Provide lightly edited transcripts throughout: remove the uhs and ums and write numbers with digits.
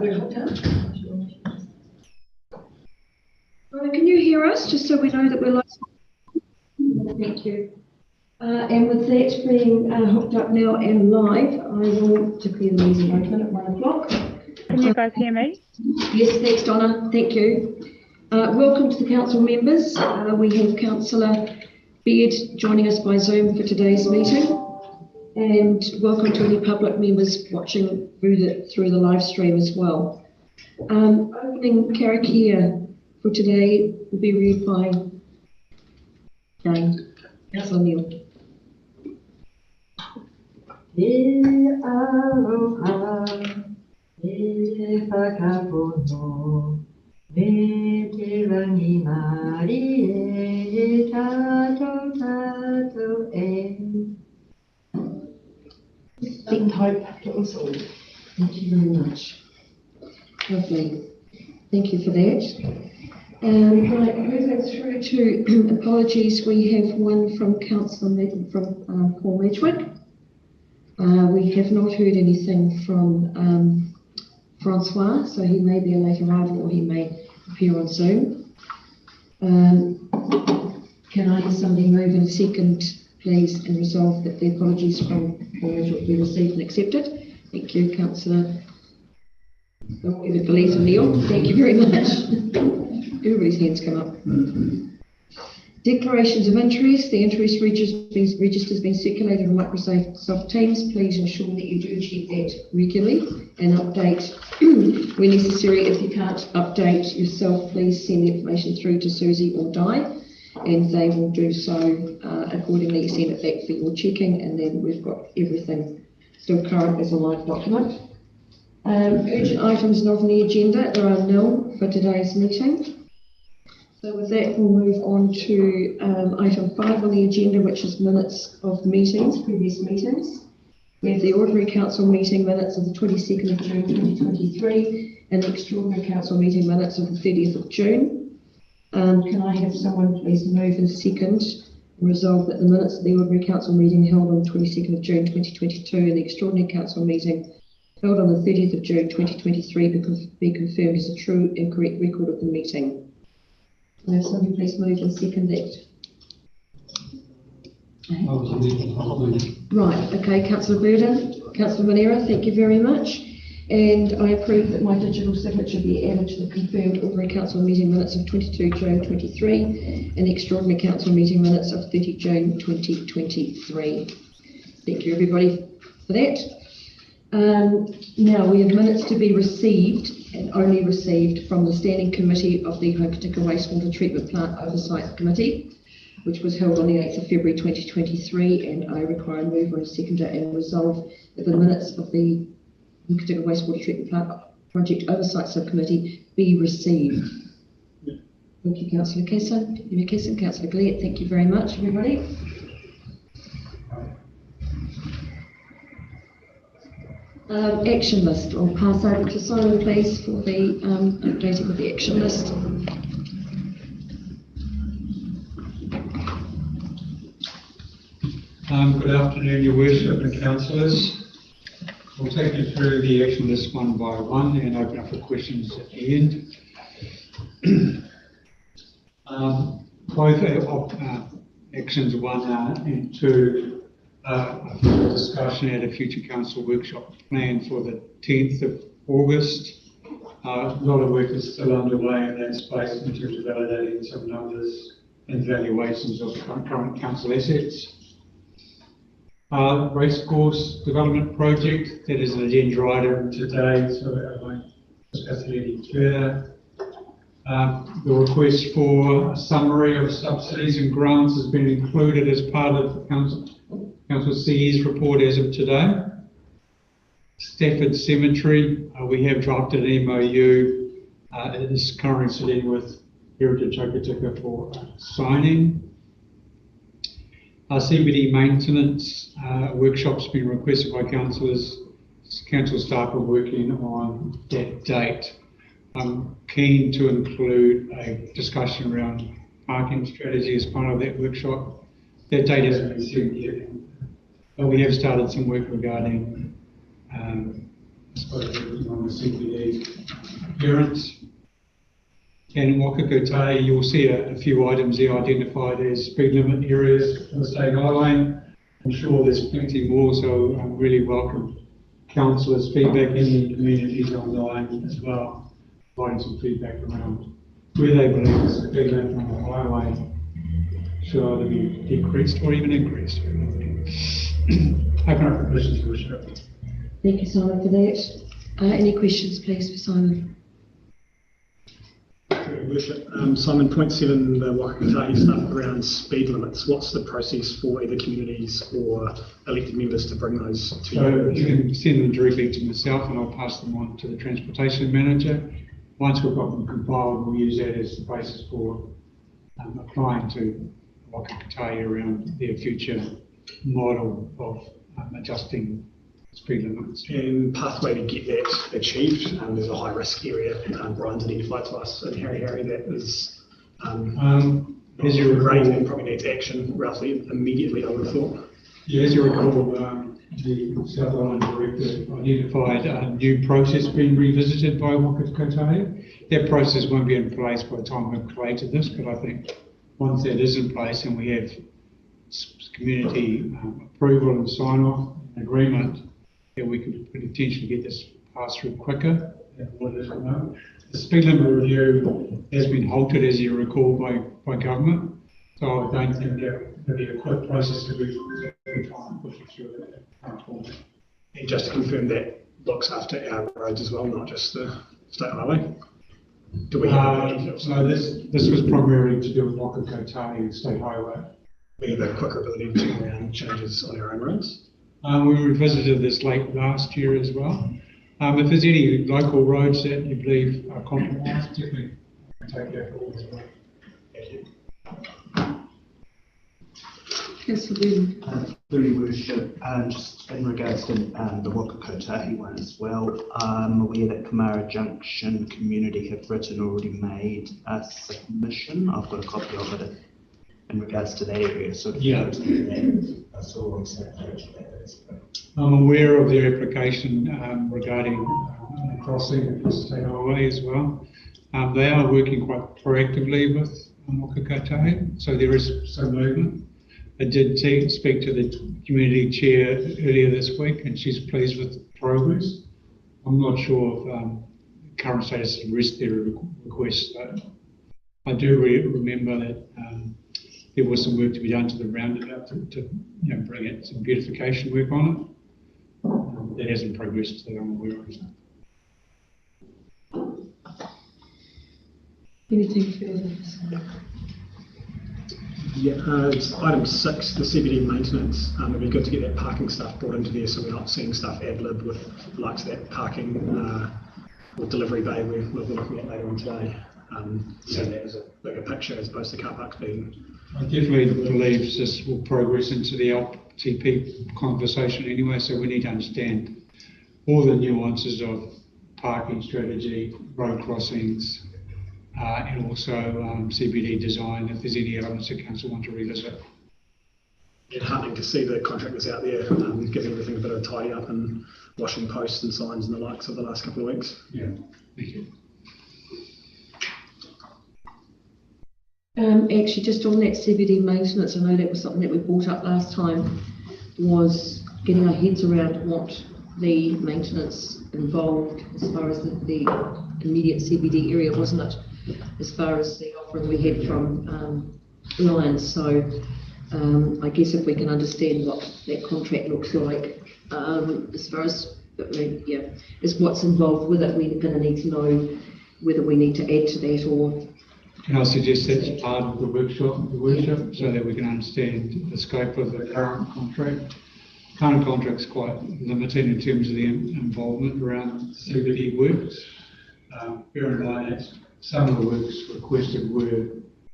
Can you hear us, just so we know that we're live? Thank you. And with that being hooked up now and live, I will declare the meeting open at 1 o'clock. Can you guys hear me? Yes, thanks, Donna. Thank you. Welcome to the council members. We have Councillor Beard joining us by Zoom for today's meeting. And welcome to any public members watching through the live stream as well. Opening karakia for today will be read by Jane. Councillor Neil. E aloha, e whakapono, me te rangi mari e tato tato e. Big hope to us all. Thank you very much. Lovely. Thank you for that. Right, moving through to apologies, we have one from Councillor Paul Medwick. We have not heard anything from Francois, so he may be a late arrival or he may appear on Zoom. Can I have somebody move in second, please, and resolve that the apologies from Paul Medwick be received and accepted? Thank you, Councillor Neil. Thank you very much. Everybody's hands come up. Declarations of interest. The interest register has been circulated on Microsoft Teams. Please ensure that you do check that regularly and update where necessary. If you can't update yourself, please send the information through to Susie or Di, and they will do so accordingly. Send it back for your checking, and then we've got everything still current as a live document. Urgent items not on the agenda. There are none for today's meeting. So with that, we'll move on to item 5 on the agenda, which is minutes of meetings, previous meetings. We have the ordinary council meeting minutes of the 22nd of June 2023 and the extraordinary council meeting minutes of the 30th of June. Can I have someone please move in second and resolve that the minutes of the ordinary council meeting held on the 22nd of June 2022 and the extraordinary council meeting held on the 30th of June 2023 be confirmed as a true and correct record of the meeting? Can I have somebody please move and second that? Right, okay, Councillor Burden, Councillor Manera, thank you very much. And I approve that my digital signature be added to the confirmed ordinary council meeting minutes of 22 June 23 and the extraordinary council meeting minutes of 30 June 2023. Thank you everybody for that. Now we have minutes to be received and only received from the Standing Committee of the Hokitika Wastewater Treatment Plant Oversight Committee, which was held on the 8th of February 2023, and I require a mover and seconder and resolve that the minutes of the Hokitika Wastewater Treatment Plant Project Oversight Subcommittee be received. Thank you, Councillor Kesson, Councillor Gillett, thank you very much, everybody. Action list. I'll pass over to Simon, please, for the updating of the action list. Good afternoon, Your Worship and Councillors. We'll take you through the action list one by one and open up for questions at the end. Both actions 1 and 2 discussion at a future council workshop planned for the 10th of August. A lot of work is still underway in that space in terms of validating some numbers and valuations of current council assets. Racecourse development project, that is an agenda item today, so I won't discuss it any further. The request for a summary of subsidies and grants has been included as part of the Council CE's report as of today. Stafford Cemetery, we have drafted an MOU. It is currently sitting with Heritage Hokitika for signing. CBD maintenance workshop's been requested by councillors. Council staff are working on that date. I'm keen to include a discussion around parking strategy as part of that workshop. That date hasn't been set yet, but we have started some work regarding suppose everything on the CBD appearance. And in Waka Kotahi, you'll see a few items there identified as speed limit areas for the state highway. I'm sure there's plenty more, so I really welcome councillors' feedback in the communities online as well, providing some feedback around where they believe the speed limit on the highway should either be decreased or even increased. Open up for questions, Your Worship. Thank you, Simon, for that. Any questions, please, for Simon? Your Worship, Simon, point 7, the Waka Kotahi stuff around speed limits. What's the process for either communities or elected members to bring those to So you? you can send them directly to myself and I'll pass them on to the transportation manager. Once we've got them compiled, we'll use that as the basis for applying to Waka Kotahi around their future model of adjusting speed limits. And pathway to get that achieved. There's a high risk area Brian's identified to us in Harry that is As you great recall, and probably needs action roughly immediately, I would have thought. yeah, as you recall, the South Island Director identified a new process being revisited by Waka Kotahi. That process won't be in place by the time we've collated this, but I think once that is in place and we have community approval and sign off and agreement, that we could potentially get this passed through quicker than what it is at the moment. The speed limit review has been halted, as you recall, by government. So I don't think that would be a quick process to be trying to push it through that current format. And just to confirm that looks after our roads as well, not just the state highway. Do we have any details? So this was primarily to do with Waka Kotahi State Highway. We have a quicker ability to turn around changes on our own roads. We revisited this late last year as well. If there's any local roads that you believe are compromised, definitely take that forward as well. Thank you. Councillor Boone. Through Your Worship, just in regards to the Waka Kotahi one as well, I'm aware that Kamara Junction community have already made a submission. I've got a copy of it in regards to that area, so Yeah. I saw on Saturday that is. I'm aware of their application regarding crossing across the state highway as well. They are working quite proactively with Waka Kotahi, so there is some movement. I did speak to the community chair earlier this week and she's pleased with progress. I'm not sure of current status of the rest of their requests. I do remember that there was some work to be done to the roundabout to bring it some beautification work on it. That hasn't progressed that I'm aware of. Anything further? Yeah, it's item 6, the CBD maintenance. It'd be good to get that parking stuff brought into there so we're not seeing stuff ad lib with likes of that parking or delivery bay we're looking at later on today. So that is a bigger picture as opposed to car parks being. I definitely believe this will progress into the LTP conversation anyway, so we need to understand all the nuances of parking strategy, road crossings, and also CBD design, if there's any elements that council want to revisit. It's heartening to see the contractors out there giving everything a bit of a tidy up and washing posts and signs and the likes of the last couple of weeks. Yeah, thank you. Actually, just on that CBD maintenance, I know that was something that we brought up last time, was getting our heads around what the maintenance involved as far as the immediate CBD area, wasn't it? As far as the offering we had from Lions. So I guess if we can understand what that contract looks like, as far as, is what's involved with it, we're going to need to know whether we need to add to that or. Can I suggest that's part of the workshop, so that we can understand the scope of the current contract? Current contract's quite limited in terms of the involvement around CBD works. Bear in mind that some of the works requested were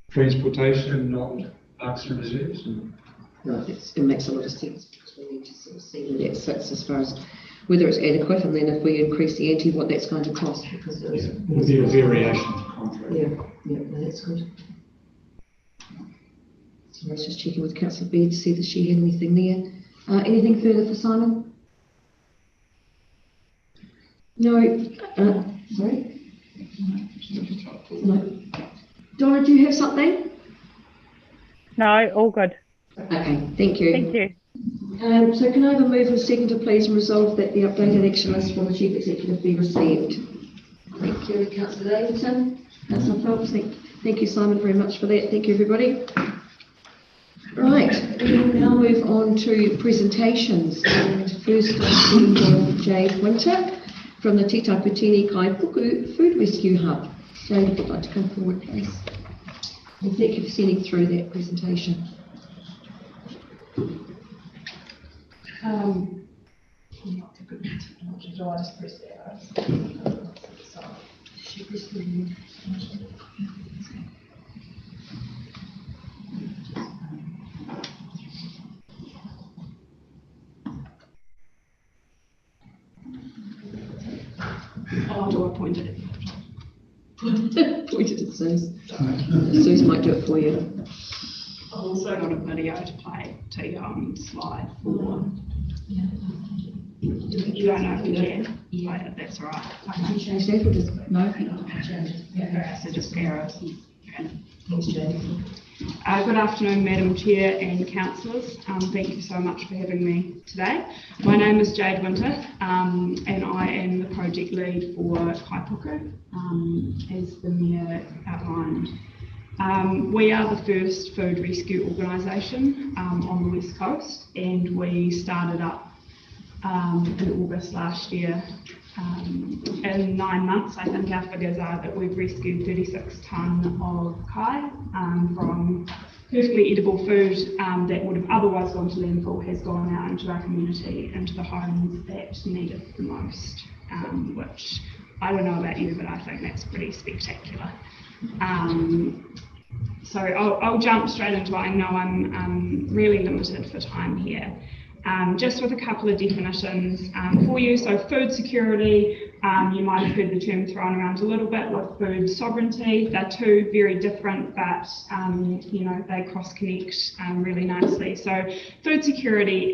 transportation, not parks and reserves. Right, it makes a lot of sense because we need to sort of see where that sits as far as whether it's adequate, and then if we increase the ante, what that's going to cost, because there is It'll be a variation of the contract. no, that's good. So I was just checking with Councillor Baird to see if she had anything there. Anything further for Simon? No, sorry? No. Donna, do you have something? No, all good. Okay, thank you. Thank you. So can I have a move and second to please resolve that the updated action list from the Chief Executive be received? Thank you, Councillor Davidson. Councillor Phelps, thank you, Simon, very much for that. Thank you, everybody. Right, we will now move on to presentations. And first, I'm from Jade Winter from the Te Taputini Kaipuku Food Rescue Hub. Jade, if you'd like to come forward, please. And thank you for sending through that presentation. Oh, do I point it? Point it at Suze. Suze might do it for you. I've also got a video to play to slide 4. You don't know if you can? Yeah, that's all right. Can you change that or just, no? So just arrows. Good afternoon, Madam Chair and councillors. Thank you so much for having me today. My name is Jade Winter, and I am the project lead for Kaipuku, as the Mayor outlined. We are the first food rescue organisation on the West Coast, and we started up in August last year. In 9 months, I think our figures are that we've rescued 36 tonne of kai from perfectly edible food that would have otherwise gone to landfill, has gone out into our community, into the homes that need it the most, which I don't know about you, but I think that's pretty spectacular. So I'll jump straight into it. I know I'm really limited for time here. Just with a couple of definitions for you. So food security, you might have heard the term thrown around a little bit with food sovereignty. They're two very different, but you know, they cross-connect really nicely. So food security,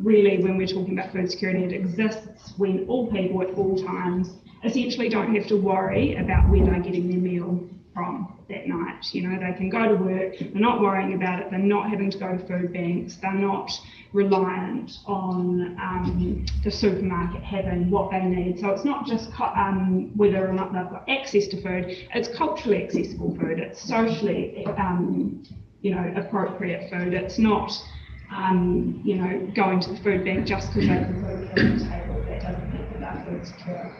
really when we're talking about food security, it exists when all people at all times essentially don't have to worry about where they're getting their meal from that night. You know, they can go to work, they're not worrying about it, they're not having to go to food banks, they're not reliant on the supermarket having what they need. So it's not just whether or not they've got access to food, it's culturally accessible food, it's socially you know, appropriate food. It's not you know, going to the food bank just because they can put it on the table. That doesn't mean that they're food secure.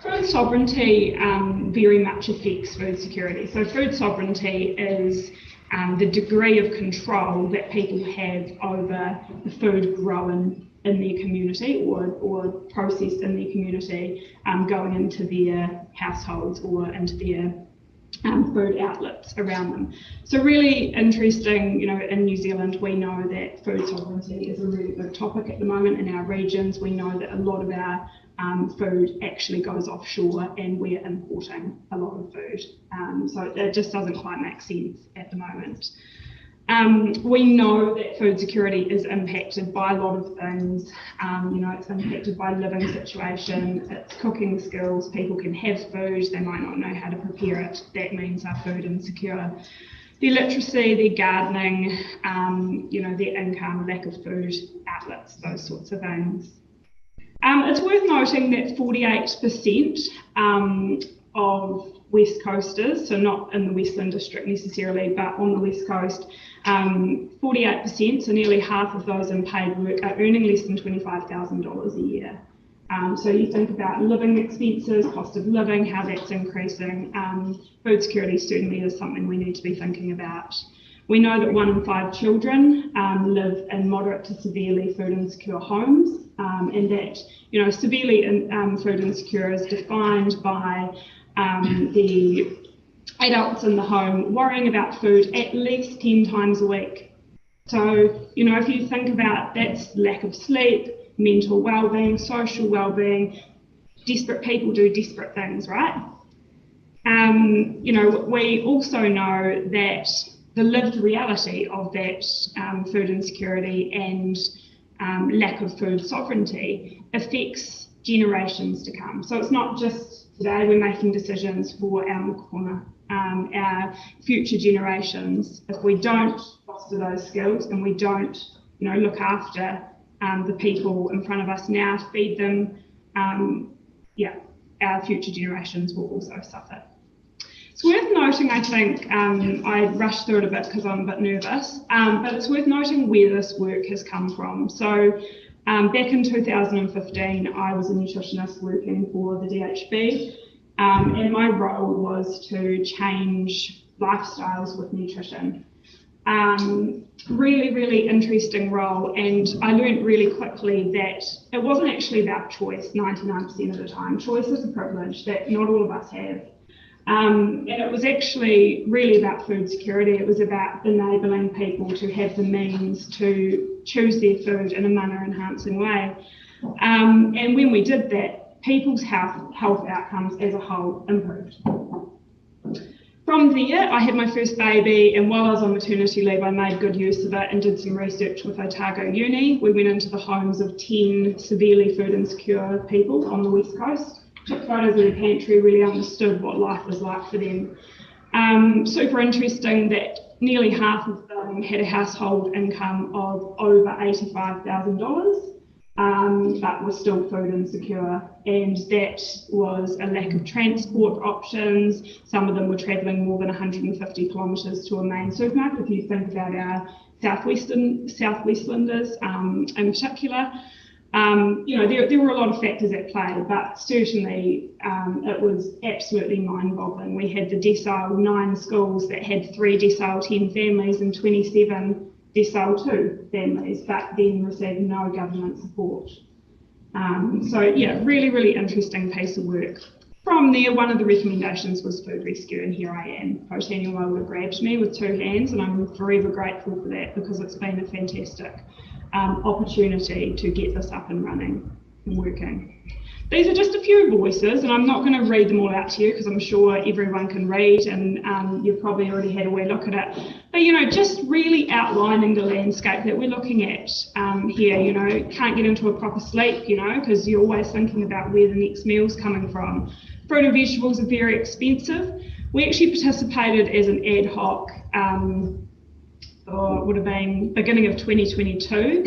Food sovereignty very much affects food security. So food sovereignty is the degree of control that people have over the food grown in their community or processed in their community, going into their households or into their food outlets around them. So really interesting, you know, in New Zealand, we know that food sovereignty is a really big topic at the moment in our regions. We know that a lot of our food actually goes offshore and we're importing a lot of food. So it just doesn't quite make sense at the moment. We know that food security is impacted by a lot of things. You know, it's impacted by living situation, it's cooking skills. People can have food, they might not know how to prepare it. That means they're food insecure. Their literacy, their gardening, you know, their income, lack of food outlets, those sorts of things. It's worth noting that 48% of West Coasters, so not in the Westland District necessarily, but on the West Coast, 48%, so nearly half of those in paid work are earning less than $25,000 a year. So you think about living expenses, cost of living, how that's increasing. Food security certainly is something we need to be thinking about. We know that 1 in 5 children live in moderate to severely food insecure homes, and that, you know, severely food insecure is defined by the adults in the home worrying about food at least 10 times a week. So, you know, if you think about that's lack of sleep, mental well-being, social well-being, desperate people do desperate things, right? You know, we also know that the lived reality of that food insecurity and lack of food sovereignty affects generations to come. So it's not just today, we're making decisions for our mokopuna, our future generations. If we don't foster those skills and we don't, look after the people in front of us now, feed them, our future generations will also suffer. It's worth noting, I think, I rushed through it a bit because I'm a bit nervous, but it's worth noting where this work has come from. So back in 2015, I was a nutritionist working for the DHB, and my role was to change lifestyles with nutrition. Really, really interesting role, and I learned really quickly that it wasn't actually about choice 99% of the time. Choice is a privilege that not all of us have. And it was actually really about food security. It was about enabling people to have the means to choose their food in a manner-enhancing way. And when we did that, people's health outcomes as a whole improved. From there, I had my first baby, and while I was on maternity leave, I made good use of it and did some research with Otago Uni. We went into the homes of 10 severely food insecure people on the West Coast, took photos of their pantry, really understood what life was like for them. Super interesting that nearly half of them had a household income of over $85,000. But were still food insecure, and that was a lack of transport options. Some of them were travelling more than 150 kilometres to a main supermarket. If you think about our Southwestlanders in particular, there were a lot of factors at play, but certainly it was absolutely mind-boggling. We had the decile 9 schools that had 3 decile 10 families and 27 decile 2 families, but then received no government support. Really, really interesting piece of work. From there, one of the recommendations was food rescue, and here I am. Poutine Wawa grabbed me with 2 hands, and I'm forever grateful for that because it's been a fantastic opportunity to get this up and running and working. These are just a few voices, and I'm not going to read them all out to you because I'm sure everyone can read, and you've probably already had a wee look at it. But, just really outlining the landscape that we're looking at here. Can't get into a proper sleep, because you're always thinking about where the next meal's coming from. Fruit and vegetables are very expensive. We actually participated as an ad hoc, it would have been beginning of 2022,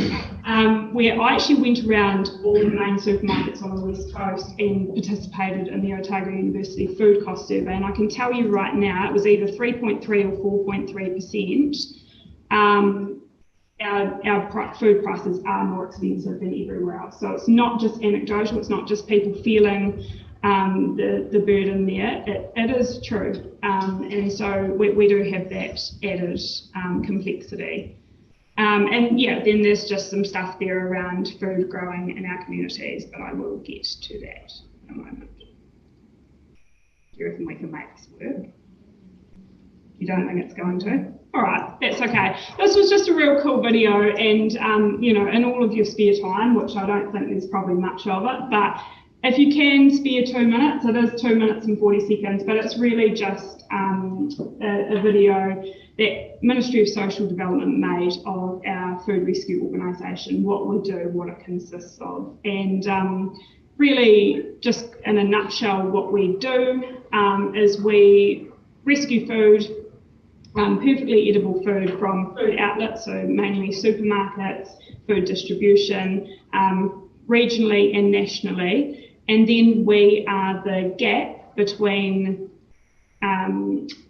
where I actually went around all the main supermarkets on the West Coast and participated in the Otago University Food Cost Survey. And I can tell you right now, it was either 3.3 or 4.3%. Our food prices are more expensive than everywhere else. So it's not just anecdotal, it's not just people feeling the burden there. It is true. And so we do have that added complexity. Then there's just some stuff there around food growing in our communities, but I will get to that in a moment. Do you reckon we can make this work? You don't think it's going to? All right, that's okay. This was just a real cool video, and in all of your spare time, which I don't think there's probably much of it, but if you can spare 2 minutes, it is 2 minutes and 40 seconds, but it's really just a video that Ministry of Social Development made of our food rescue organisation, what we do, what it consists of, and really just in a nutshell what we do is we rescue food, perfectly edible food from food outlets, so mainly supermarkets, food distribution, regionally and nationally. And then we are the gap between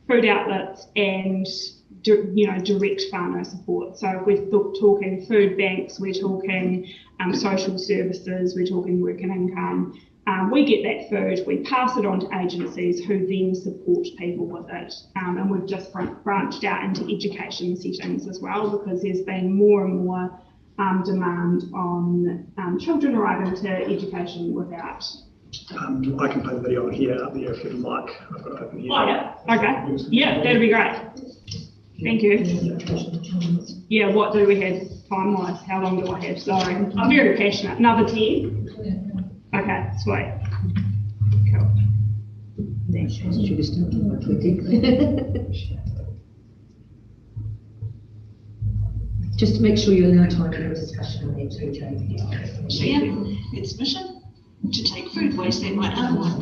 food outlets and direct whānau support. So if we're talking food banks, we're talking social services, we're talking work and income. We get that food, we pass it on to agencies who then support people with it. And we've just branched out into education settings as well, because there's been more and more demand on children arriving to education without. I can play the video on here, up there if you'd like. I've got it open here. Oh, yeah, okay. Yeah, that'd be great. Thank you. Yeah, what do we have time-wise? How long do I have? Sorry, I'm very passionate. Another 10? Okay, sweet. Cool. Just to make sure you allow time for discussion on the Yeah, it's mission. to take food waste they might otherwise.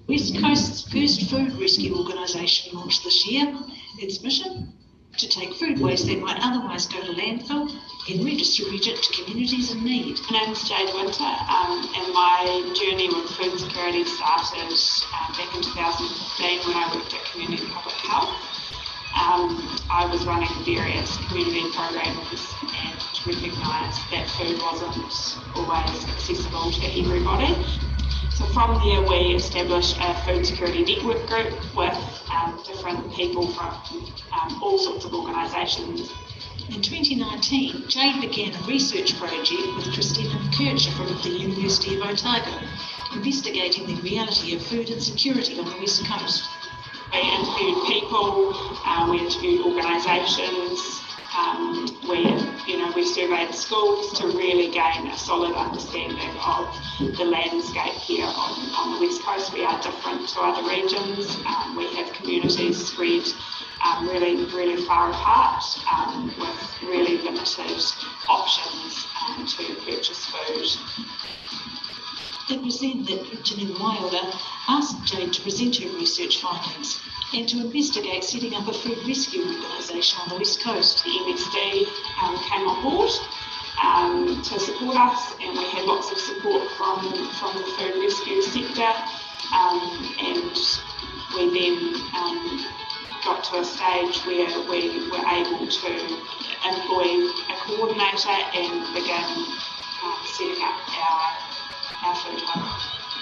West Coast's first food rescue organisation launched this year. Its mission? To take food waste that might otherwise go to landfill and redistribute it to communities in need. My name is Jade Winter, and my journey with food security started back in 2015 when I worked at Community Public Health. I was running various community programs and recognised that food wasn't always accessible to everybody. So from there we established a food security network group with different people from all sorts of organisations. In 2019, Jade began a research project with Christina Kircher from the University of Otago, investigating the reality of food insecurity on the West Coast. We interviewed people, we interviewed organisations, we surveyed schools to really gain a solid understanding of the landscape here on the West Coast. We are different to other regions. We have communities spread really, really far apart with really limited options to purchase food. It was then that Janine Wilder asked Jade to present her research findings and to investigate setting up a food rescue organisation on the West Coast. The MSD came on board to support us, and we had lots of support from the food rescue sector, and we then got to a stage where we were able to employ a coordinator and begin setting up our food hub.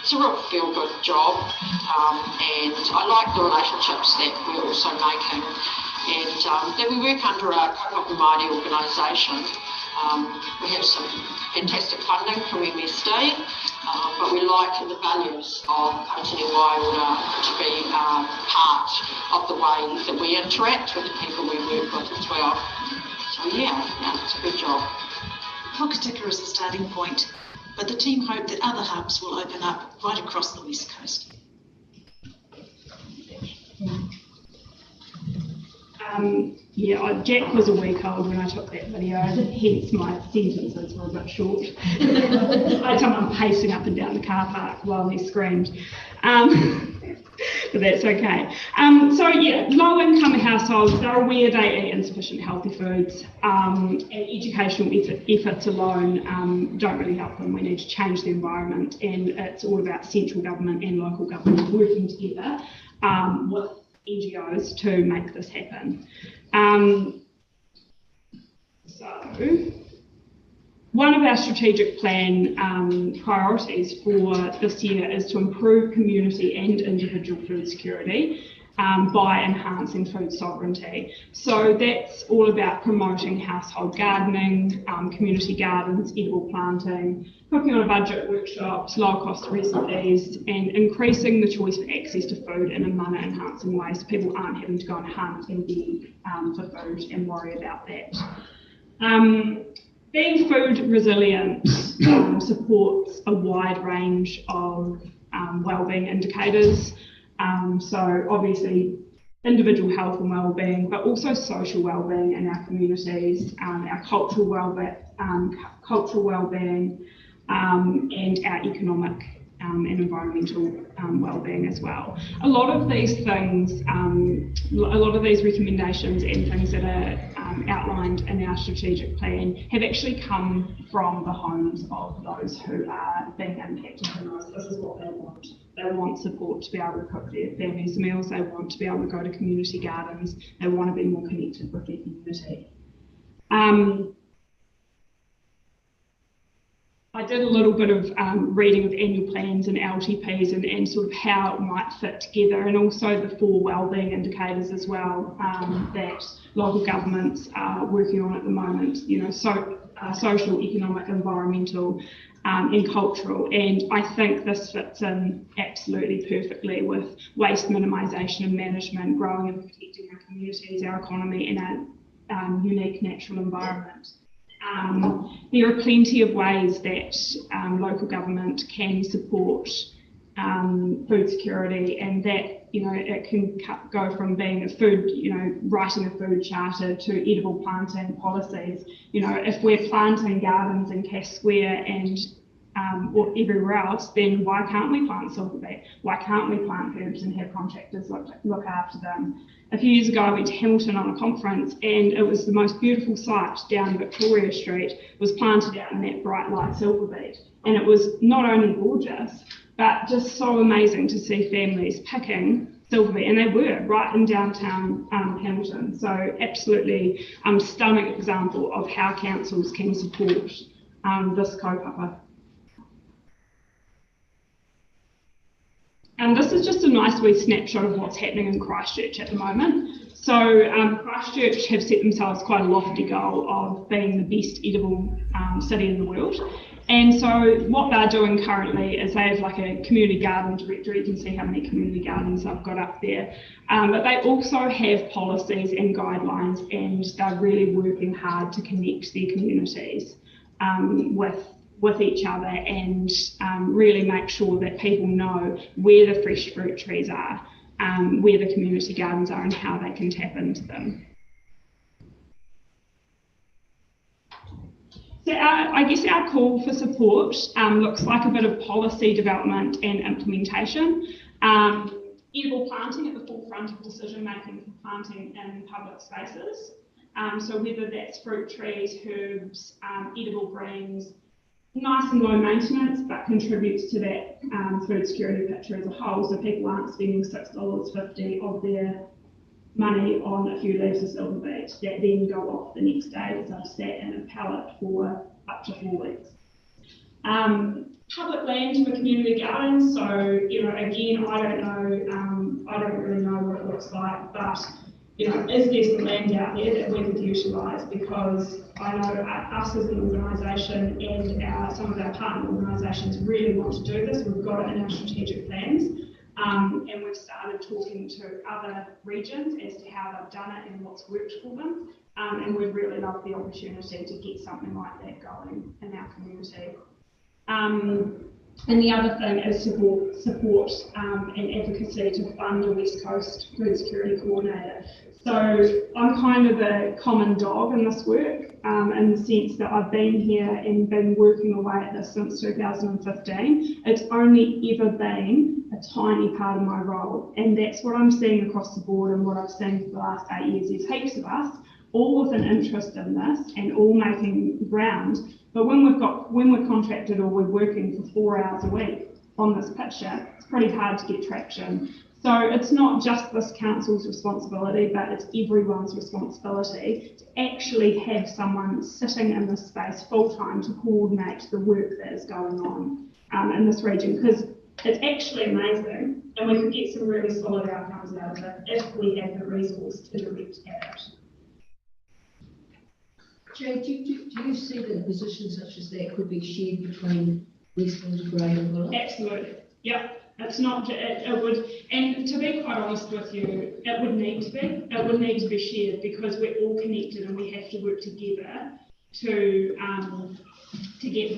It's a real feel-good job, and I like the relationships that we're also making, and that we work under a kaupapa Māori organisation. We have some fantastic funding from MSD, but we like the values of Aotearoa Wairora to be part of the way that we interact with the people we work with as well. So yeah, it's a good job. Hokitika is the starting point, but the team hope that other hubs will open up right across the West Coast. Jack was a week old when I took that video, hence my sentences were a bit short. I had someone pacing up and down the car park while he screamed. But that's okay. Low-income households, they're aware they eat insufficient healthy foods, and educational efforts alone don't really help them. We need to change the environment, and it's all about central government and local government working together with NGOs to make this happen. One of our strategic plan priorities for this year is to improve community and individual food security by enhancing food sovereignty. So that's all about promoting household gardening, community gardens, edible planting, cooking on a budget workshops, low cost recipes, and increasing the choice for access to food in a manner enhancing way so people aren't having to go and hunt and beg for food and worry about that. Being food resilient supports a wide range of wellbeing indicators. So obviously individual health and wellbeing, but also social wellbeing in our communities, our cultural wellbeing, and our economic and environmental wellbeing as well. A lot of these things, a lot of these recommendations and things that are outlined in our strategic plan have actually come from the homes of those who are being impacted the most. This is what they want. They want support to be able to cook their families' meals. They want to be able to go to community gardens. They want to be more connected with their community. I did a little bit of reading of annual plans and LTPs and sort of how it might fit together, and also the 4 wellbeing indicators as well that local governments are working on at the moment, social, economic, environmental and cultural. And I think this fits in absolutely perfectly with waste minimisation and management, growing and protecting our communities, our economy and our unique natural environment. There are plenty of ways that local government can support food security, and that it can go from being a food, writing a food charter to edible planting policies. If we're planting gardens in Cass Square and or everywhere else, then why can't we plant silverbeet? Why can't we plant herbs and have contractors look after them? A few years ago, I went to Hamilton on a conference, and it was the most beautiful site down Victoria Street, was planted out in that bright light silverbeet. And it was not only gorgeous, but just so amazing to see families picking silverbeet, and they were right in downtown Hamilton. So absolutely stunning example of how councils can support this kaupapa. And this is just a nice wee snapshot of what's happening in Christchurch at the moment. So Christchurch have set themselves quite a lofty goal of being the best edible city in the world. And so what they're doing currently is they have like a community garden directory. You can see how many community gardens I've got up there. But they also have policies and guidelines, and they're really working hard to connect their communities with each other and really make sure that people know where the fresh fruit trees are, where the community gardens are, and how they can tap into them. So I guess our call for support looks like a bit of policy development and implementation. Edible planting at the forefront of decision making for planting in public spaces. So whether that's fruit trees, herbs, edible greens, nice and low maintenance, but contributes to that food security picture as a whole, so people aren't spending $6.50 of their money on a few leaves of silverbeet that then go off the next day as I've sat in a pallet for up to 4 weeks. Public land for community gardens, so again, I don't really know what it looks like, but is there some land out there that we could utilise? Because I know us as an organisation and some of our partner organisations really want to do this. We've got it in our strategic plans, and we've started talking to other regions as to how they've done it and what's worked for them. And we'd really love the opportunity to get something like that going in our community. And the other thing is support and advocacy to fund a West Coast Food Security Coordinator. So I'm kind of a common dog in this work, in the sense that I've been here and been working away at this since 2015. It's only ever been a tiny part of my role, and that's what I'm seeing across the board, and what I've seen for the last 8 years. There's heaps of us, all with an interest in this and all making ground. But when we're contracted or we're working for 4 hours a week on this picture, it's pretty hard to get traction. So it's not just this council's responsibility, but it's everyone's responsibility to actually have someone sitting in this space full time to coordinate the work that is going on in this region, because it's actually amazing, and we could get some really solid outcomes out of it if we have the resource to direct at it. Jay, do you see that a position such as that could be shared between Westland, Grey and Willard? Absolutely, yep. It's not, it would, and to be quite honest with you, it would need to be shared, because we're all connected and we have to work together to get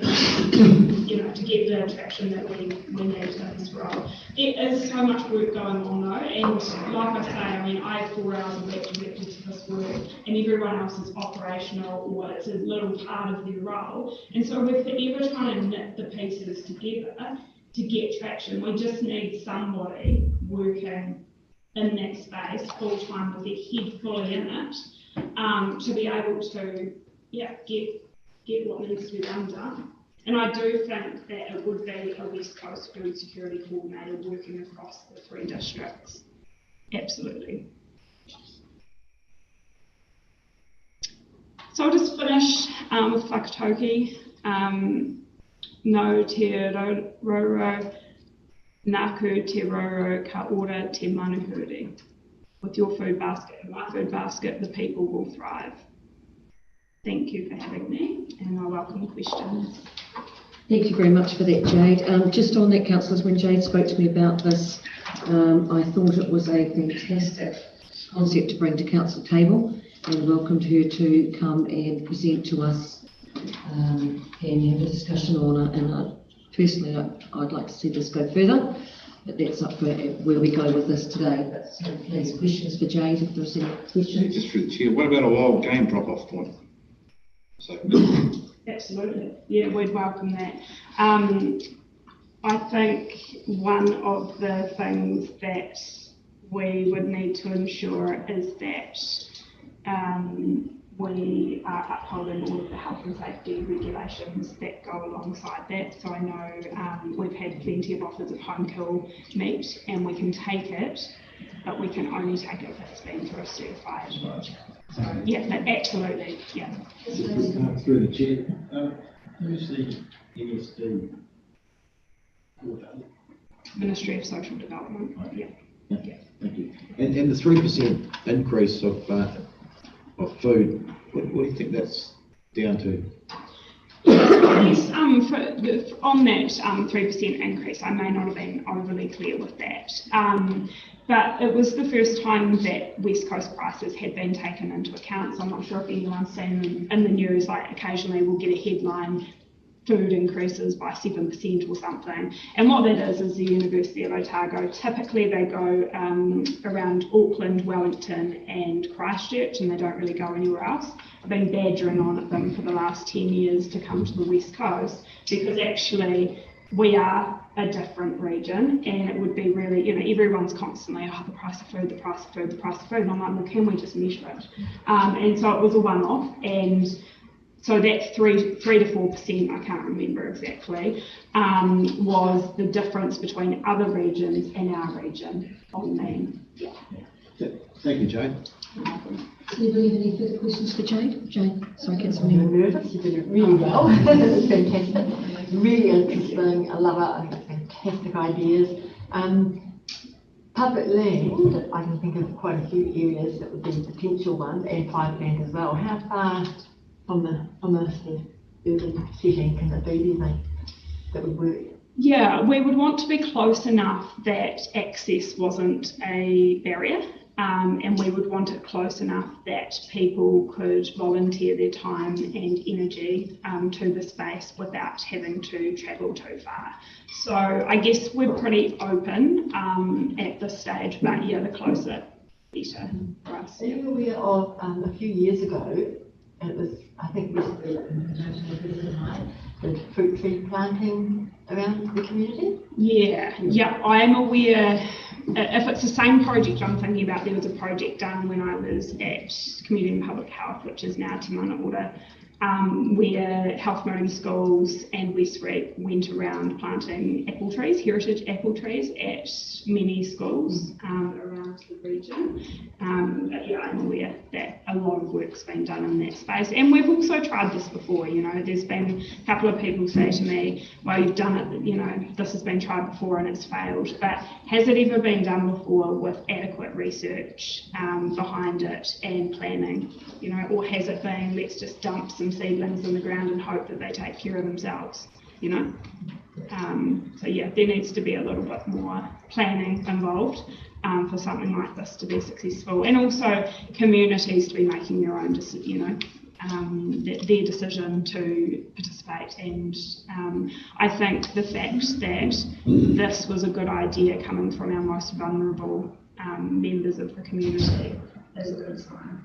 the attraction that we need in this role. There is so much work going on though, and like I say, I mean, I have 4 hours a week directed to this work, and everyone else is operational, or it's a little part of their role, and so we're forever trying to knit the pieces together to get traction. We just need somebody working in that space full time with their head fully in it, to be able to get what needs to be done. And I do think that it would be a West Coast Food Security Coordinator working across the 3 districts. Absolutely. So I'll just finish with Whakatauki. No te roro, naku te roro ka ora te manuhuri. With your food basket and my food basket, the people will thrive. Thank you for having me, and I welcome questions. Thank you very much for that, Jade. Just on that, councillors, when Jade spoke to me about this, I thought it was a fantastic concept to bring to council table, and welcomed her to come and present to us and have a discussion on it. And personally, I'd like to see this go further, but that's up for where we go with this today. But so please, questions for Jade, if there's any questions. Just through the chair, what about a wild game drop-off point? So Absolutely. Yeah, we'd welcome that. I think one of the things that we would need to ensure is that we are upholding all of the health and safety regulations that go alongside that. So I know we've had plenty of offers of home kill meat, and we can take it, but we can only take it if it's been through a certified. So yeah, but absolutely, yeah. Through the chair, who's the ESD? Ministry of Social Development. Yeah. Okay, thank you. And the 3% increase of food, what do you think that's down to? Yes, on that 3% increase, I may not have been overly clear with that. But it was the first time that West Coast prices had been taken into account. So I'm not sure if anyone's seen in the news, like occasionally we'll get a headline, food increases by 7% or something. And what that is the University of Otago. Typically they go around Auckland, Wellington and Christchurch, and they don't really go anywhere else. I've been badgering on at them for the last 10 years to come to the West Coast, because actually we are a different region, and it would be really, you know, everyone's constantly, oh, the price of food, the price of food, the price of food. And I'm like, well, can we just measure it? And so it was a one-off, and so that 3 to 4%, I can't remember exactly, was the difference between other regions and our region on mean. Yeah. Thank you, Jane. Does anybody have any further questions for Jane? Jane, sorry, Councillor Neal. nervous, you did it really well. It's fantastic, really interesting. I love it. I think it's fantastic ideas. Public land, I can think of quite a few areas that would be potential ones, and private land as well. How far from the sort of urban setting can it be, do you think, that would work? Yeah, we would want to be close enough that access wasn't a barrier. And we would want it close enough that people could volunteer their time and energy to the space without having to travel too far. So I guess we're pretty open at this stage, but yeah, the closer, better for us. Are you aware of a few years ago, it was, I think, recently, the fruit tree planting around the community? Yeah, I'm aware. If it's the same project I'm thinking about, there was a project done when I was at Community and Public Health, which is now Te Mana Ora, where Health Promoting Schools and Westreap went around planting apple trees, heritage apple trees, at many schools around the region. But yeah, I'm aware that a lot of work's been done in that space. And we've also tried this before, you know, there's been a couple of people say to me, well, you've done it, you know, this has been tried before and it's failed. But has it ever been done before with adequate research behind it and planning, you know, or has it been, let's just dump some seedlings in the ground and hope that they take care of themselves, you know? So yeah, there needs to be a little bit more planning involved for something like this to be successful, and also communities to be making their own, you know, their decision to participate. And I think the fact that this was a good idea coming from our most vulnerable members of the community is a good sign.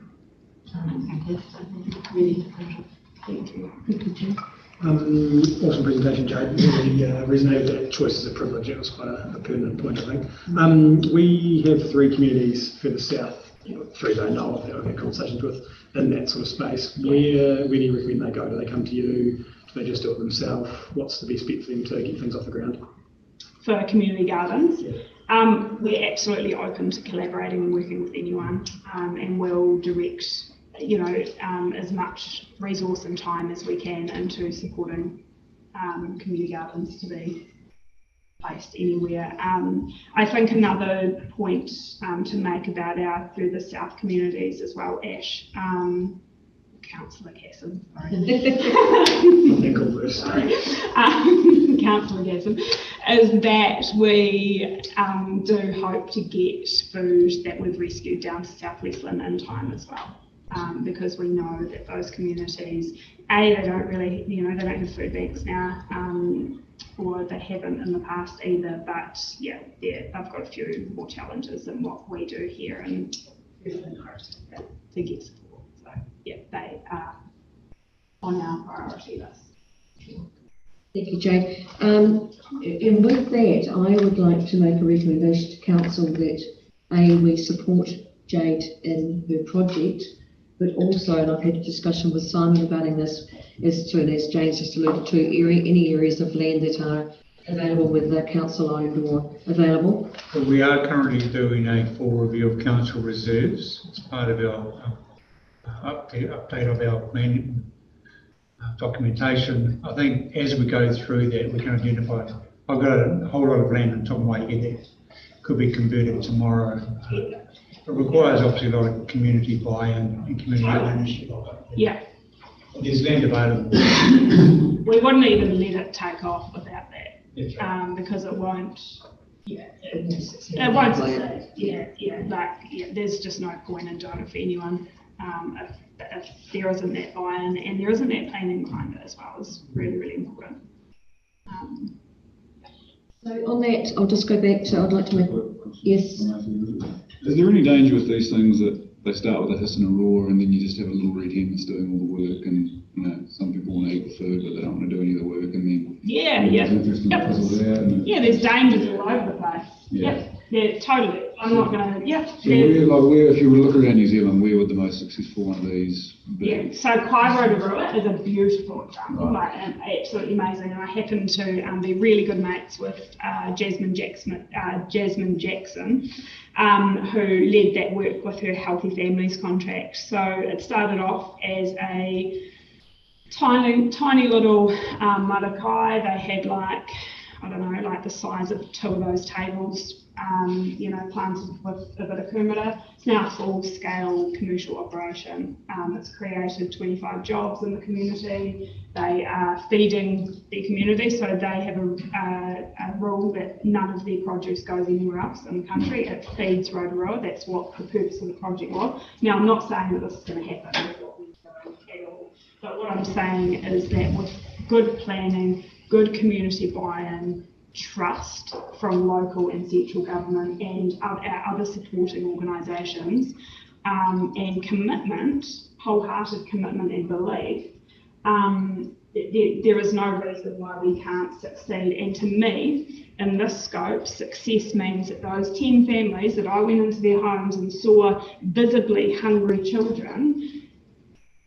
Fantastic, really interesting. Thank you. Awesome presentation, Jade. Really resonated that choice is a privilege. It was quite a pertinent point, I think. We have 3 communities further south, 3 that I know of that I've had conversations with in that sort of space. Where do you recommend they go? Do they come to you? Do they just do it themselves? What's the best bet for them to get things off the ground? For community gardens, yeah. We're absolutely open to collaborating and working with anyone, and we'll direct, you know, as much resource and time as we can into supporting community gardens to be placed anywhere. I think another point to make about our further south communities as well, Ash, Councillor Casson, sorry. Councillor Casson, is that we do hope to get food that we've rescued down to South Westland in time as well. Because we know that those communities, they don't really, you know, they don't have food banks now, or they haven't in the past either, but yeah, they've got a few more challenges than what we do here, and to get support. So yeah, they are on our priority list. Thank you, Jade. And with that, I would like to make a recommendation to council that we support Jade in her project, but also, and I've had a discussion with Simon about this, as Jane's just alluded to, any areas of land that are available with the council owned or available. But we are currently doing a full review of council reserves. It's part of our update of our planning documentation. I think as we go through that, we can identify. I've got a whole lot of land on top of my head that could be converted tomorrow. It requires obviously a lot of community buy-in and community ownership. Yeah. There's land available. We wouldn't even let it take off without that. That's right. Because it won't. Yeah, it won't succeed. Yeah. There's just no point in doing it for anyone if there isn't that buy-in and there isn't that planning behind it as well. It's really, really important. So on that, I'll just go back to, I'd like to make, yes. Is there any danger with these things that they start with a hiss and a roar and then you just have a little red hen that's doing all the work, and some people want to eat the food but they don't want to do any of the work, and then there's dangers all over the place. Yeah, totally. I'm not going to. So where, if you were to look around New Zealand, where would the most successful one of these be? Yeah, so Kairo to Rua is a beautiful example, absolutely amazing. And I happen to be really good mates with Jasmine Jackson, who led that work with her Healthy Families contract. So it started off as a tiny little marakai. They had like the size of 2 of those tables, planted with a bit of kumara. It's now a full-scale commercial operation. It's created 25 jobs in the community. They are feeding the community, so they have a rule that none of their produce goes anywhere else in the country. It feeds Rotorua. That's what the purpose of the project was. Now, I'm not saying that this is going to happen with what we're doing at all, but what I'm saying is that with good planning, good community buy-in, trust from local and central government and our other supporting organisations, and commitment, wholehearted commitment and belief, there is no reason why we can't succeed. And to me, in this scope, success means that those 10 families that I went into their homes and saw visibly hungry children,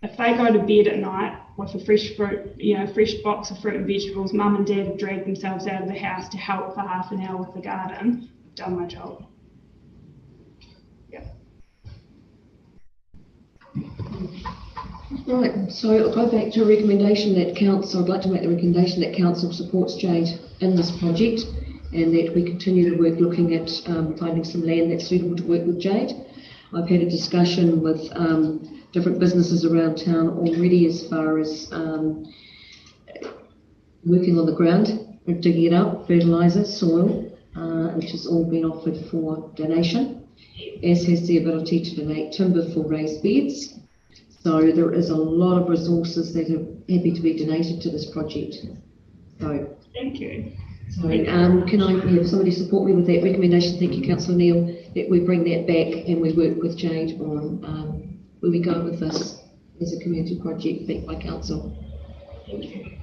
if they go to bed at night with a fresh fruit, fresh box of fruit and vegetables, mum and dad have dragged themselves out of the house to help for half an hour with the garden, I've done my job. Yeah. Right, so I'll go back to a recommendation that council, I'd like to make the recommendation that council supports Jade in this project, and that we continue to work looking at finding some land that's suitable to work with Jade. I've had a discussion with different businesses around town already as far as working on the ground, digging it up, fertiliser, soil, which has all been offered for donation, as has the ability to donate timber for raised beds. So there is a lot of resources that are happy to be donated to this project. So thank you. So can I have somebody support me with that recommendation? Thank you, Councillor Neil, that we bring that back and we work with Jade on where we go with this as a community project backed by council. Thank you.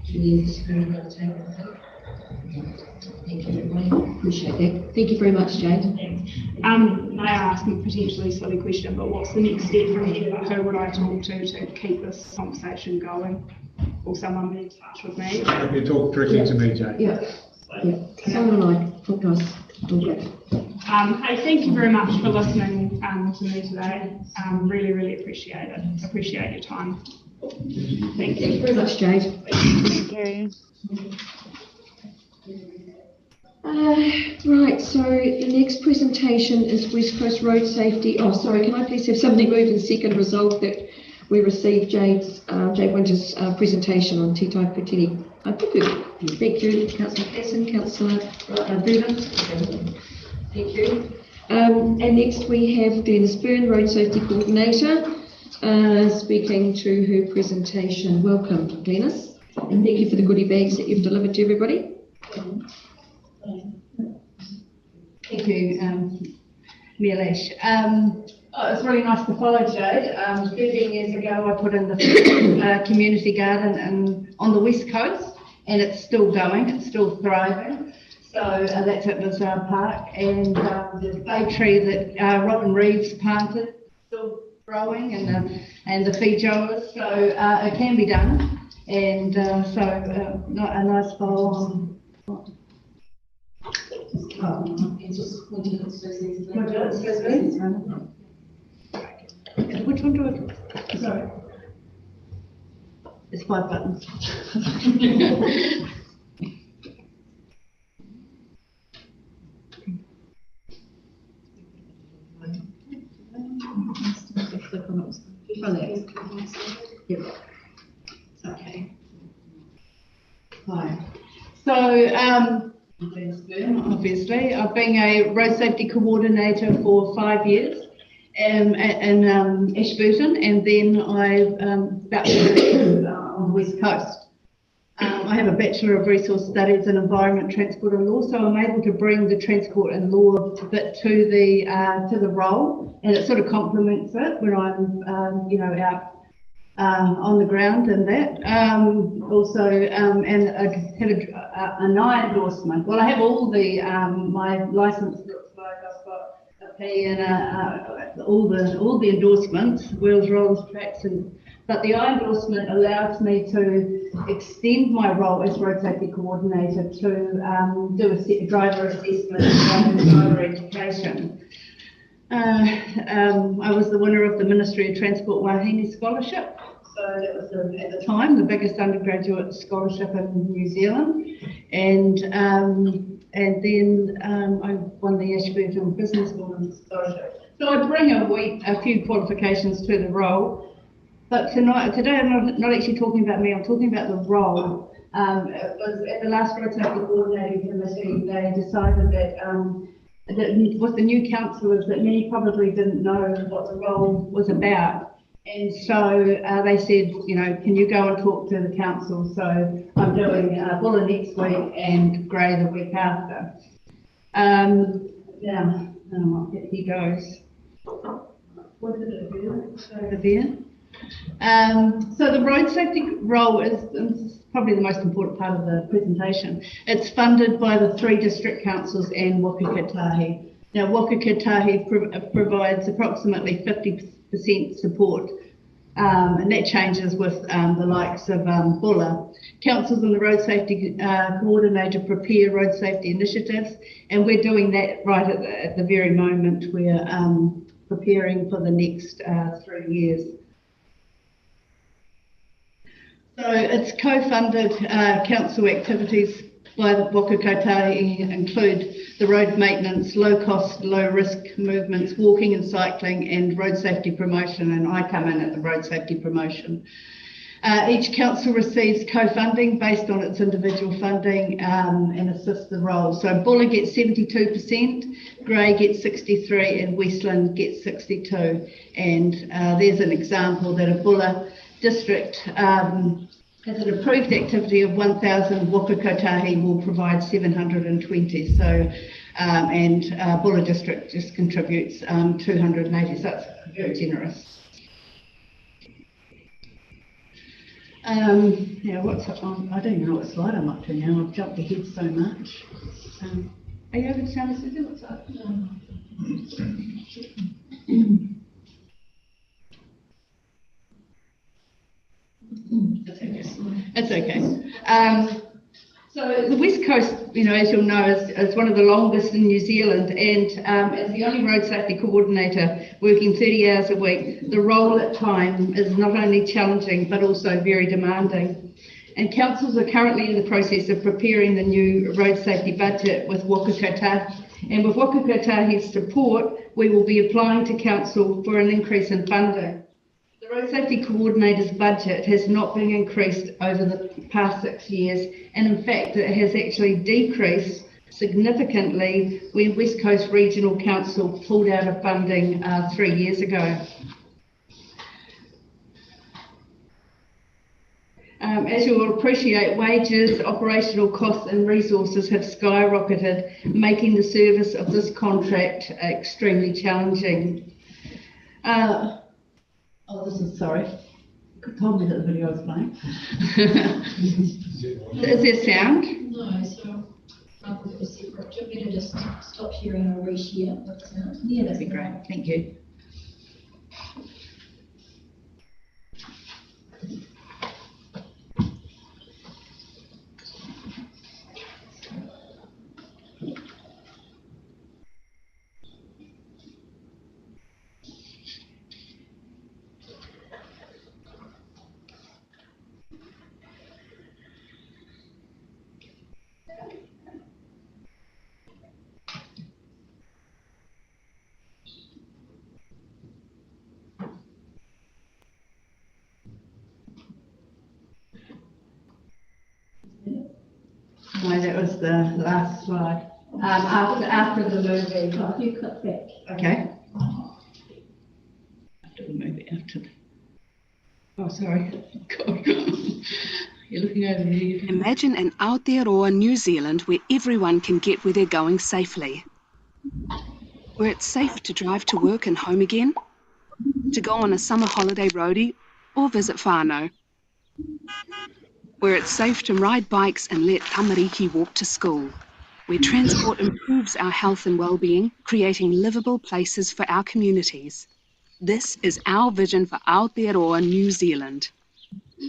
Thank you, everybody. Appreciate that. Thank you very much, Jade. May I ask a potentially silly question, but what's the next step from here? Who would I talk to keep this conversation going? Will someone be in touch with me? You talk directly to me, Jade. Yeah. Someone and I talk to us. All good. Hey, thank you very much for listening to me today. Really, really appreciate it. Appreciate your time. Thank you very much, Jade. Thank you. Right, so the next presentation is West Coast Road Safety. Oh, sorry, can I please have somebody move and second resolve that we received Jade Winter's presentation on Te Tai Putini. Thank you, Councillor Hassan, Councillor Burdon. Thank you. And next we have Glenys Byrne, Road Safety Coordinator, speaking to her presentation. Welcome, Glenys, and thank you for the goodie bags that you've delivered to everybody. Thank you, Neilish. Oh, it's really nice to follow, Jade. 13 years ago, I put in the community garden on the West Coast, and it's still going, it's still thriving. So that's at Lazar Park, and the bay tree that Robin Reeves planted, still growing, and the feijoas, so it can be done, and a nice follow on. Which one do I? Sorry. It's 5 buttons. Okay. Hi. So, obviously, I've been a road safety coordinator for 5 years in Ashburton, and then I've about on the West Coast. I have a Bachelor of Resource Studies in Environment, Transport and Law, so I'm able to bring the transport and law bit to the role, and it sort of complements it when I'm out on the ground and that. And I have a NI endorsement. Well, I have all the my license looks like I've got a P and all the endorsements, wheels, rollers, tracks, but the I endorsement allows me to extend my role as road safety coordinator to do a driver assessment and driver education. I was the winner of the Ministry of Transport Wahine Scholarship. So that was at the time the biggest undergraduate scholarship in New Zealand, and then I won the Ashburton Businesswoman Scholarship. So I bring a few qualifications to the role. But today I'm not actually talking about me, I'm talking about the role. It was at the last Road Safety Coordinating Committee, they decided that with the new councillors that many probably didn't know what the role was about. And so they said, can you go and talk to the council? So I'm doing Buller next week and Grey the week after. He goes. What did it do? Over there. So the road safety role is probably the most important part of the presentation. It's funded by the 3 district councils and Waka Kotahi. Now Waka Kotahi provides approximately 50% support, and that changes with the likes of Buller. Councils and the road safety coordinator prepare road safety initiatives, and we're doing that right at the very moment. We're preparing for the next 3 years. So it's co-funded council activities by the Waka Kotahi include the road maintenance, low cost, low risk movements, walking and cycling, and road safety promotion, and I come in at the road safety promotion. Each council receives co-funding based on its individual funding and assists the role. So Buller gets 72%, Grey gets 63%, and Westland gets 62%. And there's an example that a Buller district has an approved activity of 1,000, Waka Kotahi will provide 720. So, Buller district just contributes 280, so it's very generous. What's up on? I don't even know what slide I'm up to now. I've jumped ahead so much. Are you over to Sally Susie? What's up? It's okay. So the West Coast, as you'll know, is one of the longest in New Zealand, and as the only road safety coordinator working 30 hours a week, the role at times is not only challenging but also very demanding. And councils are currently in the process of preparing the new road safety budget with Waka Kotahi. And with Waka Kotahi's support, we will be applying to council for an increase in funding. The Road Safety Coordinator's budget has not been increased over the past 6 years, and in fact it has actually decreased significantly when West Coast Regional Council pulled out of funding 3 years ago. As you will appreciate, wages, operational costs and resources have skyrocketed, making the service of this contract extremely challenging. This is, sorry. Told me that the video was playing. Is there sound? No, so I thought it was separate. Do you want me to just stop here and I'll reshare what sound? Yeah, that'd be great. Thank you. No, that was the last slide. After the movie. Oh, if you click back. Okay. After the movie, after the... Oh, sorry. God. You're looking over here. Imagine an Aotearoa New Zealand where everyone can get where they're going safely. Where it's safe to drive to work and home again, to go on a summer holiday roadie or visit whānau. Where it's safe to ride bikes and let tamariki walk to school. Where transport improves our health and well-being, creating livable places for our communities. This is our vision for Aotearoa New Zealand.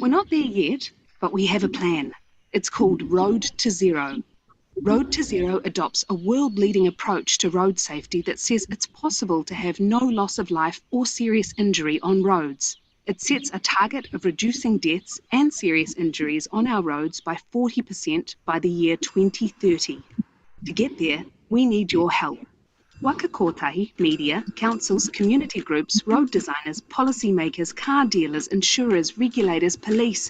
We're not there yet, but we have a plan. It's called Road to Zero. Road to Zero adopts a world-leading approach to road safety that says it's possible to have no loss of life or serious injury on roads. It sets a target of reducing deaths and serious injuries on our roads by 40% by the year 2030. To get there, we need your help. Waka kotahi, media, councils, community groups, road designers, policymakers, car dealers, insurers, regulators, police,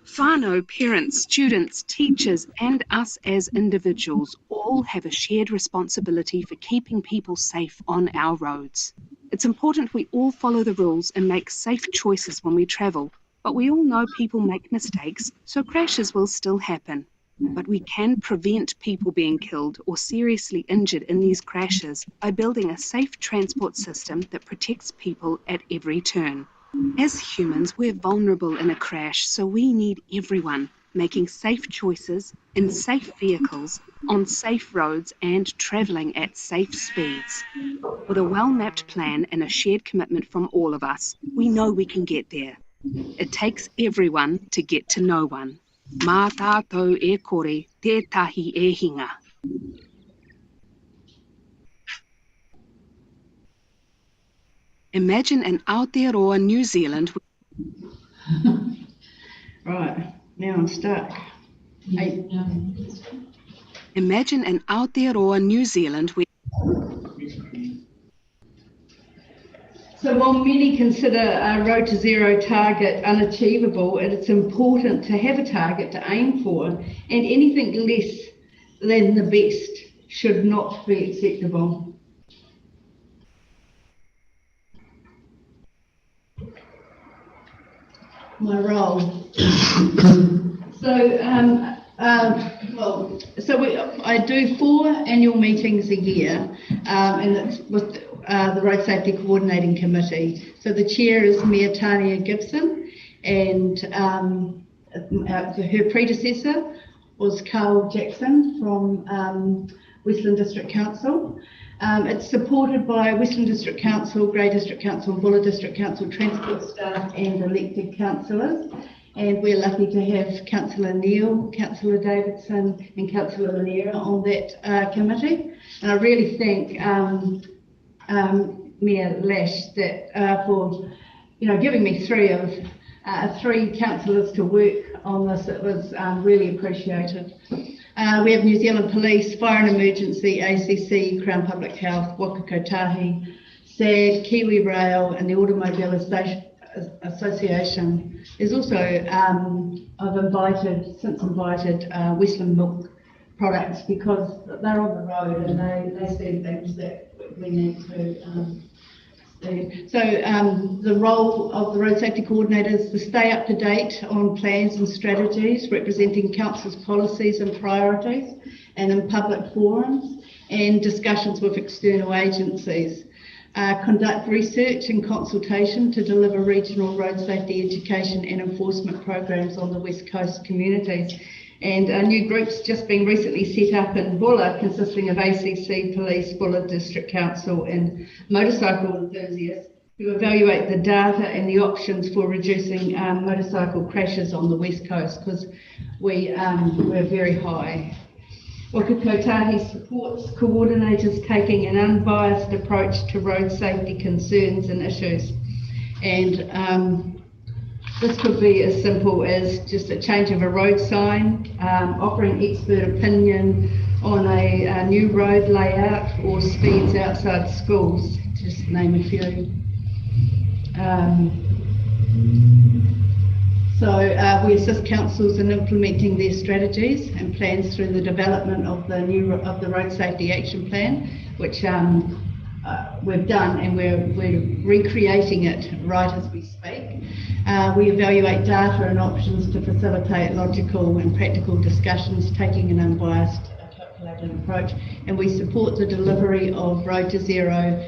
whānau, parents, students, teachers, and us as individuals all have a shared responsibility for keeping people safe on our roads. It's important we all follow the rules and make safe choices when we travel, but we all know people make mistakes, so crashes will still happen. But we can prevent people being killed or seriously injured in these crashes by building a safe transport system that protects people at every turn. As humans, we're vulnerable in a crash, so we need everyone making safe choices in safe vehicles, on safe roads, and travelling at safe speeds. With a well-mapped plan and a shared commitment from all of us, we know we can get there. It takes everyone to get to no one. Mā tātou e kore, tētahi e hinga. Imagine an Aotearoa New Zealand. Right, now I'm stuck. Imagine an Aotearoa New Zealand where... So while many consider a Road to Zero target unachievable, it's important to have a target to aim for, and anything less than the best should not be acceptable. My role. I do 4 annual meetings a year, and it's with the Road Safety Coordinating Committee. So the chair is Mayor Tania Gibson, and her predecessor was Carl Jackson from Westland District Council. It's supported by Westland District Council, Grey District Council, Buller District Council, transport staff and elected councillors. And we're lucky to have Councillor Neal, Councillor Davidson and Councillor Manera on that committee. And I really thank Mayor Lash that for giving me 3 councillors to work on this. It was really appreciated. We have New Zealand Police, Fire and Emergency, ACC, Crown Public Health, Waka Kotahi, SAG, Kiwi Rail and the Automobile Association. There's also, I've invited Westland Milk Products because they're on the road and they see things that we need to do. So the role of the Road Safety Coordinator is to stay up to date on plans and strategies, representing Council's policies and priorities, and in public forums and discussions with external agencies. conduct research and consultation to deliver regional road safety education and enforcement programs on the West Coast communities. And a new group's just been recently set up in Bulla, consisting of ACC, Police, Bulla District Council and motorcycle enthusiasts, to evaluate the data and the options for reducing motorcycle crashes on the West Coast, because we're very high. Waka Kotahi supports coordinators taking an unbiased approach to road safety concerns and issues. And this could be as simple as just a change of a road sign, offering expert opinion on a new road layout or speeds outside schools, just to name a few. So we assist councils in implementing their strategies and plans through the development of the Road Safety Action Plan, which we've done, and we're recreating it right as we speak. We evaluate data and options to facilitate logical and practical discussions, taking an unbiased, calculated approach, and we support the delivery of Road to Zero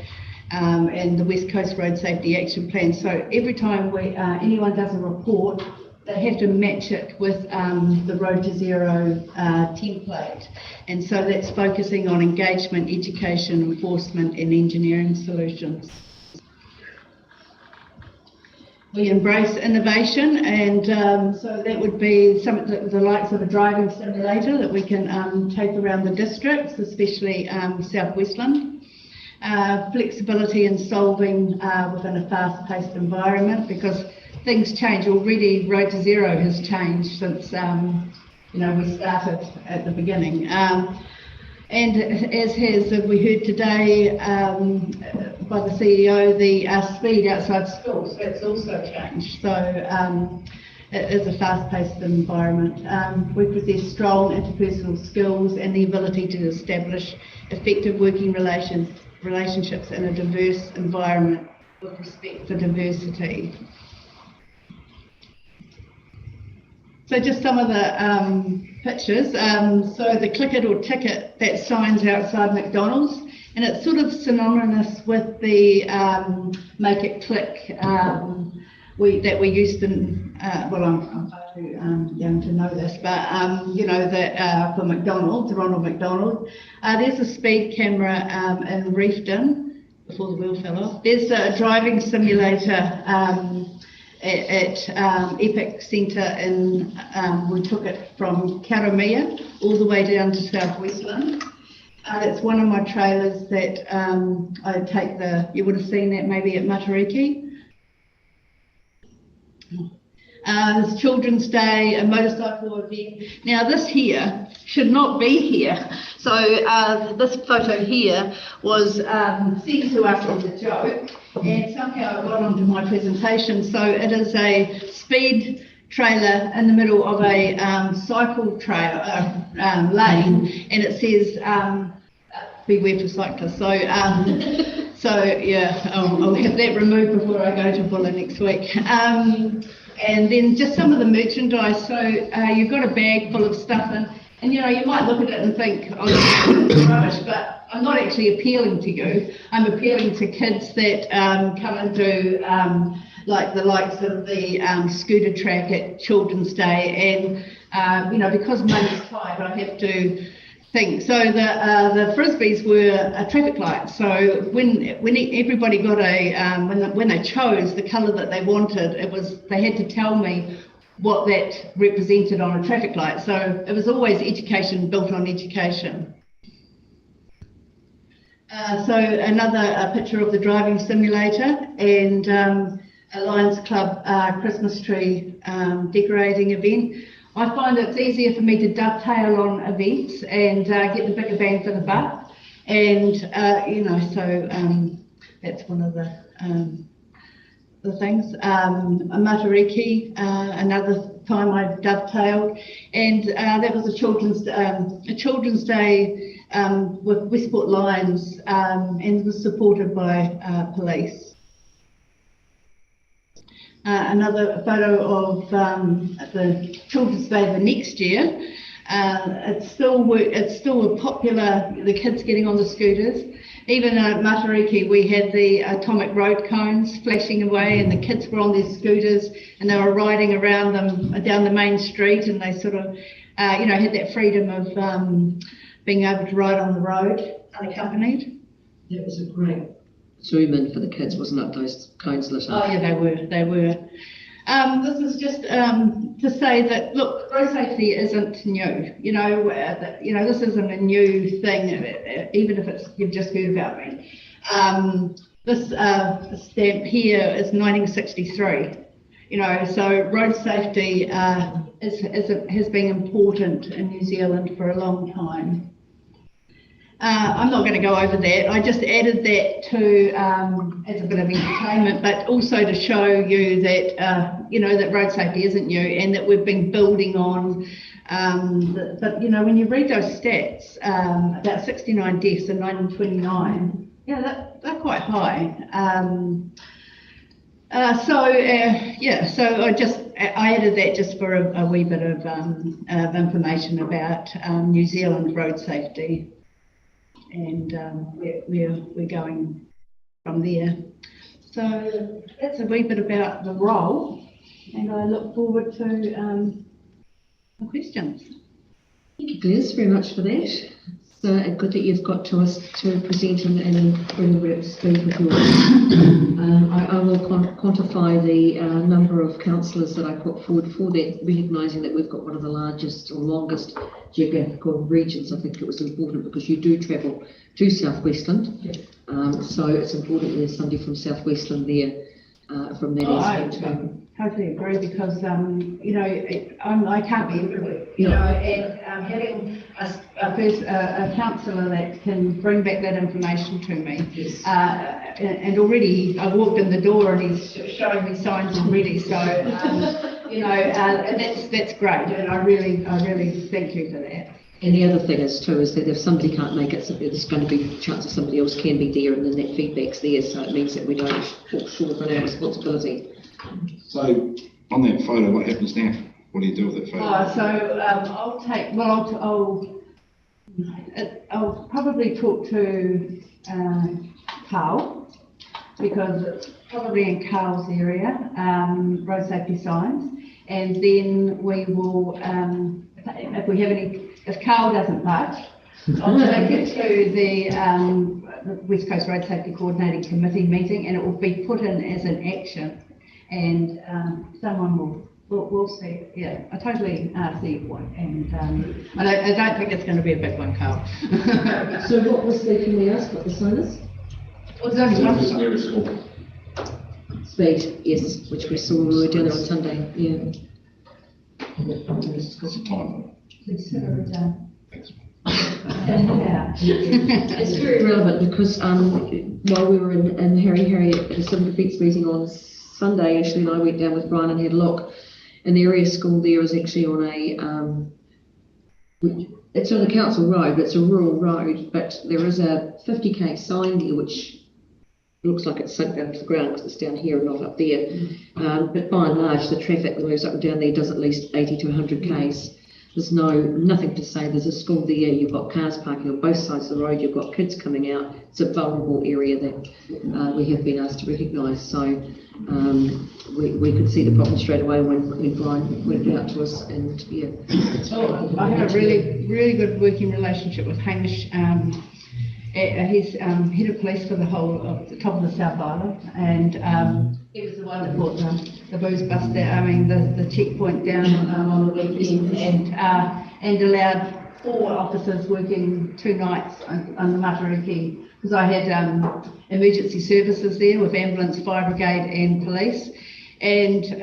and the West Coast Road Safety Action Plan. So every time anyone does a report, they have to match it with the Road to Zero template. And so that's focusing on engagement, education, enforcement and engineering solutions. We embrace innovation, and so that would be some of the likes of a driving simulator that we can take around the districts, especially South Westland. Flexibility in solving within a fast-paced environment, because things change. Already Road to Zero has changed since we started at the beginning. And as we heard today by the CEO, the speed outside schools, that's also changed. So it is a fast-paced environment. We possess strong interpersonal skills and the ability to establish effective working relationships in a diverse environment with respect for diversity. So just some of the pictures. So the click it or ticket, that sign's outside McDonald's, and it's sort of synonymous with the make it click that we used in, well, I'm far too young to know this, but that for McDonald's, Ronald McDonald. There's a speed camera in Reefton before the wheel fell off. There's a driving simulator at Epic Centre in, we took it from Karamea all the way down to South Westland. It's one of my trailers that I take you would have seen that maybe at Matariki. There's Children's Day, a motorcycle event. Now this here should not be here. So this photo here was sent to us as a joke, and somehow it got onto my presentation. So it is a speed trailer in the middle of a cycle trail lane, and it says beware for cyclists. So yeah, I'll have that removed before I go to Bulla next week. And then just some of the merchandise. So you've got a bag full of stuff, and you might look at it and think, oh, this is rubbish, but I'm not actually appealing to you. I'm appealing to kids that come and do like the likes of the scooter track at Children's Day, and because money's tight, I have to think. So the frisbees were a traffic light. So when everybody got when they chose the colour that they wanted, they had to tell me what that represented on a traffic light. So it was always education built on education. So another picture of the driving simulator, and a Lions Club Christmas tree decorating event. I find it's easier for me to dovetail on events and get the bigger bang for the buck, and so that's one of the things. A Matariki, another time I dovetailed, and that was a Children's Day with Westport Lions, and was supported by police. Another photo of the Children's Day the next year. It's still a popular, the kids getting on the scooters. even at Matariki, we had the atomic road cones flashing away, and the kids were on their scooters and they were riding around them down the main street, and they sort of, you know, had that freedom of being able to ride on the road unaccompanied. That was a great zoom in for the kids, wasn't it? Those cones lit up. Oh yeah, they were. This is just to say that, look, road safety isn't new. You know, this isn't a new thing, even if it's you've just heard about me. This stamp here is 1963. You know, so road safety has been important in New Zealand for a long time. I'm not going to go over that. I just added that to as a bit of entertainment, but also to show you that you know, that road safety isn't new and that we've been building on. But you know, when you read those stats, about 69 deaths in 1929, yeah, they're quite high. So I added that just for a wee bit of information about New Zealand road safety. And we're going from there. So that's a wee bit about the role, and I look forward to the questions. Thank you, Liz, very much for that. So good that you've got to us to present and bring the reps speak with yours. I will quantify the number of councillors that I put forward for that, recognising that we've got one of the largest or longest geographical regions. I think it was important because you do travel to South Westland, so it's important there's somebody from South Westland there from that aspect too. I totally agree, because you know, I can't be everywhere, you know, and having a councillor that can bring back that information to me. Yes. And already I walked in the door and he's showing me signs already, so you know, that's great, and I really thank you for that. And the other thing is too is that if somebody can't make it, there's going to be a chance that somebody else can be there, and then that feedback's there, so it means that we don't fall short of our responsibility. So on that photo, what happens now? What do you do with that photo? I'll probably talk to Carl, because it's probably in Carl's area, road safety signs, and then we will, if we have any, if Carl doesn't budge, I'll take it to the West Coast Road Safety Coordinating Committee meeting, and it will be put in as an action, and someone will see it. Yeah, I totally see your point, and I don't think it's going to be a big one, Carl. So what was the, can we ask what the sign is? Speed, yes, which we saw when we were down there on Sunday, yeah. What's the time? It's very relevant because while we were in Harry at the Civil Defence meeting on Sunday, Ashley and I went down with Brian and had a look, and the area school there is actually on a, it's on a council road, but it's a rural road, but there is a 50k sign there which looks like it's sunk down to the ground because it's down here and not up there. But by and large, the traffic that moves up and down there does at least 80 to 100 k's. There's nothing to say. There's a school there. You've got cars parking on both sides of the road. You've got kids coming out. It's a vulnerable area that we have been asked to recognise. So we could see the problem straight away when Brian went out to us. And yeah, I have a really good working relationship with Hamish. He's head of police for the whole of the top of the South Island, and he was the one that brought the booze bust down, I mean the checkpoint down on the weekend, and allowed 4 officers working 2 nights on the Matariki, because I had emergency services there with ambulance, fire brigade and police, and if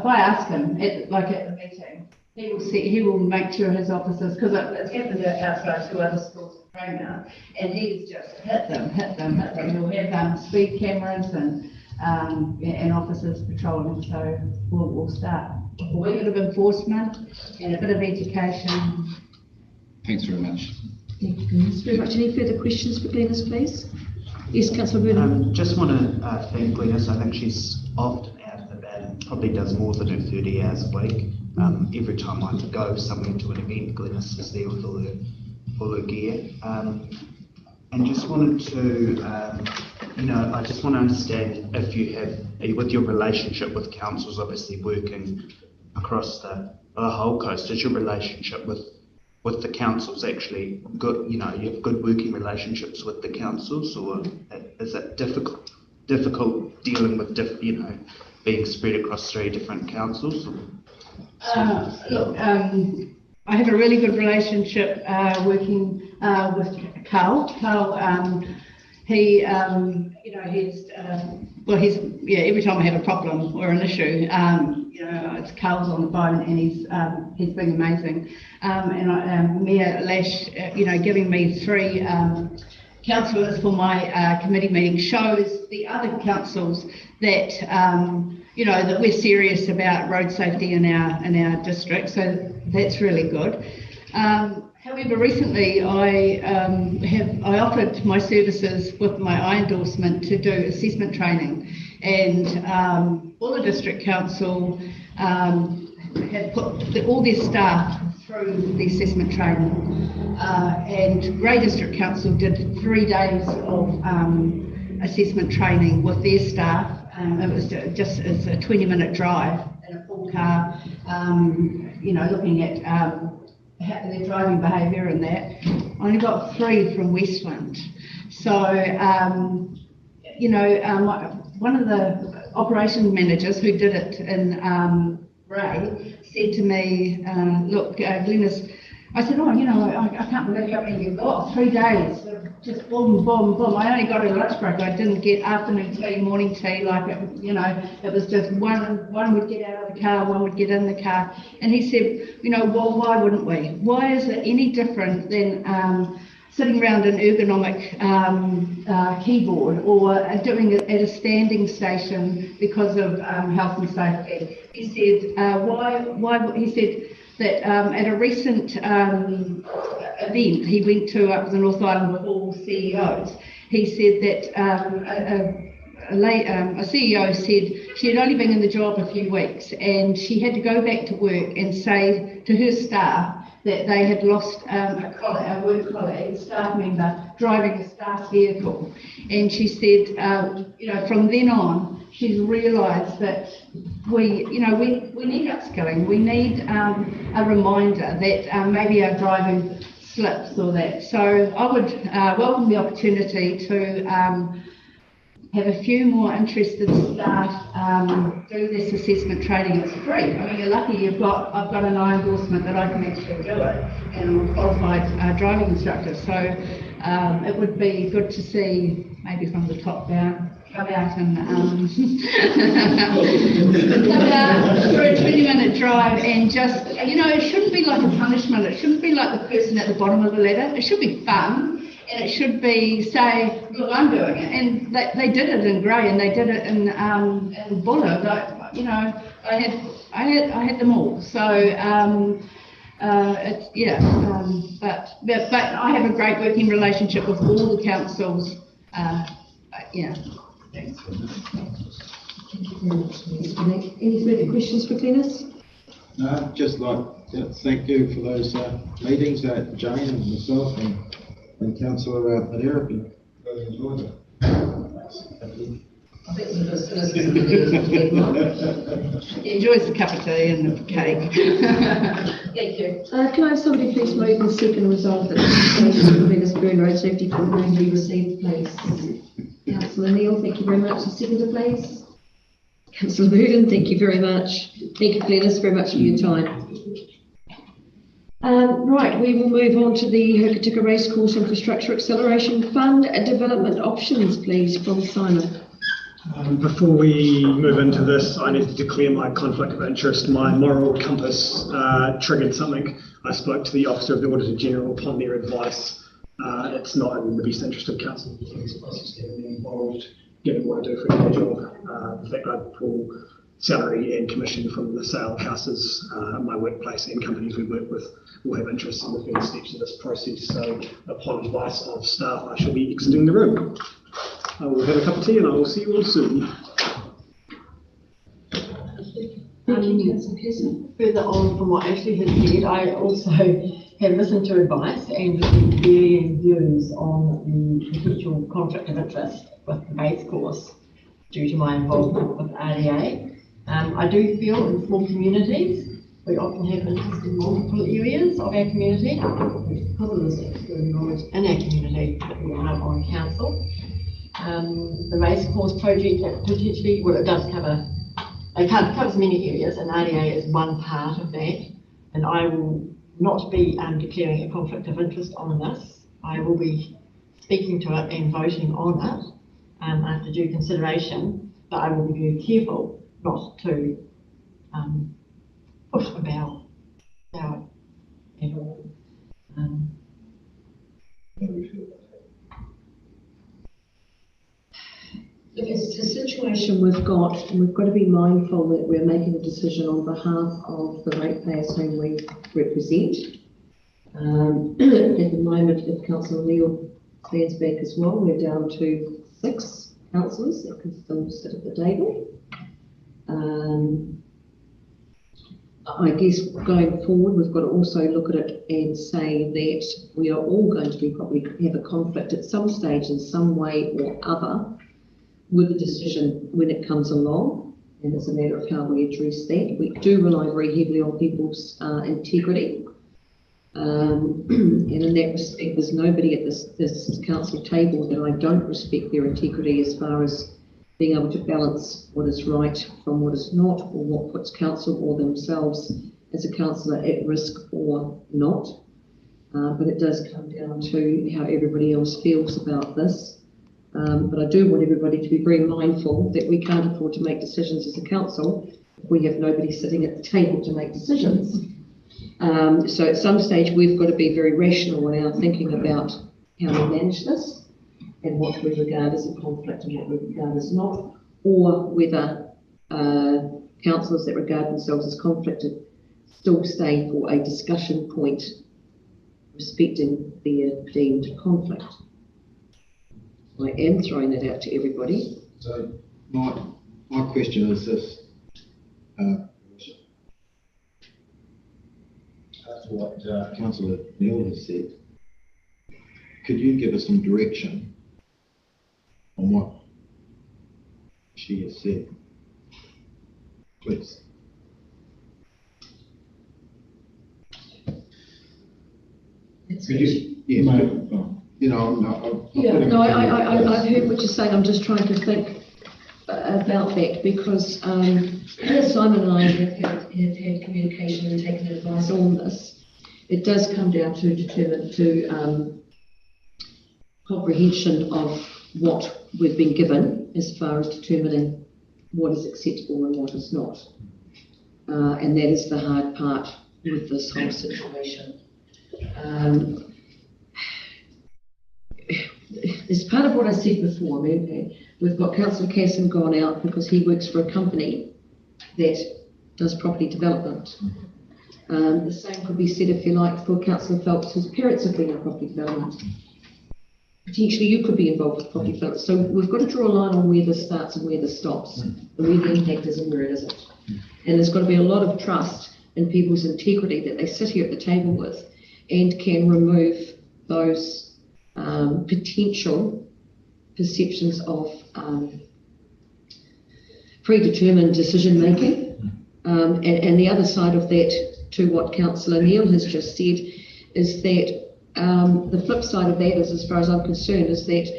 I ask him at the meeting, he will make sure his officers, because it's happened outside 2 other schools in Frayner, and he's just hit them. He'll have speed cameras and officers patrolling, so we'll start a wee bit of enforcement and a bit of education. Thanks very much. Thank you very much. Any further questions for Glenys, please? Yes, Councillor Burnham. Just want to thank Glenys. I think she's often out and about and probably does more than her 30 hours a week. Every time I go somewhere to an event, Glenys is there with all her gear. And just wanted to, I just want to understand if you have, with your relationship with councils, obviously working across the whole coast, is your relationship with the councils actually good? You have good working relationships with the councils, or is it difficult dealing with being spread across 3 different councils? Look, I have a really good relationship working with Carl. Carl, he's every time I have a problem or an issue, it's Carl's on the phone, and he's been amazing. Mayor Lash, giving me 3 councillors for my committee meeting shows the other councils that that we're serious about road safety in our district. So that's really good. However, recently I offered my services with my I endorsement to do assessment training, and Buller District Council had put all their staff through the assessment training, and Grey District Council did 3 days of assessment training with their staff. It was it's a 20-minute drive in a full car, looking at their driving behaviour and that. I only got 3 from Westland. So, one of the operation managers who did it in Ray said to me, look, Glenys, I said, I can't believe how many you've got. 3 days, just boom, boom, boom. I only got a lunch break. I didn't get afternoon tea, morning tea, it was just one would get out of the car, one would get in the car. And he said, well, why wouldn't we? Why is it any different than sitting around an ergonomic keyboard or doing it at a standing station because of health and safety? He said, he said that at a recent event he went to up the North Island with all CEOs, he said that a CEO said she had only been in the job a few weeks, and she had to go back to work and say to her staff that they had lost a work colleague, staff member, driving a staff vehicle. And she said, from then on, she's realised that we need upskilling. We need a reminder that maybe our driving slips or that. So I would welcome the opportunity to have a few more interested staff do this assessment training. It's free. I mean, you're lucky I've got an I endorsement that I can actually do it, and I'm a qualified driving instructor. So it would be good to see, maybe from the top down, come out and for a 20-minute drive, and just, it shouldn't be like a punishment. It shouldn't be like the person at the bottom of the ladder. It should be fun. And it should be, say, look, I'm doing it. And they did it in Grey, and they did it in Buller. I had them all. So it's but I have a great working relationship with all the councils. Thanks. Thank you very much, Mr. Nick. Any further questions for Glenys? No, just like to thank you for those meetings, Jane and myself and Councillor Madera. Really enjoyed it. I think as soon as he enjoys the cup of tea and the cake. Thank you. Can I have somebody please move and second resolve that the application for the Vegasburn Road Safety Program be received, please? Councillor Neal, thank you very much. The seconder, please. Councillor Burden, thank you very much. Thank you, Glenys, very much for your time. Right, we will move on to the Hokitika Racecourse Infrastructure Acceleration Fund. Development options, please, from Simon. Before we move into this, I need to declare my conflict of interest. My moral compass triggered something. I spoke to the Officer of the Auditor General upon their advice. It's not in the best interest of council to get involved, given what I do for my job. The fact I pull salary and commission from the sale of houses, my workplace and companies we work with will have interest in the first steps of this process. So upon advice of staff, I shall be exiting the room. I will have a cup of tea and I will see you all soon. Thank Further on from what Ashley has said, I also have listened to advice and received varying views on the potential conflict of interest with the base course due to my involvement with RDA. I do feel in small communities, we often have interest in multiple areas of our community because of this extra knowledge in our community that we have on council. The race course project potentially, well, it does cover, it covers many areas, and RDA is one part of that. And I will not be declaring a conflict of interest on this. I will be speaking to it and voting on it after due consideration, but I will be very careful not to push about it at all. It's a situation we've got, and we've got to be mindful that we're making a decision on behalf of the ratepayers whom we represent. At the moment, if Councillor Neil stands back as well, we're down to 6 councillors that can still sit at the table. I guess going forward, we've got to also look at it and say that we are all going to be probably have a conflict at some stage in some way or other with the decision when it comes along, and it's a matter of how we address that. We do rely very heavily on people's integrity, and in that respect, there's nobody at this council table that I don't respect their integrity as far as being able to balance what is right from what is not, or what puts council or themselves as a councillor at risk or not. But it does come down to how everybody else feels about this. But I do want everybody to be very mindful that we can't afford to make decisions as a council if we have nobody sitting at the table to make decisions. So at some stage we've got to be very rational in our thinking about how we manage this and what we regard as a conflict and what we regard as not, or whether councillors that regard themselves as conflicted still stay for a discussion point respecting their deemed conflict. I am throwing that out to everybody. So my question is this. That's what Councillor Neil has said. Could you give us some direction on what she has said, please? Could you? Yes. You know, I've heard what you're saying. I'm just trying to think about that because Simon and I have had communication and taken advice on this. It does come down to comprehension of what we've been given as far as determining what is acceptable and what is not. And that is the hard part with this whole situation. It's part of what I said before. I mean, we've got Councillor Casson gone out because he works for a company that does property development. The same could be said, if you like, for Councillor Phelps, whose parents have been in property development. Potentially you could be involved with property development. So we've got to draw a line on where this starts and where this stops, and where the impact is and where it isn't. And there's got to be a lot of trust in people's integrity that they sit here at the table with and can remove those potential perceptions of predetermined decision making. And the other side of that, to what Councillor Neil has just said, is that the flip side of that is, as far as I'm concerned, is that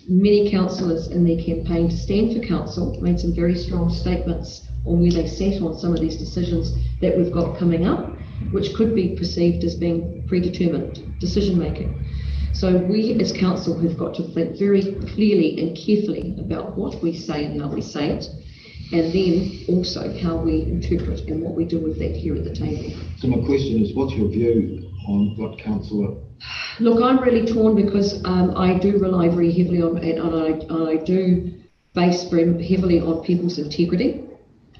many councillors in their campaign to stand for council made some very strong statements on where they sat on some of these decisions that we've got coming up, which could be perceived as being predetermined decision making. So we as council have got to think very clearly and carefully about what we say and how we say it, and then also how we interpret and what we do with that here at the table. So my question is, what's your view on what Councillor? Look, I'm really torn because I do rely very heavily on, and I do base very heavily on people's integrity.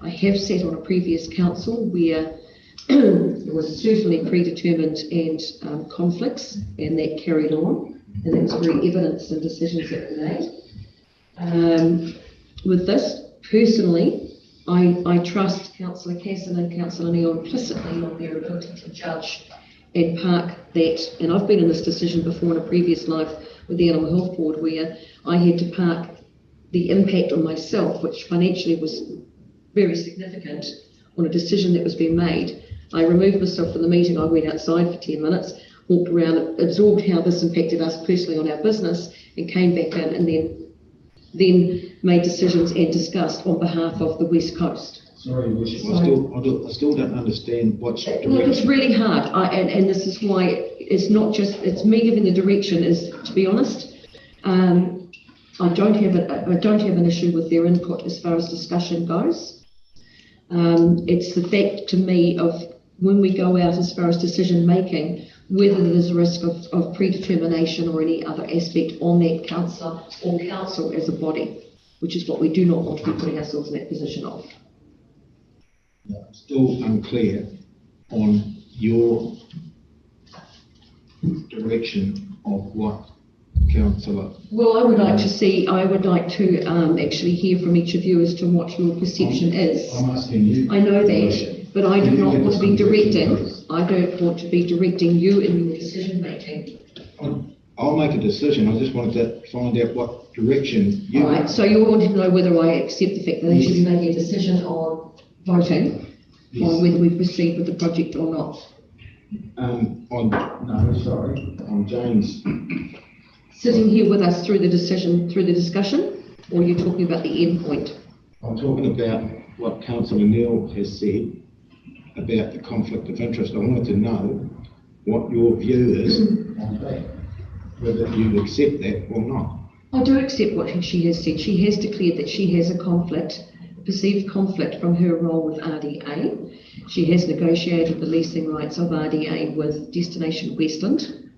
I have sat on a previous council where there was certainly predetermined and conflicts, and that carried on, and that was very evidenced in decisions that were made. With this, personally, I trust Councillor Casson and Councillor Neal implicitly on their ability to judge and park that, and I've been in this decision before in a previous life with the Animal Health Board where I had to park the impact on myself, which financially was very significant, on a decision that was being made. I removed myself from the meeting, I went outside for 10 minutes, walked around, absorbed how this impacted us personally on our business, and came back in and then made decisions and discussed on behalf of the West Coast. Sorry, I still don't understand what's Look, it's really hard, and this is why it's not just, it's me giving the direction, is, to be honest, I don't have an issue with their input as far as discussion goes. It's the fact to me of when we go out as far as decision making, whether there's a risk of predetermination or any other aspect on that councillor or council as a body, which is what we do not want to be putting ourselves in that position of. Still unclear on your direction of what councillor. Well, I would like to actually hear from each of you as to what your perception is. I'm asking you. I know that, but I do not want to be directing. I don't want to be directing you in your decision making. I'll make a decision. I just wanted to find out what direction you. Right. So you wanted to know whether I accept the fact that they should be making a decision on voting on whether we proceed with the project or not. On James. Sitting here with us through the discussion, or are you talking about the end point? I'm talking about what Councillor Neal has said about the conflict of interest. I wanted to know what your view is on that, whether you accept that or not. I do accept what she has said. She has declared that she has a perceived conflict from her role with RDA. She has negotiated the leasing rights of RDA with Destination Westland,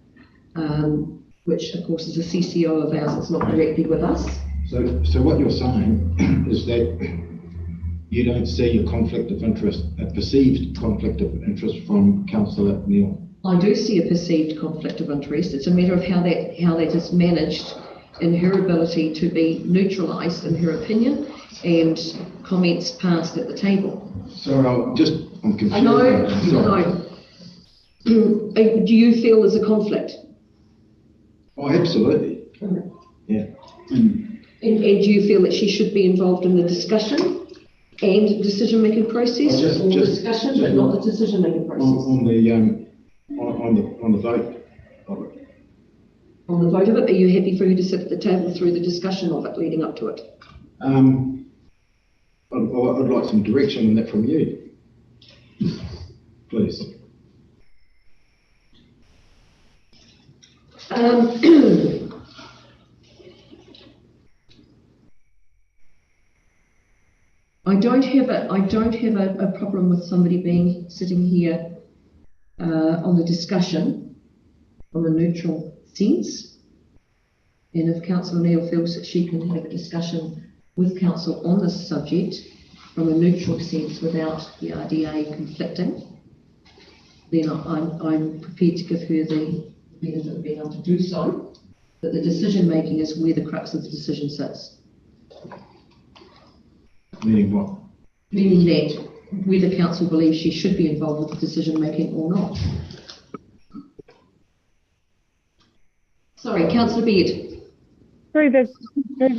which of course is a CCO of ours. It's not directly with us. So what you're saying is that you don't see a conflict of interest, a perceived conflict of interest from Councillor Neal? I do see a perceived conflict of interest. It's a matter of how that is managed in her ability to be neutralised in her opinion and comments passed at the table. Sorry, I'm confused. I know. Do you feel there's a conflict? Oh, absolutely. Yeah. And do you feel that she should be involved in the discussion and decision-making process, discussion, but not the decision-making process? On the vote of it. On the vote of it, are you happy for her to sit at the table through the discussion of it leading up to it? I'd like some direction on that from you, please. I don't have a problem with somebody sitting here on the discussion from a neutral sense. And if Councillor Neal feels that she can have a discussion with Council on this subject from a neutral sense without the RDA conflicting, then I'm prepared to give her the benefit of being able to do so. But the decision making is where the crux of the decision sits. Meaning what? Meaning that whether Council believes she should be involved with the decision making or not. Sorry, Councillor Beard. Through the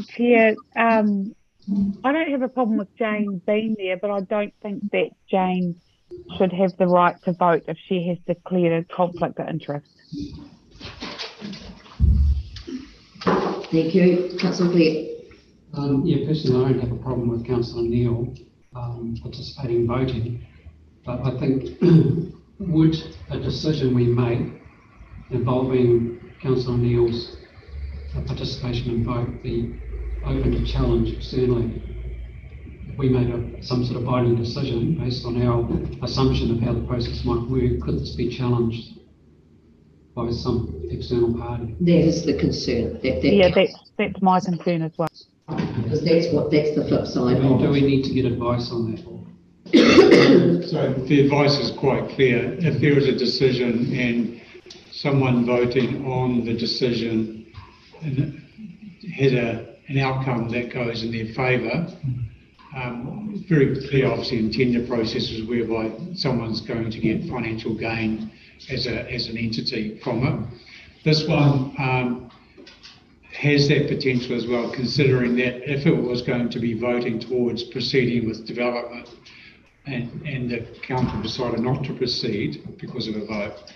chair, I don't have a problem with Jane being there, but I don't think that Jane should have the right to vote if she has declared a conflict of interest. Thank you. Councillor Blair. Yeah, personally, I don't have a problem with Councillor Neal participating in voting, but I think would a decision we make involving Councillor Neal's participation in vote be open to challenge externally? If we made some sort of binding decision based on our assumption of how the process might work, could this be challenged by some external party? That is the concern. That's my concern as well. Because that's the flip side. Do we need to get advice on that? So the advice is quite clear. If there is a decision and someone voting on the decision had an outcome that goes in their favour, very clear, obviously, in tender processes whereby someone's going to get financial gain as an entity from it. This one has that potential as well, considering that if it was going to be voting towards proceeding with development and the council decided not to proceed because of a vote,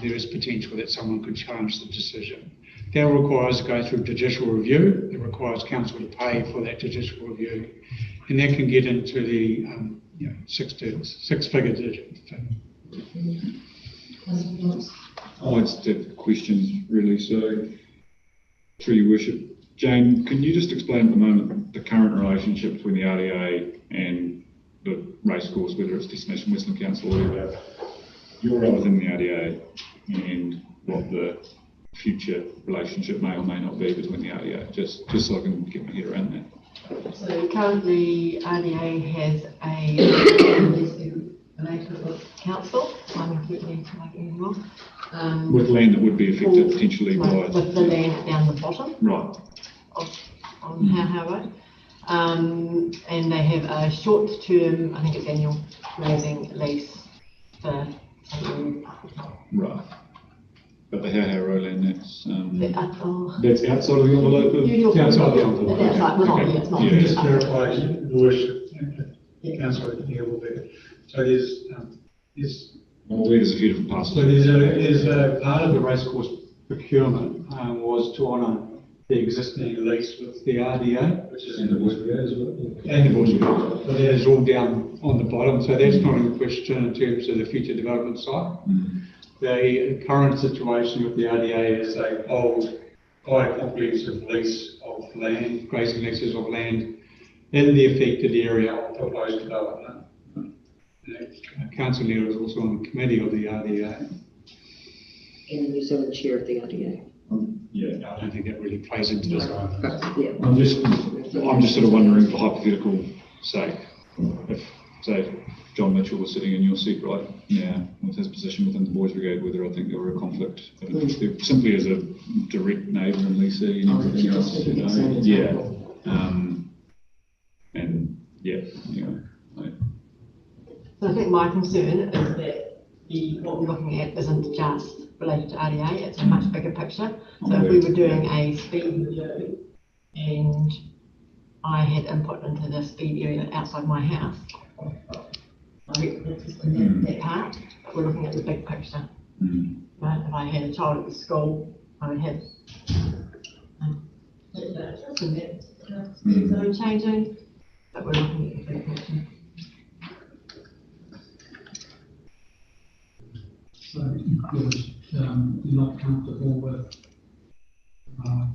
there is potential that someone could challenge the decision. That requires to go through judicial review. It requires council to pay for that judicial review, and that can get into the six-figure digit. I just have a question, really. So, through your worship, Jane, can you just explain at the moment the current relationship between the RDA and the racecourse, whether it's Destination Westland Council or whatever, your role within the RDA, and what the future relationship may or may not be between the RDA, just so I can get my head around that. So currently RDA has a relationship with council, I'm keeping to make anything wrong. With land that would be affected potentially by... With the land down the bottom. Right. On How Road. And they have a short-term, I think it's annual, grazing lease for right. But the How Road land, that's that's outside of the envelope of outside the envelope. That's right, we're not, it's not. Just clarify, your worship, councillor Neil there. So there's there's a few different parts. So there's a part of the racecourse procurement was to honour the existing lease with the RDA, which is in the Boys Brigade as well. And the Boys Brigade. So that is all down on the bottom. So that's not in question in terms of the future development site. The current situation with the RDA is they hold quite a comprehensive lease of land, grazing leases of land in the affected area of proposed development. Councillor Neil is also on the committee of the RDA. And the New Zealand chair of the RDA. I don't think that really plays into this. Yeah. I'm just sort of wondering, for hypothetical sake, if, say, John Mitchell was sitting in your seat right now with his position within the Boys Brigade, whether I think there were a conflict of interest there, simply as a direct neighbour and leasee and everything else, you know? Yeah. And yeah, anyway. So I think my concern is that what we're looking at isn't just related to RDA, it's a much bigger picture. So if we were doing a speed review and I had input into the speed area outside my house, that part, but we're looking at the big picture. Right? If I had a child at the school, I would have speed zone changing, but we're looking at the big picture. So you're not comfortable with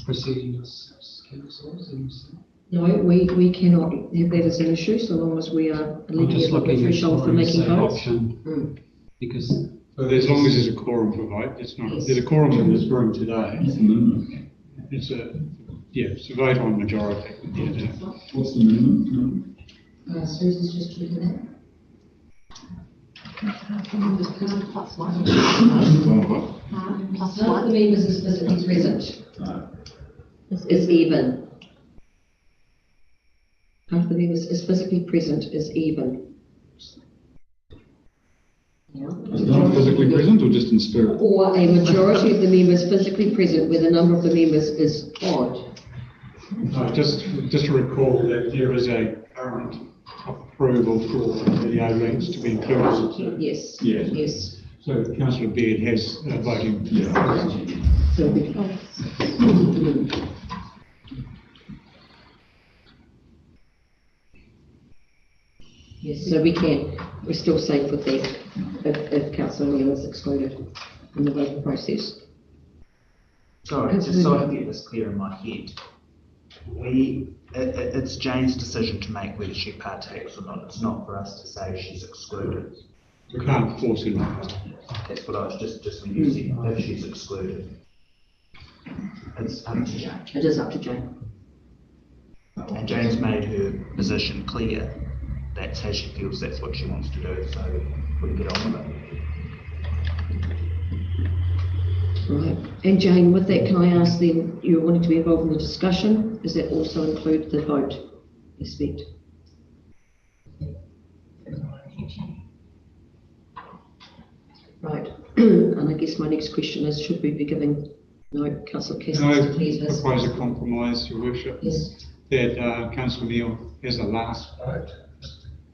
proceeding as councillors? No, we cannot have that as an issue so long as we are legally above the threshold for making votes. Option, because so as long as there's a quorum for vote, it's not. There's a quorum in this room today. It's a vote on majority. What's the minimum? Susan's just looking at. Plus one. Plus one. The members is physically present. It's even. Half the members is physically present is even. Not physically present or just in spirit? Or a majority of the members physically present where the number of the members is odd. No, just to recall that there is a current approval for video links to be included. Yes. Yes. Yes. So Councillor Beard has voting. So yes, so we're still safe with that if Councillor Neil is excluded from the voting process. Sorry, just so I get this clear in my head. It's Jane's decision to make whether she partakes or not. It's not for us to say she's excluded. You can't force it on. That's what I was just when you said if she's excluded. It's up to Jane. It is up to Jane. And Jane's made her position clear. That's how she feels, that's what she wants to do, so we get on with it. Right. And Jane, with that, can I ask then, you're wanting to be involved in the discussion? Does that also include the vote aspect? guess my next question is, should we be giving, Councillor Can Cassidy I to please us? propose a compromise, Your Worship? Yes. That Councillor Neal has a last vote.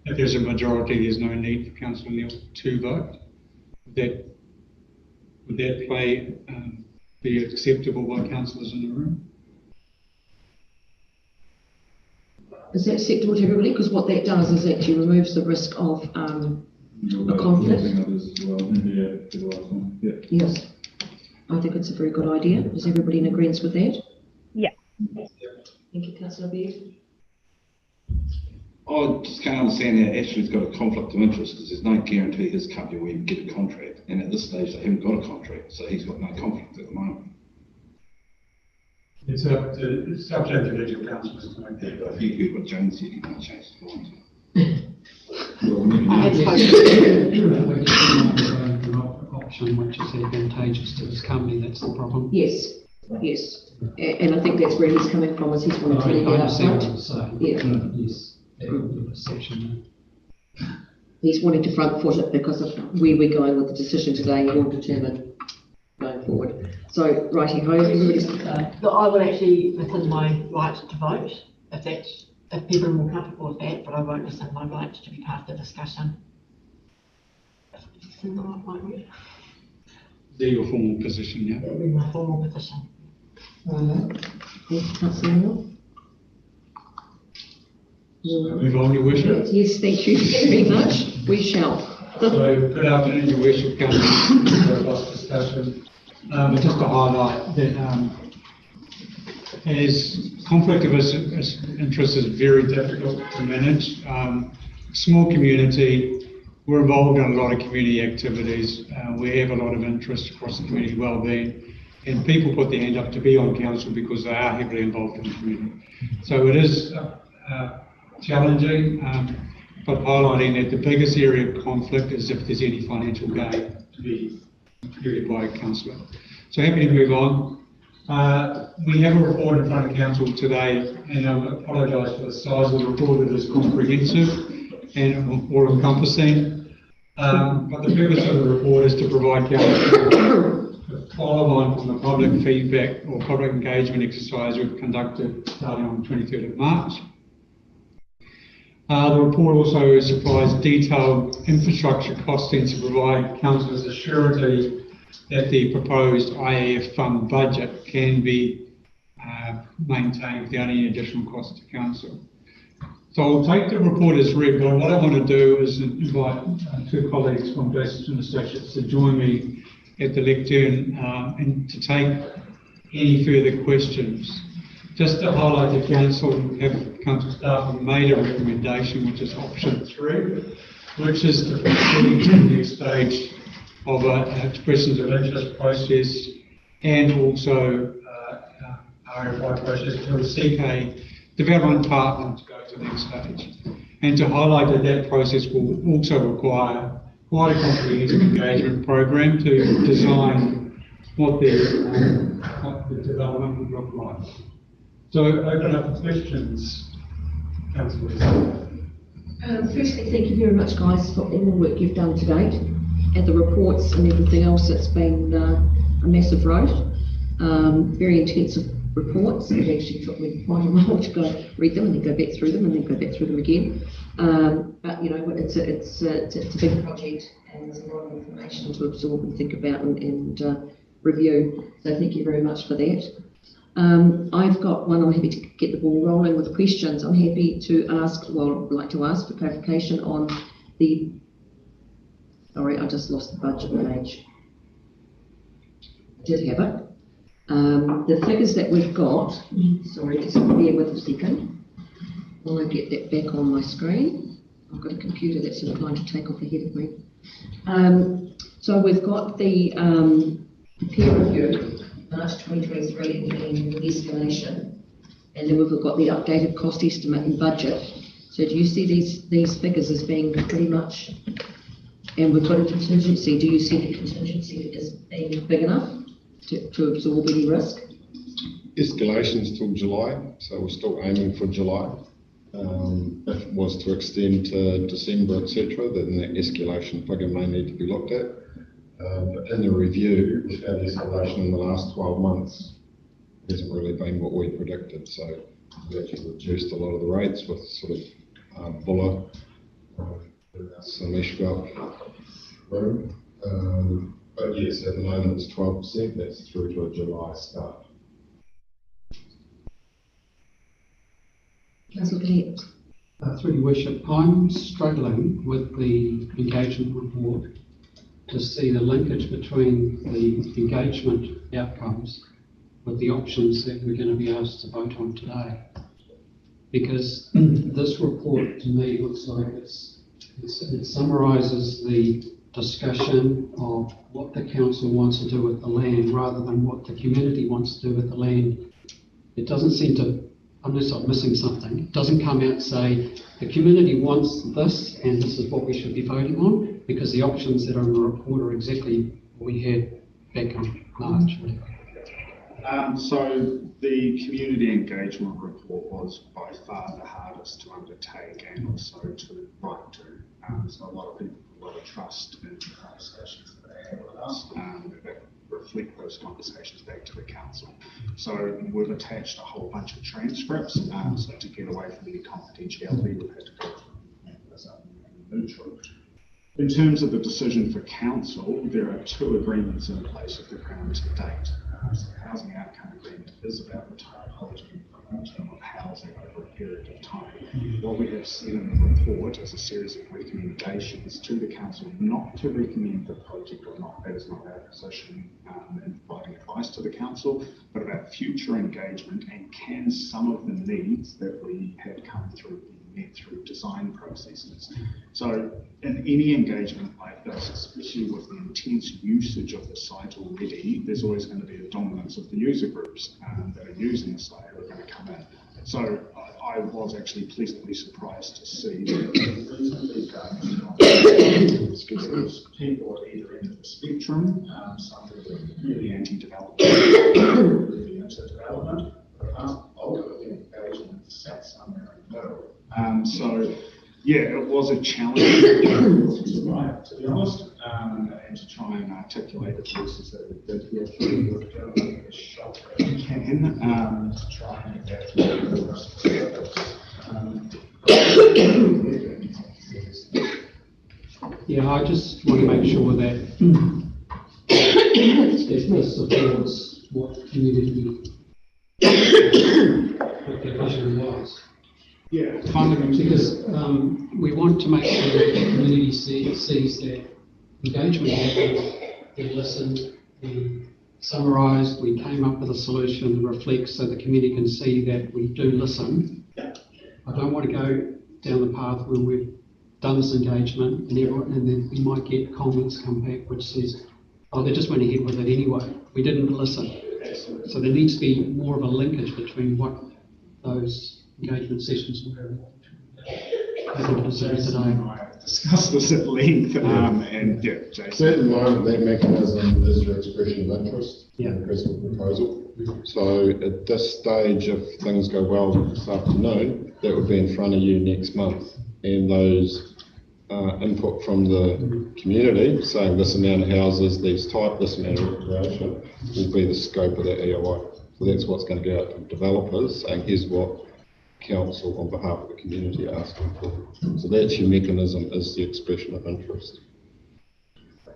If there's a majority, there's no need for Councillor Neal to vote. Would that play be acceptable by councillors in the room? Is that acceptable to everybody? Because what that does is actually removes the risk of a conflict. Yes. I think it's a very good idea. Is everybody in agreement with that? Yeah. Thank you, Councillor Beard. I just can't understand how Ashley's got a conflict of interest, because there's no guarantee his company will even get a contract, and at this stage they haven't got a contract, so he's got no conflict at the moment. It's up to individual councillors to make that. But if you heard what Jane said, you might change the mind. Option which is advantageous to his company, that's the problem. Yes, yes. And I think that's where he's coming from, is he's wanting to leave I that up understand what front. you're saying. Yeah. Yes, your perception. He's wanting to front foot it because of where we're going with the decision today. He will determine going forward. So, righty ho, everybody's. But I would actually rescind my right to vote if people are more comfortable with that, but I won't rescind my right to be part of the discussion. Is that the right way? They're your formal position, yeah? That would be my formal position. Councillor Neal? Move on, Your Worship. Yes, thank you very much. We shall. So, good afternoon, Your Worship, Councillor, robust discussion. Just to highlight that as conflict of interest is very difficult to manage. Small community, we're involved in a lot of community activities. We have a lot of interest across the community wellbeing, and people put their hand up to be on council because they are heavily involved in the community. So it is challenging, but highlighting that the biggest area of conflict is if there's any financial gain to be imputed by a councillor. So happy to move on. We have a report in front of council today, and I apologise for the size of the report. It is comprehensive and all-encompassing. But the purpose of the report is to provide council with follow-on from the public feedback or public engagement exercise we've conducted starting on the 23rd of March. The report also supplies detailed infrastructure costing to provide councillors a surety that the proposed IAF fund budget can be maintained without any additional cost to council. So I'll take the report as read, but what I want to do is invite two colleagues from Gladstone Associates to join me at the lectern and to take any further questions. Just to highlight, the council staff have made a recommendation, which is option 3, which is to proceed to the next stage of an expressions of interest process and also RFI process to seek a development partner to go to the next stage. And to highlight that that process will also require quite a comprehensive engagement program to design what the development would look like. So open up for questions, Councillor. Firstly, thank you very much, guys, for all the work you've done to date, and the reports and everything else. It's been a massive road, very intensive reports. It actually took me quite a while to go read them and then go back through them and then go back through them again. But you know, it's a big project and there's a lot of information to absorb and think about and review. So thank you very much for that. I've got one. I'm happy to get the ball rolling with questions. I'm happy to ask, well, I'd like to ask for clarification on the, sorry, I just lost the budget page. I did have it. The figures that we've got, sorry, just bear with a second while I get that back on my screen. I've got a computer that's inclined to take off ahead of me. So we've got the peer review, March 2023, and the escalation, and then we've got the updated cost estimate and budget. So do you see these figures as being pretty much, and we've got a contingency, do you see the contingency as being big enough to absorb any risk? Escalation's till July, so we're still aiming for July. If it was to extend to December, etc., then that escalation figure may need to be looked at. But in the review, we've had escalation in the last 12 months. It hasn't really been what we predicted, so we've actually reduced a lot of the rates with sort of Buller, some Eshvelt room. But yes, at the moment it's 12%, that's through to a July start. Councillor Connect. Through your worship, I'm struggling with the engagement report to see the linkage between the engagement outcomes with the options that we're going to be asked to vote on today. Because this report to me looks like it summarises the discussion of what the council wants to do with the land rather than what the community wants to do with the land. It doesn't seem to, unless I'm missing something, it doesn't come out and say the community wants this and this is what we should be voting on, because the options that are in the report are exactly what we had back in March. So the community engagement report was by far the hardest to undertake and also to write to. So a lot of people put a lot of trust in the conversations that they had with us that reflect those conversations back to the council. So we've attached a whole bunch of transcripts. So to get away from any confidentiality, we've had to go those up neutral. In terms of the decision for council, there are 2 agreements in place with the Crown to date. So the housing outcome agreement is about the typology of housing over a period of time. What we have seen in the report is a series of recommendations to the council not to recommend the project or not. That is not our position in providing advice to the council, but about future engagement and can some of the needs that we had come through met through design processes. So in any engagement like this, especially with the intense usage of the site already, there's always going to be a dominance of the user groups that are using the site who are going to come in. So I was actually pleasantly surprised to see that people at either end of the spectrum, some who are really anti-development, really into development, but ultimately engagement sat somewhere in the middle. So yeah, it was a challenge to be honest, and to try and articulate the voices that we did hear through the shop that we can to try and get Yeah, I just want to make sure that this supports what the community, what their vision was. Yeah, fundamentally. Because we want to make sure that the community sees that engagement happens, we listened, we summarised, we came up with a solution that reflects so the community can see that we do listen. I don't want to go down the path where we've done this engagement and then we might get comments come back which says, oh, they just went ahead with it anyway. We didn't listen. So there needs to be more of a linkage between what those engagement sessions were. Jason and I have discussed this at length, and yeah, Jason. So at the moment, that mechanism is your expression of interest in the personal proposal. So at this stage, if things go well this afternoon, that would be in front of you next month, and those input from the community saying this amount of houses, these type, this amount of recreation will be the scope of that EOI. So that's what's going to go out to developers saying here's what council on behalf of the community are asking for. So that's your mechanism, is the expression of interest.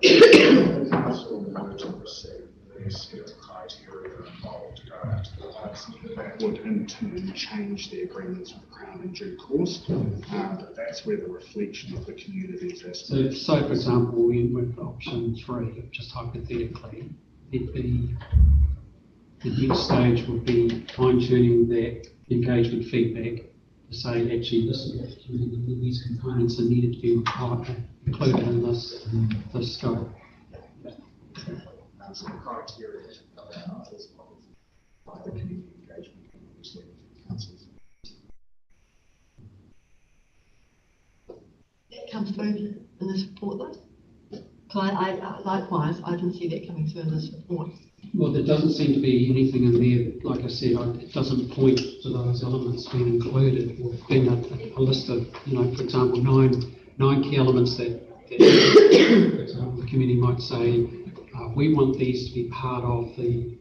The council were to receive the set of criteria involved to go out to the place, that would in turn change the agreements with the Crown in due course. But that's where the reflection of the community's aspects. So for example, we went with option 3, just hypothetically, the next stage would be fine-tuning that engagement feedback to say, actually, these components are needed to be included in this scope. Some criteria about as well by the community engagement councils. That comes through in this report though? Likewise, I didn't see that coming through in this report. Well, there doesn't seem to be anything in there, like I said, it doesn't point to those elements being included or being a list of, for example, nine key elements that for example, the committee might say, we want these to be part of the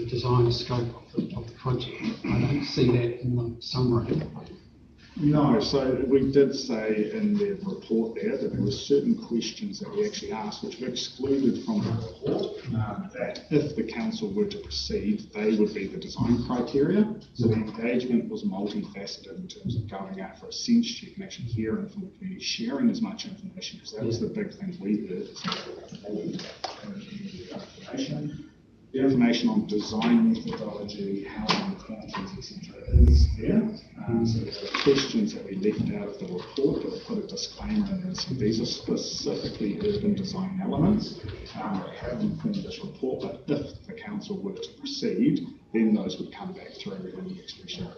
design scope of the project. I don't see that in the summary. No, so we did say in the report there that there were certain questions that we actually asked, which were excluded from the report, that if the council were to proceed, they would be the design criteria. So the engagement was multifaceted in terms of going out for a sense check and actually hearing from the community, sharing as much information, because that was the big thing we heard. The information on design methodology, housing quantities, etc. is there. So there are questions that we left out of the report that we put a disclaimer in and said these are specifically urban design elements that haven't formed this report, but if the council were to proceed, then those would come back through in the expression.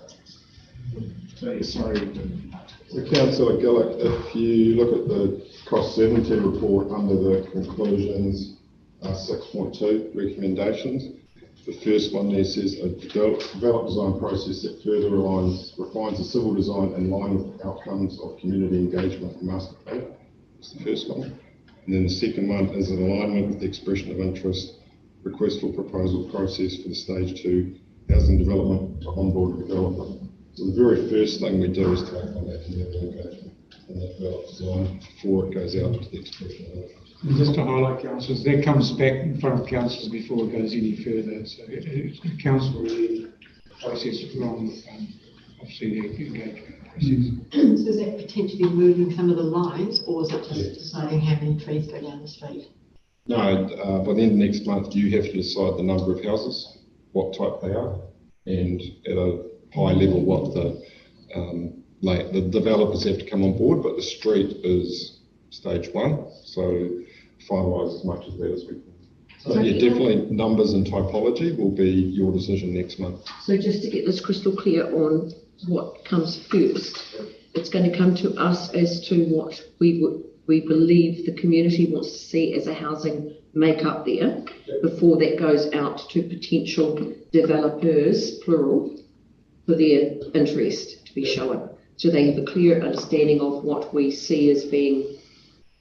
So, yeah, sorry, we didn't. So Councillor Gillick, if you look at the cost certainty report under the conclusions, 6.2 recommendations. The first one there says a develop design process that further refines the civil design in line with outcomes of community engagement and master plan. That's the first one. And then the second one is in alignment with the expression of interest request for proposal process for the stage 2 housing development to onboard development. So the very first thing we do is take on that community engagement and that develop design before it goes out to the expression of interest. And just to highlight, councillors, that comes back in front of councillors before it goes any further. So the council really process along with obviously the engagement process. So is that potentially moving some of the lines, or is it just deciding how many trees go down the street? No, by the end of next month, you have to decide the number of houses, what type they are, and at a high level what the developers have to come on board, but the street is stage 1, so finalise as much of that as we can. So yeah, definitely numbers and typology will be your decision next month. So just to get this crystal clear on what comes first, it's going to come to us as to what we believe the community wants to see as a housing make-up there before that goes out to potential developers, plural, for their interest to be shown. So they have a clear understanding of what we see as being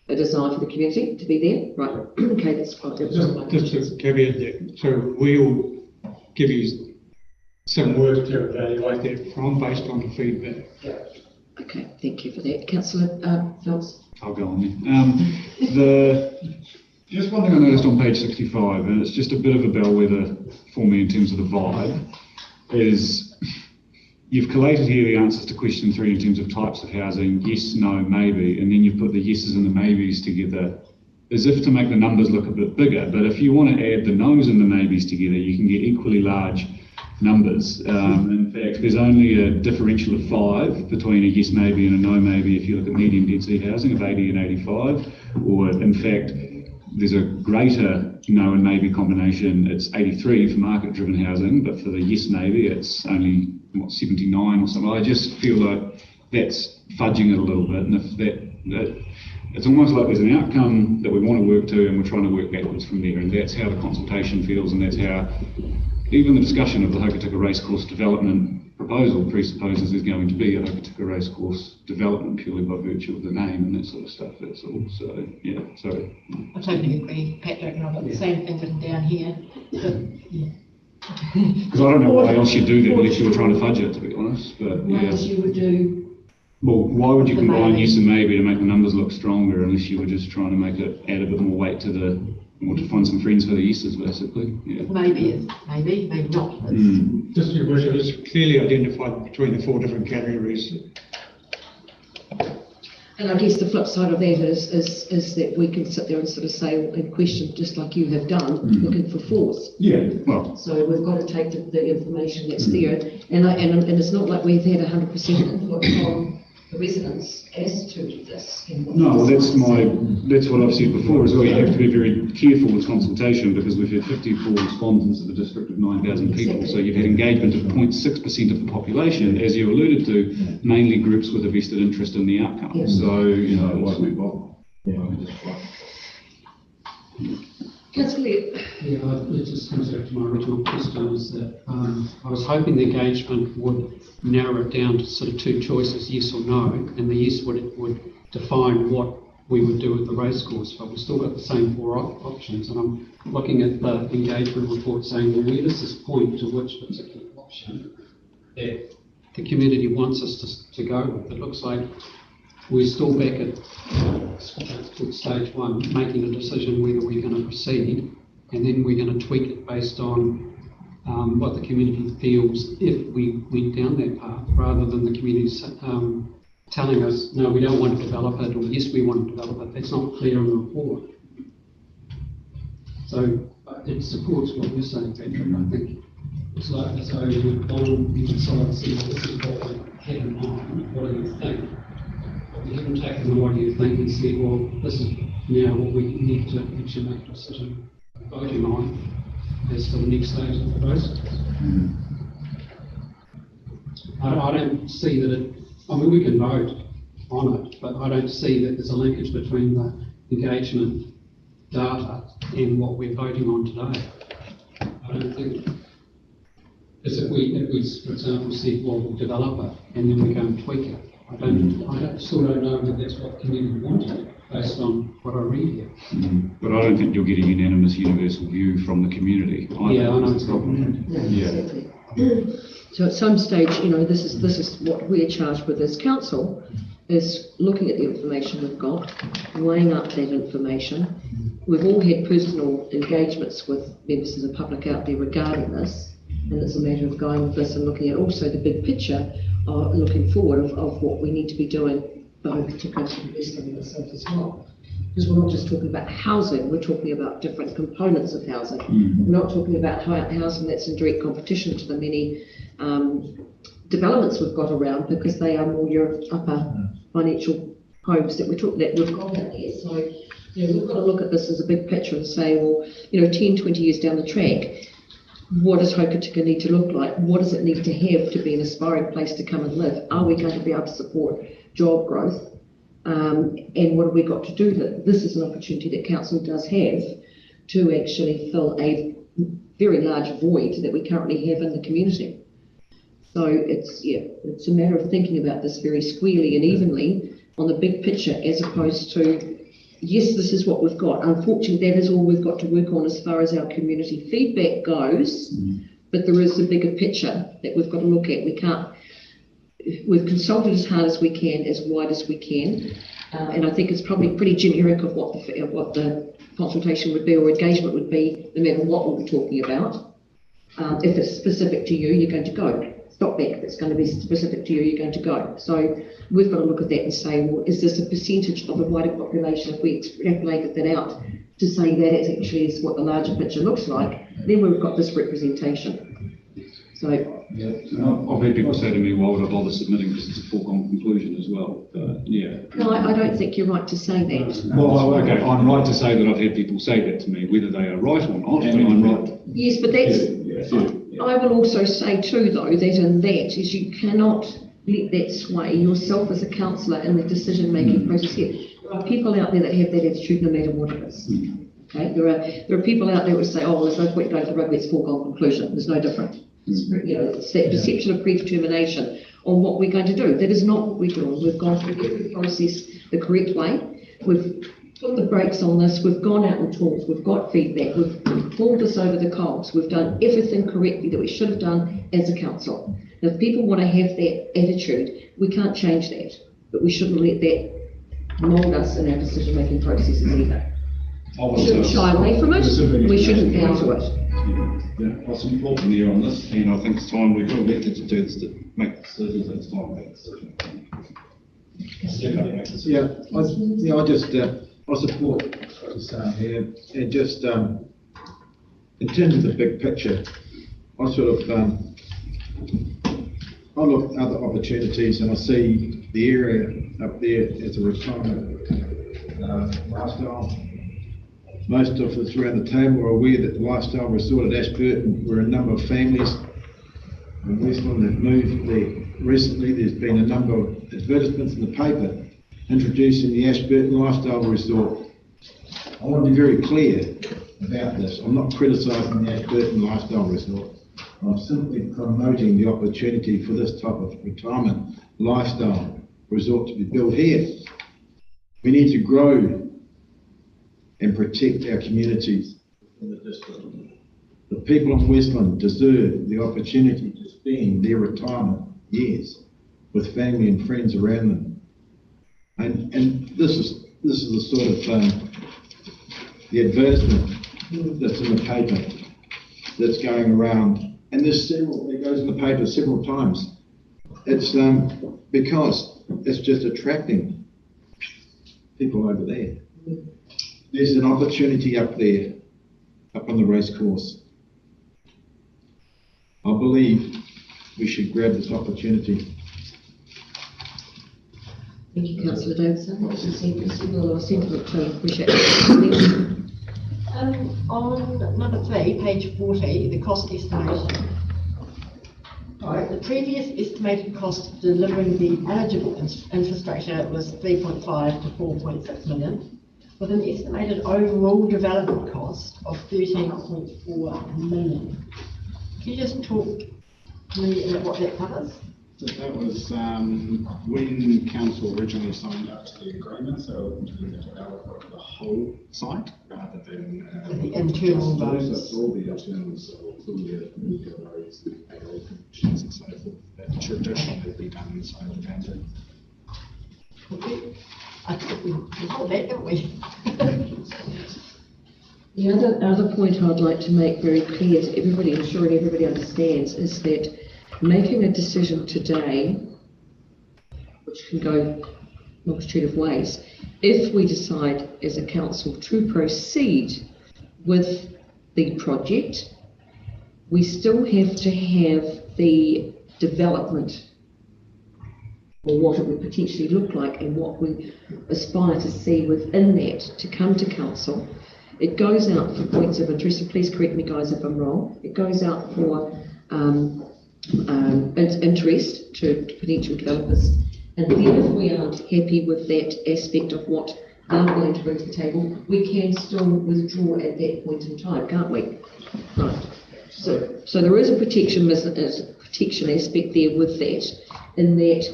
a design for the community to be there, right? Okay, that's fine. Just a caveat there. So we'll give you some work to evaluate that from based on the feedback. Okay, thank you for that. Councillor Phelps. I'll go on then. Just one thing I noticed on page 65, and it's just a bit of a bellwether for me in terms of the vibe, is you've collated here the answers to question 3 in terms of types of housing, yes, no, maybe, and then you've put the yeses and the maybes together as if to make the numbers look a bit bigger. But if you want to add the no's and the maybes together, you can get equally large numbers. In fact, there's only a differential of 5 between a yes, maybe and a no, maybe if you look at medium density housing of 80 and 85, or in fact, there's a greater no and maybe combination. It's 83 for market-driven housing, but for the yes, maybe, it's only 79 or something. I just feel like that's fudging it a little bit, and if that it's almost like there's an outcome that we want to work to and we're trying to work backwards from there, and that's how the consultation feels, and that's how even the discussion of the Hokitika Racecourse development proposal presupposes there's going to be a Hokitika Racecourse development purely by virtue of the name and that sort of stuff. That's all. So yeah, sorry. I totally agree, Patrick, and I've got the same thing written down here. Because I don't know why else you'd do that unless you were trying to fudge it, to be honest. But yeah. Else you would do. Well, why would you combine yes and maybe to make the numbers look stronger unless you were just trying to make it add a bit more weight to the, or to find some friends for the yeses, basically. Yeah. Maybe it's maybe not. Just your worship, it's clearly identified between the 4 different categories. And I guess the flip side of that is that we can sit there and sort of say and question, just like you have done, looking for force. Yeah, well. So we've got to take the information that's there, and it's not like we've had 100% input from the residents as to this. No, well, that's what I've said before as well. You have to be very careful with consultation because we've had 54 respondents of a district of 9,000 people. Exactly. So you've had engagement of 0.6% of the population, as you alluded to, mainly groups with a vested interest in the outcome. Yeah. So, you know, it won't move on. Councillor. Yeah, it just comes back to my original question, is that I was hoping the engagement would narrow it down to sort of 2 choices, yes or no, and the yes would define what we would do with the racecourse, but we've still got the same 4 options. And I'm looking at the engagement report saying, well, where does this point to which particular option that the community wants us to go with? It looks like we're still back at stage 1, making a decision whether we're going to proceed, and then we're going to tweak it based on what the community feels if we went down that path, rather than the community telling us, no, we don't want to develop it, or yes, we want to develop it. That's not clear in the report. So it supports what you're saying, Patrick, I think. It's like as though we've gone, we decide, well, this is what we have in mind, what do you think? But we haven't taken the what do you think and said, well, this is now what we need to actually make a decision voting on as for the next stage of the process. I don't see that it, I mean, we can vote on it, but I don't see that there's a linkage between the engagement data and what we're voting on today. I don't think, because if we, for example, said, well, we'll develop it and then we go and tweak it, still don't know that that's what the community wanted based on what I read here. But I don't think you'll get a unanimous universal view from the community. Yeah, I know it's not. Yeah. Exactly. So at some stage, this is what we're charged with as council, is looking at the information we've got, weighing up that information. We've all had personal engagements with members of the public out there regarding this, and it's a matter of going with this and looking at also the big picture, looking forward of what we need to be doing, both particularly to investment in itself as well. Because we're not just talking about housing, we're talking about different components of housing. We're not talking about housing that's in direct competition to the many developments we've got around, because they are more your upper financial homes that we've got out there. So we've got to look at this as a big picture and say, well, 10, 20 years down the track, what does Hokitika need to look like? What does it need to have to be an aspiring place to come and live? Are we going to be able to support job growth? And what have we got to do? That this is an opportunity that council does have to actually fill a very large void that we currently have in the community. So it's a matter of thinking about this very squarely and evenly on the big picture, as opposed to, yes, this is what we've got. Unfortunately, that is all we've got to work on as far as our community feedback goes, but there is a bigger picture that we've got to look at. We've consulted as hard as we can, as wide as we can, and I think it's probably pretty generic of what the consultation would be or engagement would be, no matter what we're talking about. If it's specific to you, you're going to go. Stop back. If it's going to be specific to you, you're going to go. So we've got to look at that and say, well, is this a percentage of the wider population? If we extrapolated that out to say that it actually is what the larger picture looks like, then we've got this representation. So I've had people say to me, why would I bother submitting, because it's a foregone conclusion as well. No, I don't think you're right to say that. Well, okay, I'm right to say that I've had people say that to me, whether they are right or not, but I'm right. Yes, but that's... I will also say too, though, that in that is you cannot let that sway yourself as a councillor in the decision-making process here. There are people out there that have that attitude no matter what it is. Okay, there are people out there who say, oh, well, there's no point going to rugby, it's foregone conclusion. There's no difference. It's that perception of predetermination on what we're going to do. That is not what we're doing. We've gone through every process the correct way. We've put the brakes on this. We've gone out and talked. We've got feedback. We've pulled this over the coals. We've done everything correctly that we should have done as a council. Now, if people want to have that attitude, we can't change that, but we shouldn't let that mould us in our decision-making processes either. We shouldn't shy away from it. We shouldn't bow to it. What's important here on this, and I think it's time we've got elected to do this, to make decisions. It's time to make decisions. I support what you're saying here, and just in terms of the big picture, I look at other opportunities, and I see the area up there as a retirement lifestyle. Most of us around the table are aware that the lifestyle resort at Ashburton, where a number of families in Westland have moved there recently. There's been a number of advertisements in the paper introducing the Ashburton Lifestyle Resort. I want to be very clear about this. I'm not criticising the Ashburton Lifestyle Resort. I'm simply promoting the opportunity for this type of retirement lifestyle resort to be built here. We need to grow and protect our communities in the district. The people of Westland deserve the opportunity to spend their retirement years with family and friends around them. And this is the sort of the advertisement that's in the paper that's going around, and it goes in the paper several times. It's because it's just attracting people over there. There's an opportunity up there, up on the race course. I believe we should grab this opportunity. Thank you, Councillor Davidson. That was a sentiment to appreciate it. On number 3, page 40, the cost estimation. Right, the previous estimated cost of delivering the eligible infrastructure was 3.5 to 4.6 million, with an estimated overall development cost of 13.4 million. Can you just talk to me about what that covers? So that was when council originally signed up to the agreement, so to the developer of the whole site rather than the internal roads. So it's all the internals, so including the roads, the aerial conditions and so forth, that traditionally be done inside the boundary. Okay. I think we got that, didn't we? The other point I'd like to make very clear to everybody, ensuring everybody understands, is that making a decision today, which can go a multitude of ways, if we decide as a council to proceed with the project, we still have to have the development, or what it would potentially look like and what we aspire to see within that to come to council. It goes out for points of interest, and please correct me guys if I'm wrong. It goes out for interest to potential developers. And then if we aren't happy with that aspect of what they're willing to bring to the table, we can still withdraw at that point in time, can't we? Right. So there is a protection aspect there with that, in that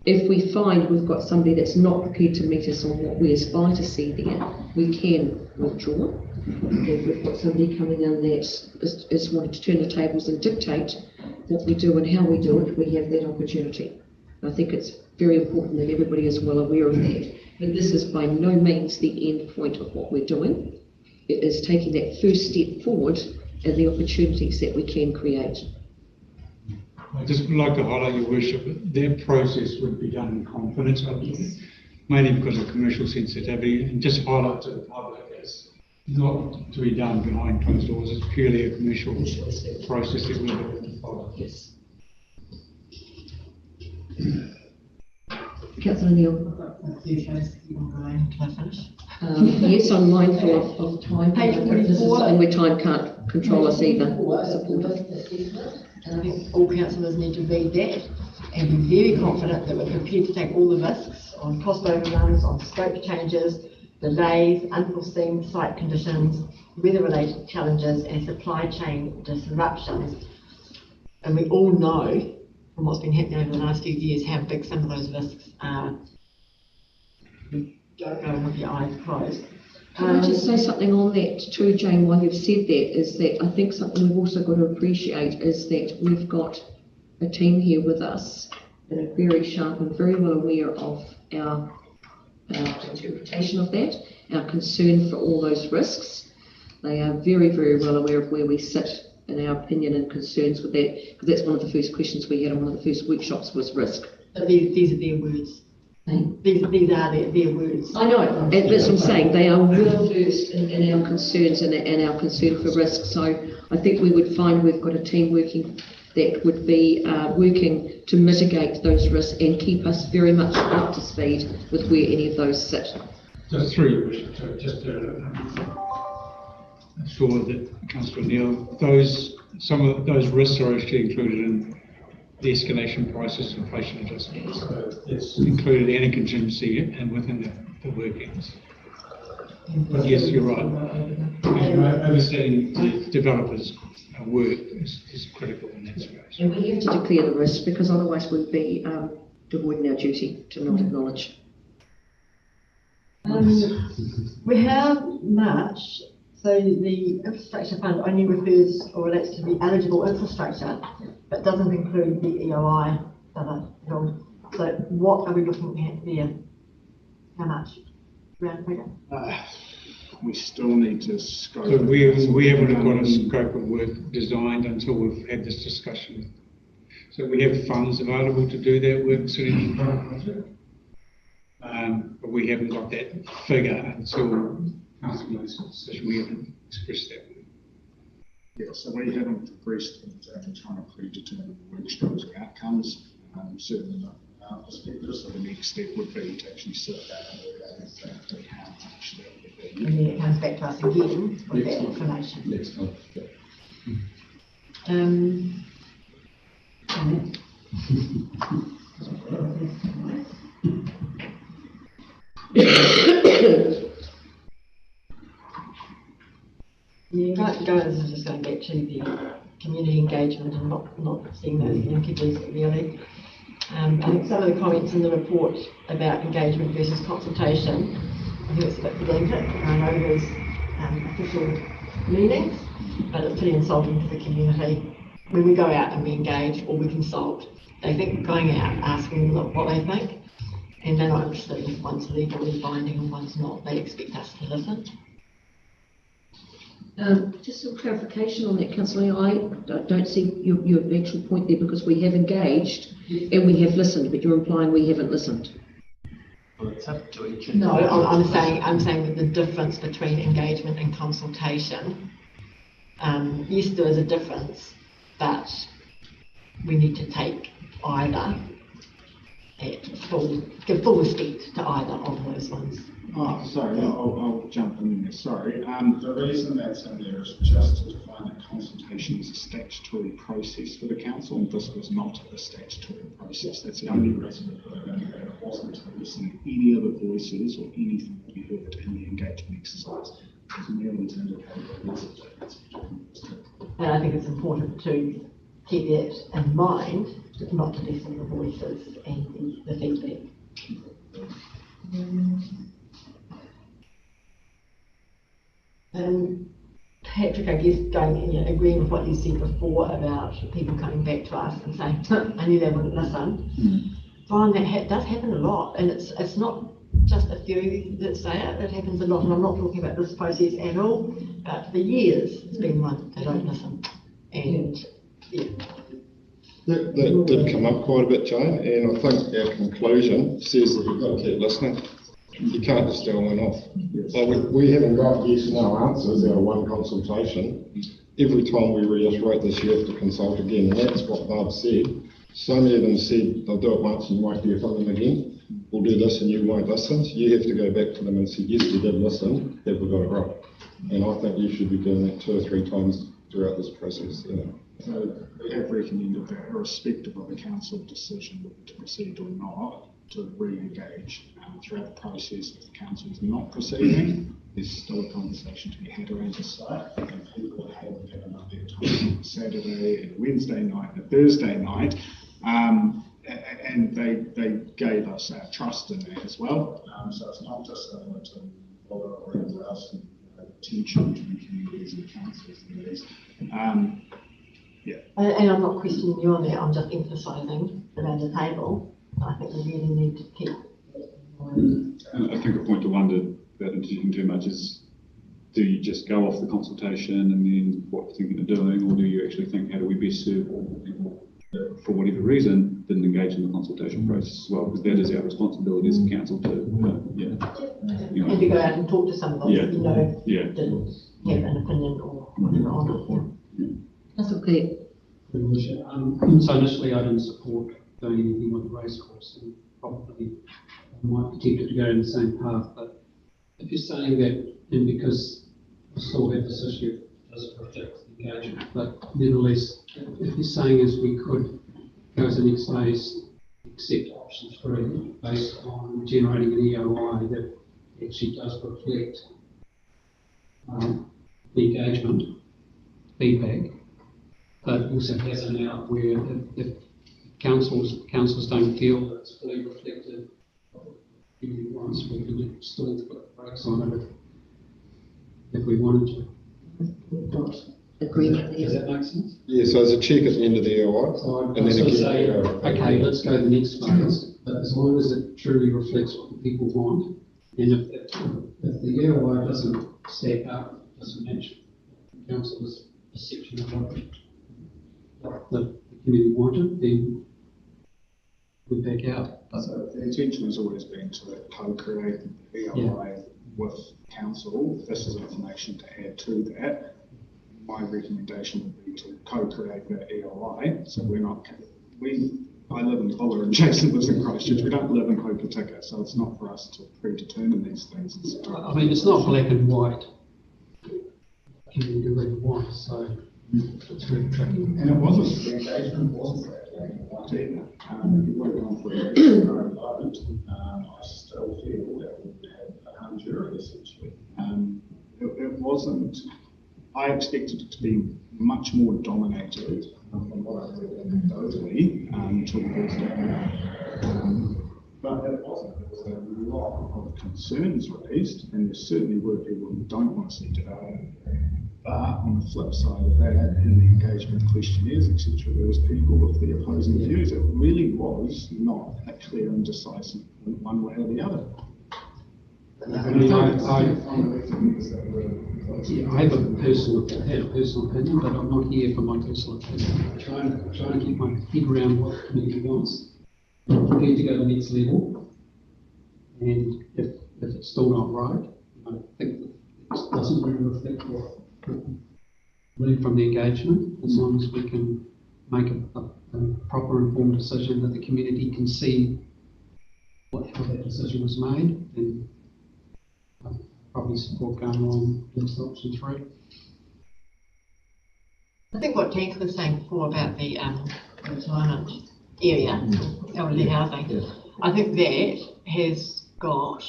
if we find we've got somebody that's not prepared to meet us on what we aspire to see there, we can withdraw. If we've got somebody coming in that is wanting to turn the tables and dictate what we do and how we do it, we have that opportunity. I think it's very important that everybody is well aware of that. But this is by no means the end point of what we're doing. It is taking that first step forward and the opportunities that we can create. I'd just like to highlight, Your Worship, that process would be done in confidence, mainly because of commercial sensitivity, and just highlight to the public it's not to be done behind closed doors. It's purely a commercial process that we're going to follow. Yes. Councillor Neal. Yes, I'm mindful of time. Page 44. And where time can't control us either. And I think all councillors need to read that and be very confident that we're prepared to take all the risks on cost overruns, on scope changes, delays, unforeseen site conditions, weather-related challenges and supply chain disruptions. And we all know from what's been happening over the last few years how big some of those risks are. Don't go with your eyes closed. Can I just say something on that too, Jane, while you've said that, is that I think something we've also got to appreciate is that we've got a team here with us that are very sharp and very well aware of our interpretation of that, our concern for all those risks. They are very, very well aware of where we sit in our opinion and concerns with that, because that's one of the first questions we had on one of the first workshops was risk. But these are their words. These are their words. I know, and that's what I'm saying. They are well versed in our concerns and our concern for risk. So I think we would find we've got a team working that would be working to mitigate those risks and keep us very much up to speed with where any of those sit. Just through your wish, just to assure that Councillor Neal, some of those risks are actually included in the escalation prices, inflation adjustments. So it's included any contingency and within the workings. But yes, you're right. Overseeing the developers' work is critical in that space. And we have to declare the risk, because otherwise we'd be avoiding our duty to not acknowledge. We have much, so the infrastructure fund only refers or relates to the eligible infrastructure, but doesn't include the EOI build. So what are we looking at there? How much? Round figure? We still need to scope. So we haven't got a scope of work designed until we've had this discussion. So we have funds available to do that work sitting in front of us. But we haven't got that figure until council makes a decision. We haven't expressed that. Yeah, so we haven't progressed in trying to predetermine work streams or outcomes. Certainly not from our perspective. So the next step would be to actually sit down and work out exactly how much that would be. And then it comes back to us again with that information. Next month. Guys are just going back to the community engagement and not seeing those linkages really. I think some of the comments in the report about engagement versus consultation, I think it's a bit blanket. I know there's official meetings, but it's pretty insulting to the community when we go out and we engage or we consult. They think going out asking them what they think, and they're not interested if one's legally binding and one's not. They expect us to listen. Just some clarification on that, Councillor. I don't see your actual point there, because we have engaged and we have listened, but you're implying we haven't listened. Well, it's up to each. No, I'm saying that the difference between engagement and consultation, yes, there is a difference, but we need to take either give full respect to either of those ones. Oh, sorry, I'll jump in there, sorry. The reason that's in there is just to define that consultation is a statutory process for the council, and this was not a statutory process. That's the only reason we put it in there. It wasn't to listen to any other voices or anything that we heard in the engagement exercise. It was merely to indicate the message. And I think it's important to keep that in mind, not to listen to the voices and the feedback. Patrick, I guess agreeing with what you said before about people coming back to us and saying, I knew they wouldn't listen. Brian, that does happen a lot, and it's not just a few that say it, it happens a lot, and I'm not talking about this process at all, but for years it's been one, they don't listen. And yeah. That did come up quite a bit, Jane, and I think our conclusion says that you've got to keep listening. You can't just tell one off. Like we haven't got yes or no answers out of one consultation. Every time we reiterate this, you have to consult again, and that's what they've said. So many of them said they'll do it once and you won't hear from them again. We'll do this and you won't listen. So you have to go back to them and say, yes, we did listen, have we got it right? And I think you should be doing that 2 or 3 times throughout this process. So we have recommended that, irrespective of the council decision to proceed or not, to re-engage throughout the process. If the council is not proceeding, there's still a conversation to be had around the site, and people have had enough of their time on Saturday and Wednesday night and Thursday night, and they gave us our trust in that as well. So it's not just similar to follow around us and attention to the communities and councils and these. Yeah. And I'm not questioning you on that, I'm just emphasising around the table. I think we really need to keep. I think a point to wonder about interjecting too much is, do you just go off the consultation and then what you're thinking of doing, or do you actually think, how do we best serve all the people that, for whatever reason, didn't engage in the consultation process as well? Because that is our responsibility as a council to, and to go out and talk to some of those that didn't have an opinion or whatever on it. That's okay. So initially I didn't support doing anything with the racecourse, and probably might be tempted to go in the same path. But if you're saying that, and because we still have this issue as a project engagement, but nevertheless, if you're saying is we could go to the next phase, accept option 3 based on generating an EOI that actually does reflect the engagement feedback, but also has an out where if councils don't feel that it's fully reflected once we can still put brakes on it if we wanted to. Agreement. Does that make sense? Yeah, so there's a check at the end of the EOI. So and then again, say, okay, let's go to the next phase, but as long as it truly reflects what the people want, and if the EOI doesn't stack up, doesn't match council's perception of what the community wanted, then we back out. So the intention has always been to co-create the EOI with council. This is information to add to that. My recommendation would be to co-create the EOI. So I live in Buller and Jason lives in Christchurch. We don't live in Hokitika, so it's not for us to predetermine these things. I mean, it's not black and white. Community really wants, so it's very tricky. And it wasn't. The engagement wasn't that either. If you went on for a vote, I still feel that we would have a hung jury essentially. It wasn't. I expected it to be much more dominated from what I read anecdotally towards that. But it wasn't. There was a lot of concerns raised, and there certainly were people who don't want to see development. But on the flip side of that, in the engagement questionnaires, etc., there was people with the opposing views. It really was not a clear and decisive one way or the other. I have a personal opinion, but I'm not here for my personal opinion. I'm trying to keep my head around what the community wants. I'm prepared to go to the next level, and if it's still not right, I think it doesn't really reflect what really from the engagement. As long as we can make a proper informed decision that the community can see how that decision was made, then probably support going on with option 3. I think what Tina was saying before about the retirement area, elderly housing, I think that has got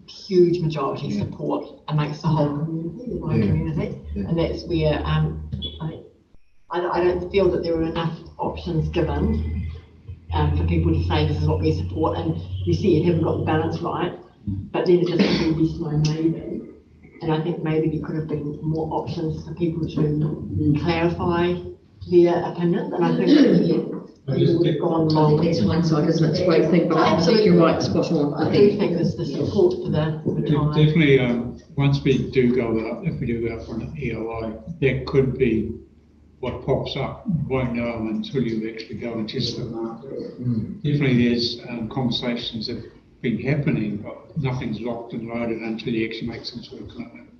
huge majority support amongst the whole community, and that's where I don't feel that there were enough options given for people to say this is what we support, and you see it haven't got the balance right. But then it doesn't really slow maybe. And I think maybe there could have been more options for people to clarify their opinions. And I think people would have gone along. It's hindsight, isn't it? It's a great thing, but I think you're right, spot on. I do think there's the support for the retirement. Definitely, once we do go out, if we do go out for an EOI, that could be what pops up. You won't know them until you actually go and test the market. Definitely there's conversations that been happening, but nothing's locked and loaded until you actually make some sort of commitment.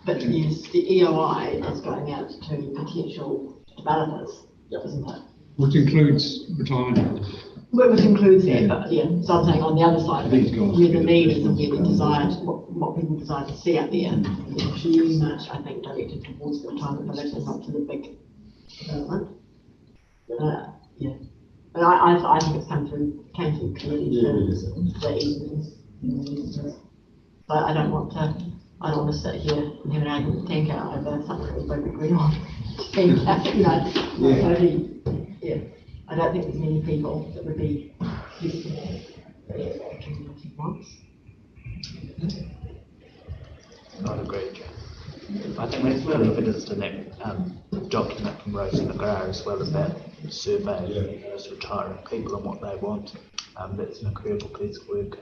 But yes, the EOI is going out to potential developers, isn't it? Which includes retirement. Well, which includes that, but yeah, so I'm saying on the other side of it, where the need is and where the desire, what people desire to see out there, it's very much, I think, directed towards the retirement village and not to the big development. Yeah. But I think it's came through clearly for the evenings. So I don't want to sit here and have an argument with Tanker over something we both agree on. I don't think there's many people that would be useful for what community wants. I'd agree, Jane. I think that's really evidence to that document from Rosie McGrath, as well as that survey of those retiring people and what they want. That's an incredible piece of work,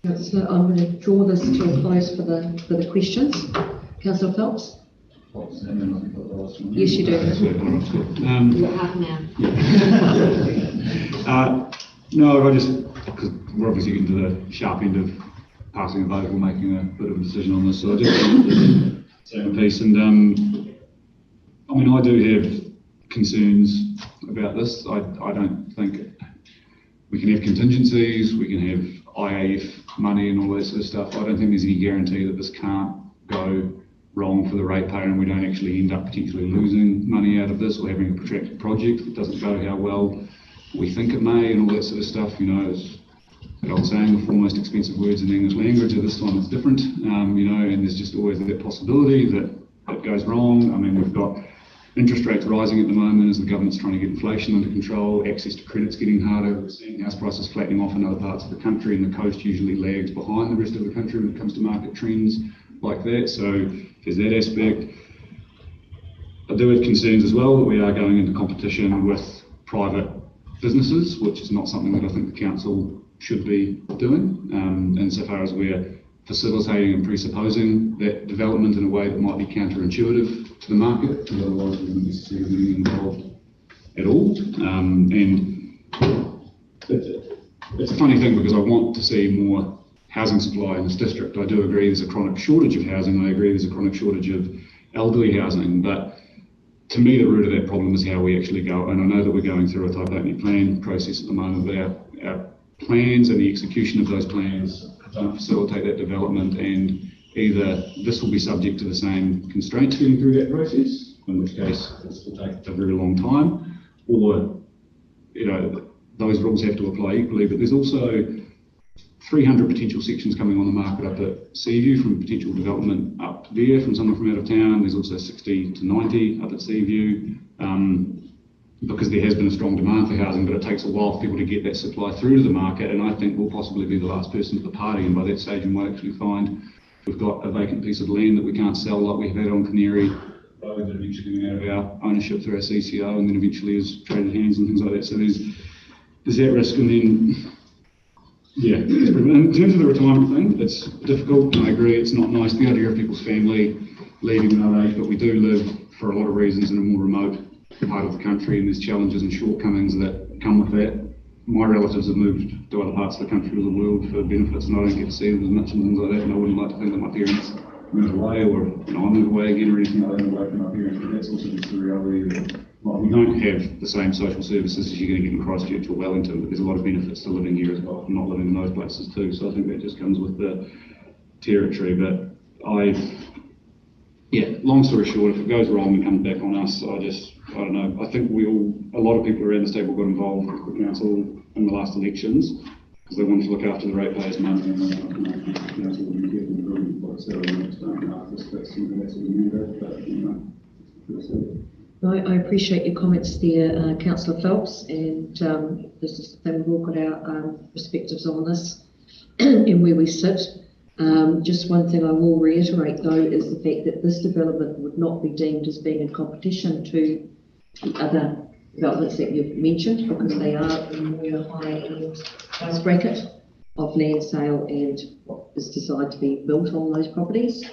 and So I'm going to draw this to a close for the questions. Councillor Phelps? Yes, you do. No, I just, because we're obviously getting to the sharp end of passing a vote or making a bit of a decision on this, so I just wanted to say a piece. And I mean, I do have concerns about this. I don't think we can have contingencies, we can have IAF money and all that sort of stuff. I don't think there's any guarantee that this can't go wrong for the ratepayer and we don't actually end up potentially losing money out of this or having a protracted project that doesn't go how well we think it may and all that sort of stuff. You know, it's that old saying, the four most expensive words in the English language, or this time it's different, you know, and there's just always that possibility that it goes wrong. I mean, we've got, interest rates rising at the moment as the government's trying to get inflation under control, access to credit's getting harder, we're seeing house prices flattening off in other parts of the country, and the coast usually lags behind the rest of the country when it comes to market trends like that. So there's that aspect. I do have concerns as well that we are going into competition with private businesses, which is not something that I think the council should be doing, insofar as we're facilitating and presupposing that development in a way that might be counterintuitive to the market, because otherwise we wouldn't necessarily be involved at all. And it's a funny thing because I want to see more housing supply in this district. I do agree there's a chronic shortage of housing. I agree there's a chronic shortage of elderly housing, but to me, the root of that problem is how we actually go. And I know that we're going through a type 8 plan process at the moment, but our plans and the execution of those plans don't facilitate that development, and either this will be subject to the same constraints getting through that process, in which case this will take a very long time, or those rules have to apply equally. But there's also 300 potential sections coming on the market up at Seaview from potential development up there from someone from out of town. There's also 60 to 90 up at Seaview, because there has been a strong demand for housing, but it takes a while for people to get that supply through to the market, and I think we'll possibly be the last person at the party, and by that stage we might actually find we've got a vacant piece of land that we can't sell like we've had on Canary Road that eventually coming out of our ownership through our CCO and then eventually is traded hands and things like that. So there's that risk. And then in terms of the retirement thing, it's difficult, and I agree it's not nice, the idea of people's family leaving in old age, but we do live for a lot of reasons in a more remote part of the country, and there's challenges and shortcomings that come with that. My relatives have moved to other parts of the country or the world for benefits, and I don't get to see them as much and things like that, and I wouldn't like to think that my parents move away, or I move away again, or anything like that, away from my parents. But that's also just the reality that we don't have the same social services as you're going to get in Christchurch or Wellington, but there's a lot of benefits to living here as well, from not living in those places too. So I think that just comes with the territory. But long story short, if it goes wrong and comes back on us, I don't know. I think a lot of people around this table got involved with the council in the last elections because they wanted to look after the ratepayers' money, and the council would be careful improving what it's that's something that's I appreciate your comments there, Councillor Phelps, and this is the thing, we've all got our perspectives on this and where we sit. Just one thing I will reiterate though is the fact that this development would not be deemed as being in competition to the other developments that you've mentioned, because they are in the high price bracket of land sale and what is designed to be built on those properties.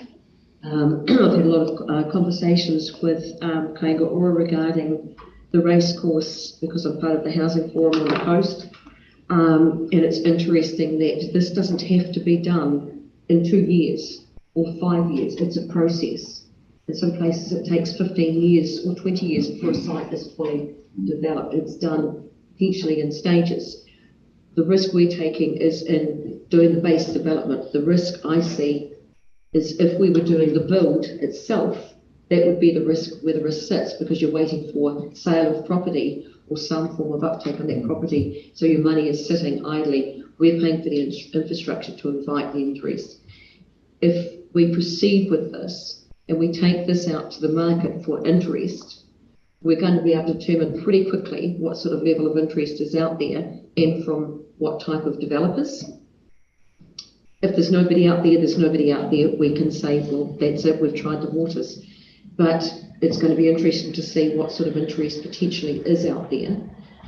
I've had a lot of conversations with Kaingaora regarding the race course, because I'm part of the housing forum on the coast, and it's interesting that this doesn't have to be done in 2 years or 5 years. It's a process. In some places it takes 15 years or 20 years before a site is fully developed. It's done potentially in stages. The risk we're taking is in doing the base development. The risk I see is if we were doing the build itself, that would be the risk where the risk sits, because you're waiting for sale of property or some form of uptake on that property. So your money is sitting idly. We're paying for the infrastructure to invite the interest. If we proceed with this and we take this out to the market for interest, we're going to be able to determine pretty quickly what sort of level of interest is out there and from what type of developers. If there's nobody out there, there's nobody out there. We can say, well, that's it, we've tried the waters. But it's going to be interesting to see what sort of interest potentially is out there,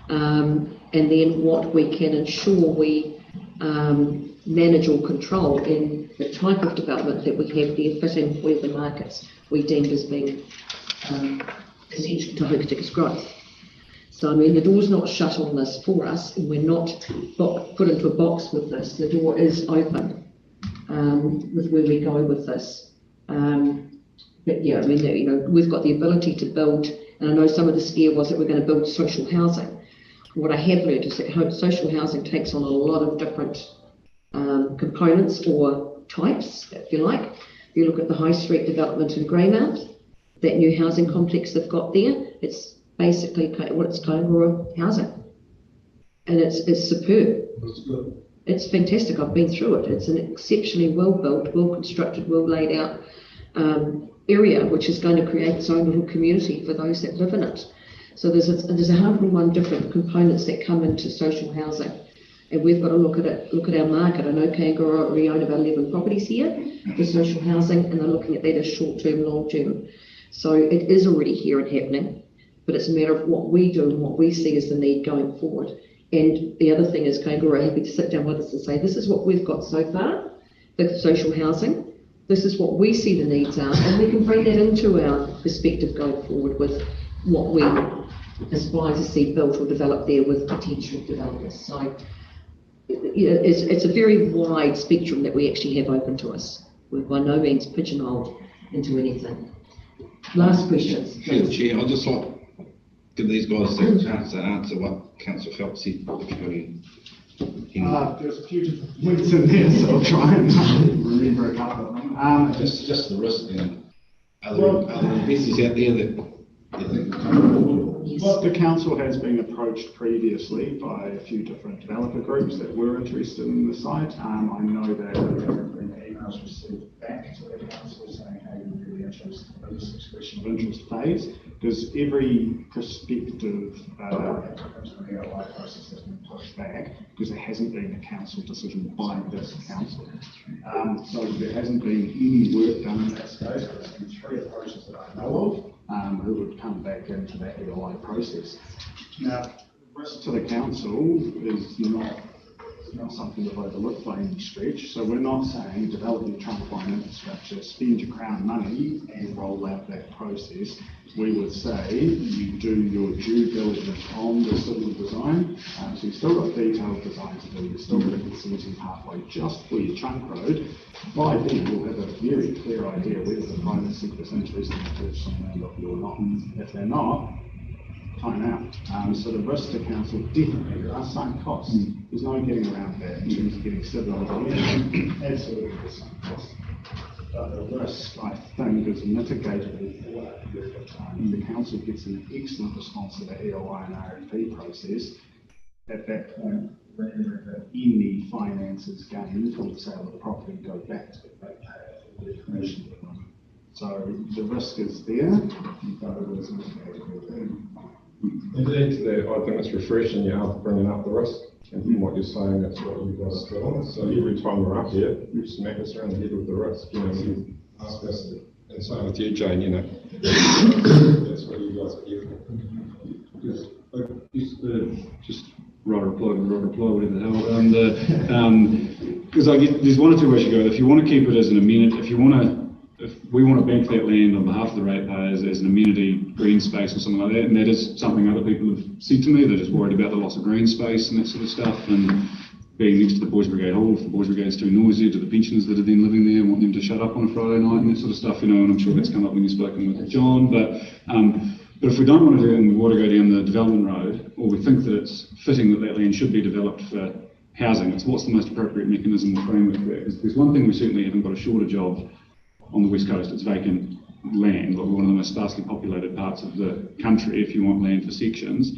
and then what we can ensure we manage or control in the type of development that we have there, fitting with the markets we deemed as being essential to Hokitik's growth. So I mean, the door's not shut on this for us, and we're not put into a box with this. The door is open with where we go with this. But yeah, I mean, we've got the ability to build, and I know some of the scare was that we're going to build social housing. What I have learned is that social housing takes on a lot of different components or types, if you like. If you look at the High Street development in Greymouth, that new housing complex they've got there, it's basically what it's Kaingaora housing, and it's superb. It's fantastic. I've been through it. It's an exceptionally well built, well constructed, well laid out area, which is going to create its own little community for those that live in it. So there's 101 different components that come into social housing, and we've got to look at our market. I know Kangaroo already own about 11 properties here for social housing, and they're looking at that as short-term, long-term. So it is already here and happening, but it's a matter of what we do and what we see as the need going forward. And the other thing is Kangaroo are happy to sit down with us and say, this is what we've got so far, the social housing. This is what we see the needs are, and we can bring that into our perspective going forward with what we aspire to see built or developed there with potential developers. So it's a very wide spectrum that we actually have open to us. We're by no means pigeonholed into anything. Last questions. Chair, I'd just like to give these guys a chance to answer what Councillor Phelps said. There's a few different points in there, so I'll try and remember a couple of them. Just the risk, and are there investors out there that you think will come forward? Well, the council has been approached previously by a few different developer groups that were interested in the site. I know that there have been emails received back to the council saying, hey, we're really interested in this expression of interest phase, because every prospective process has been pushed back because there hasn't been a council decision by this council. So there hasn't been any work done in that space. There's been 3 approaches that I know of who would come back into that EOI process. Now, the risk to the council is not something to overlook by any stretch. So we're not saying develop your trunk line infrastructure, spend your Crown money and roll out that process. We would say you do your due diligence on the civil design. So you've still got detailed design to do, you've still got a consenting pathway just for your trunk road. By then you'll have a very clear idea whether the private sector's interested in purchasing land off you or not. If they're not, time out. So the risk to council definitely, there are some costs. There's no getting around that in terms of getting civil engineering. Absolutely there's some costs. But the risk, I think, is mitigated for a period of time. The council gets an excellent response to the EOI and RFP process. At that point, any finances gained from the sale of the property go back to the ratepayer for the commission. So the risk is there, but it is mitigated. Indeed, to that, I think it's refreshing you are bringing up the risk, and from what you're saying, that's what you guys are doing. So every time we're up here, you smack us around the head with the risk. You know, you ask us, and same with you, Jane. You know, that's what you guys are here for. Just right reply, whatever the hell. Because there's one or two ways you go. If you want to keep it as an amenity, if we want to bank that land on behalf of the ratepayers as an amenity green space or something like that, and that is something other people have said to me, they're just worried about the loss of green space and that sort of stuff, and being next to the Boys Brigade Hall, if the Boys Brigade's too noisy to the pensioners that are then living there and want them to shut up on a Friday night and that sort of stuff, you know, and I'm sure that's come up when you've spoken with John, but if we don't want to do it and we want to go down the development road, or we think that it's fitting that land should be developed for housing, it's what's the most appropriate mechanism or framework for that. Because there's one thing we certainly haven't got a shortage of on the West Coast, it's vacant land, like one of the most sparsely populated parts of the country if you want land for sections.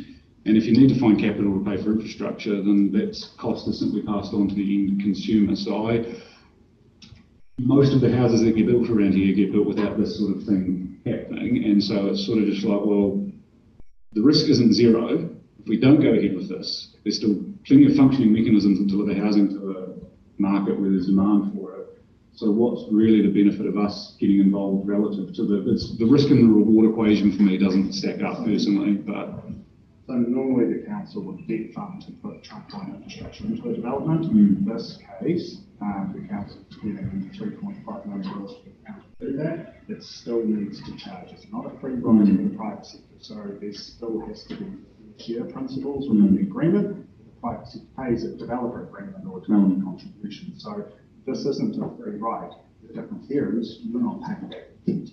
And if you need to find capital to pay for infrastructure, then that cost is simply passed on to the end consumer. So most of the houses that get built around here get built without this sort of thing happening. And so it's sort of just like, well, the risk isn't zero. If we don't go ahead with this, there's still plenty of functioning mechanisms to deliver housing to a market where there's demand for it. So what's really the benefit of us getting involved relative to the risk and the reward equation for me doesn't stack up personally, but. So normally the council would debt fund to put trunk line infrastructure into a development. In this case, the council is getting $3.5 million to do that. It still needs to charge. It's not a free ride in the private sector, so there still has to be share principles within the agreement. The private sector pays a developer agreement or development contribution. So this isn't a free ride. The difference here is you're not paying back debt.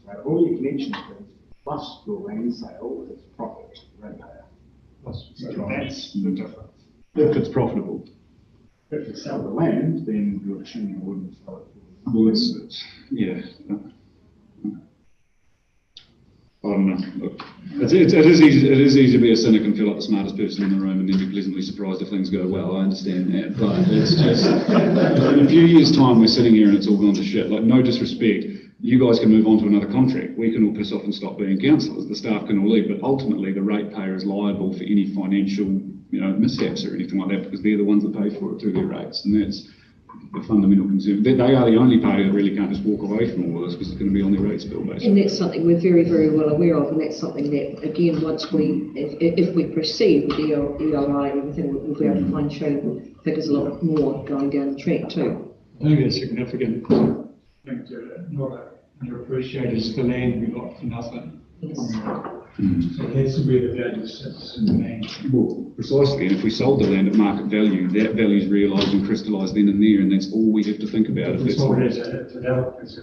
So all your connection fees plus your land sale is profit to the ratepayer. So that's the difference. If it's profitable. If you sell the land, then you're assuming you wouldn't sell it. Well, it's yeah. I don't know. Look, it is easy to be a cynic and feel like the smartest person in the room and then be pleasantly surprised if things go well. I understand that, but it's just in a few years' time we're sitting here and it's all gone to shit. Like, no disrespect, you guys can move on to another contract. We can all piss off and stop being councillors. The staff can all leave, but ultimately the ratepayer is liable for any financial, mishaps or anything like that, because they're the ones that pay for it through their rates, and that's the fundamental concern. They are the only party that really can't just walk away from all of this because it's going to be on their rates bill, basically. And that's something we're very, very well aware of, and that's something that, again, once if we proceed with the ELI and everything, we'll be able to fine-tune figures a lot more going down the track too. I think it's significant. I think not underappreciated is the land we got for nothing. Yes. So that's where the value sits in the land. Well, precisely, and if we sold the land at market value, that value is realised and crystallised then and there, and that's all we have to think about. It's all as a developer, it's a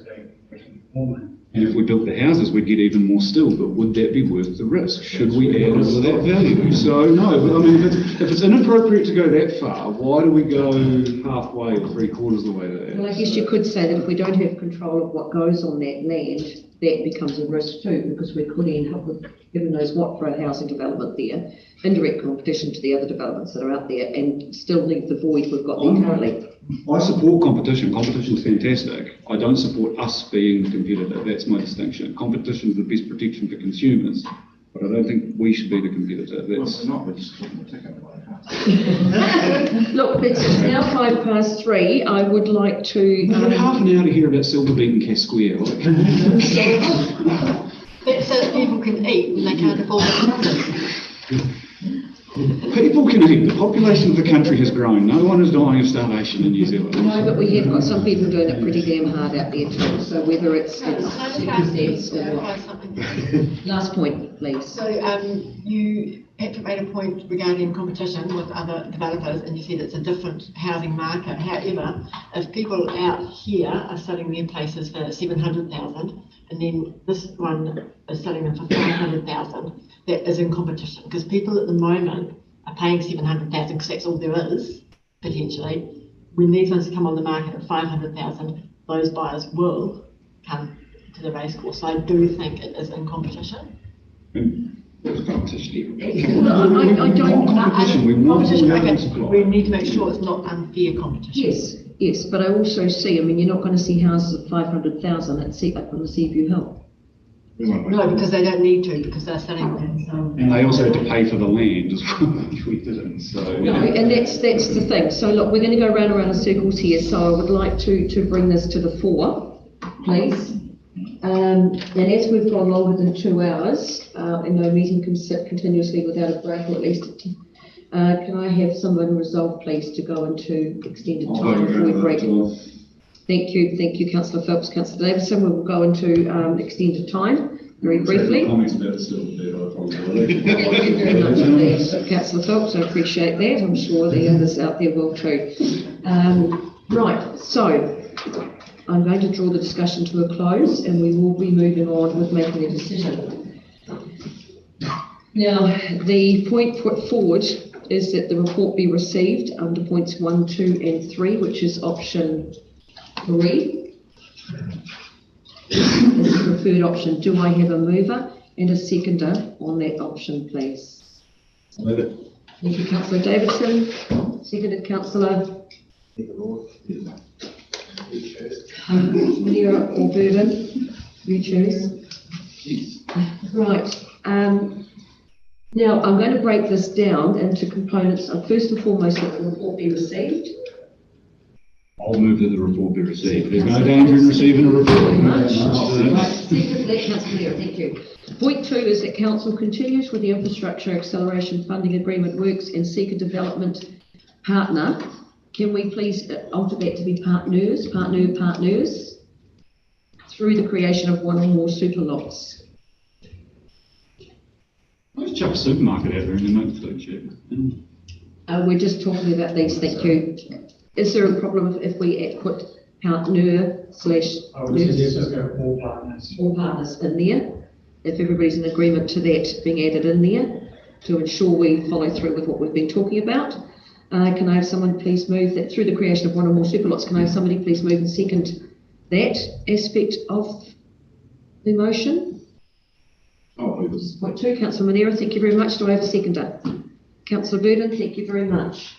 woman. And if we built the houses, we'd get even more still, but would that be worth the risk? Should we add all of that value? So no, but I mean, if it's inappropriate to go that far, why do we go halfway or 3/4 of the way there? Well, I guess you could say that if we don't have control of what goes on that land, that becomes a risk too, because we could end up with heaven knows what for a housing development there, indirect competition to the other developments that are out there, and still leave the void we've got there currently. I support competition. Competition is fantastic. I don't support us being the competitor. That's my distinction. Competition is the best protection for consumers, but I don't think we should be the competitor. That's not. We're just talking the ticket away. Look, it's now 3:05. I would like to. We've got half an hour to hear about Silverbeat and Cass Square. That's so that people can eat when they can't afford it. People can eat. The population of the country has grown. No one is dying of starvation in New Zealand. No, but we have got some people doing it pretty damn hard out there too. So whether it's circumstance or what. Last point, please. So you Patrick made a point regarding competition with other developers, and you said it's a different housing market. However, if people out here are selling their places for 700,000, and then this one is selling them for 500,000, that is in competition, because people at the moment are paying 700,000 because that's all there is potentially. When these ones come on the market at 500,000, those buyers will come to the racecourse. So I do think it is in competition. There's competition here. I don't. Competition. We want competition. We need to make sure it's not unfair competition. Yes, yes, but I also see. I mean, you're not going to see houses of 500,000 at on the Seaview Hill. No, because they don't need to, because they're selling land. So. And they also had to pay for the land as well, which we didn't. So no, and that's the thing. So look, we're going to go round and round in circles here. So I would like to bring this to the fore, please. And as we've gone longer than 2 hours, and no meeting can sit continuously without a break, or at least can I have someone resolve, please, to go into extended time before we break? Thank you, Councillor Phelps, Councillor Davison. We will go into extended time very briefly. Comments about the Silverbeat, Thank you very much indeed, Councillor Phelps. I appreciate that. I'm sure the others out there will too. Right, so I'm going to draw the discussion to a close, and we will be moving on with making a decision. Now, the point put forward is that the report be received under points 1, 2 and 3, which is option 3. This is the preferred option. Do I have a mover and a seconder on that option, please? Move it. Thank you, Councillor Davidson. Seconded, Councillor Manera or Burden. You choose. Right. Now, I'm going to break this down into components. First and foremost, that the report be received. I'll move that the report be received. There's no danger in receiving a report. Very much. Secondly, Councillor Manera, thank you. Point 2 is that Council continues with the Infrastructure Acceleration Funding Agreement works and seek a development partner. Can we please alter that to be partners, through the creation of one or more super lots? Let's chuck a supermarket out there and then make food cheap. We're just talking about these, thank you. Is there a problem if we put partner / I would suggest all partners. All partners in there, if everybody's in agreement to that being added in there, to ensure we follow through with what we've been talking about. Can I have someone please move that through the creation of one or more super lots? Can I have somebody please move and second that aspect of the motion? Point 2, Councillor Manera, thank you very much. Do I have a seconder? Councillor Burden, thank you very much.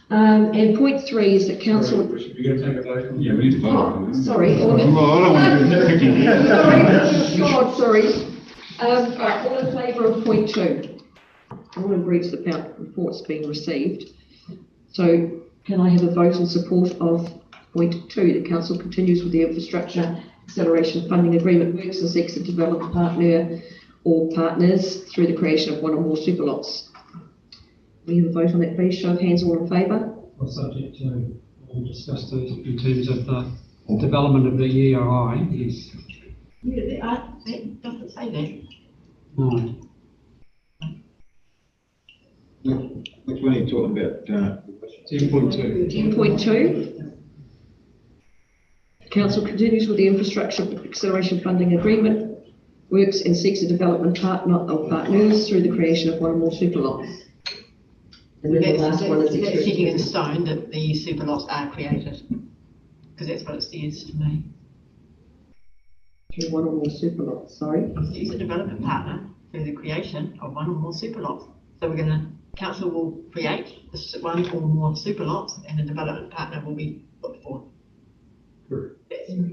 And point 3 is that council. We're going to take a vote. Yeah, we need to vote. Oh, sorry. Well, I don't want to be nitpicky. Sorry. Right, all in favour of point 2? All agreed to the report's been received. So can I have a vote in support of point 2? The council continues with the infrastructure acceleration funding agreement works and seeks a development partner or partners through the creation of one or more super lots. We have a vote on that, please. Show of hands, all in favour. Well, subject to, we'll discuss those in terms of the development of the EOI, yes. Yeah, that doesn't say that. No. Which one are you talking about? 10.2. 10.2. Council continues with the infrastructure acceleration funding agreement, works and seeks a development partner or partners through the creation of one or more super lots. And then the last one is That's setting in stone that the super lots are created, because that's what it says to me. One or more super lots, sorry. Seeks a development partner through the creation of one or more super lots. So council will create one or more super lots and a development partner will be put forward.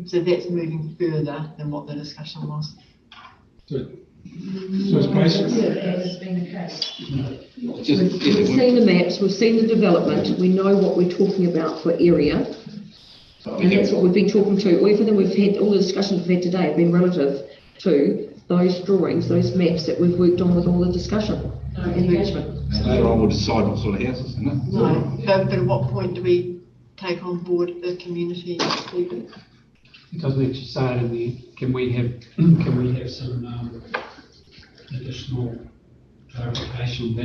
So that's moving further than what the discussion was. So it's basically. We've seen the maps, we've seen the development, we know what we're talking about for area. And that's what we've been talking to. Everything we've had, all the discussions we've had today have been relative to those drawings, those maps that we've worked on with all the discussion and engagement. Later on, we'll decide what sort of houses, isn't it? No, but at what point do we take on board the community feedback? It doesn't actually say it in the, can we have some additional clarification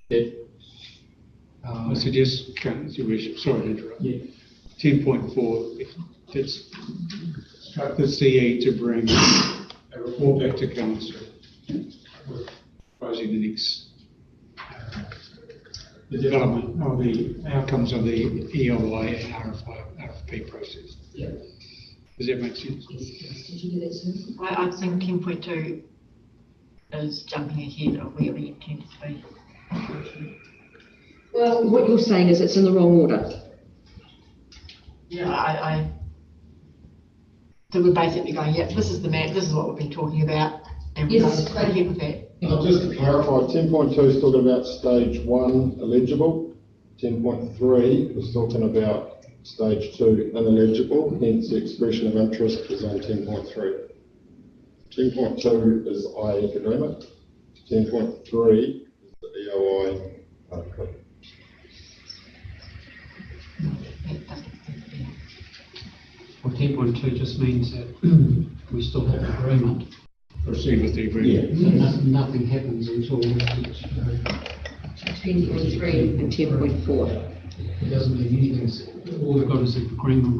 that I suggest, Your Worship, sorry to interrupt. Yeah. 10.4, it's instruct the CE to bring a report back to council, proposing the next, the development or the outcomes of the EOI and RFP process. Yeah. Does that make sense? I think 10.2 is jumping ahead of where we intend to be. Well, what you're saying is it's in the wrong order. Yeah, so we're basically going, yeah, this is the map, this is what we've been talking about, and we're Yes. going ahead with that. Just to clarify, 10.2 is talking about stage 1 eligible, 10.3 is talking about stage 2 ineligible, hence the expression of interest is on 10.3. 10.2 is IEC agreement, 10.3 is the EOI article. Well, 10.2 just means that we still have agreement. Proceed with the agreement. So nothing happens until we reach 10.3 and 10.4. It doesn't mean anything. All we've got is an agreement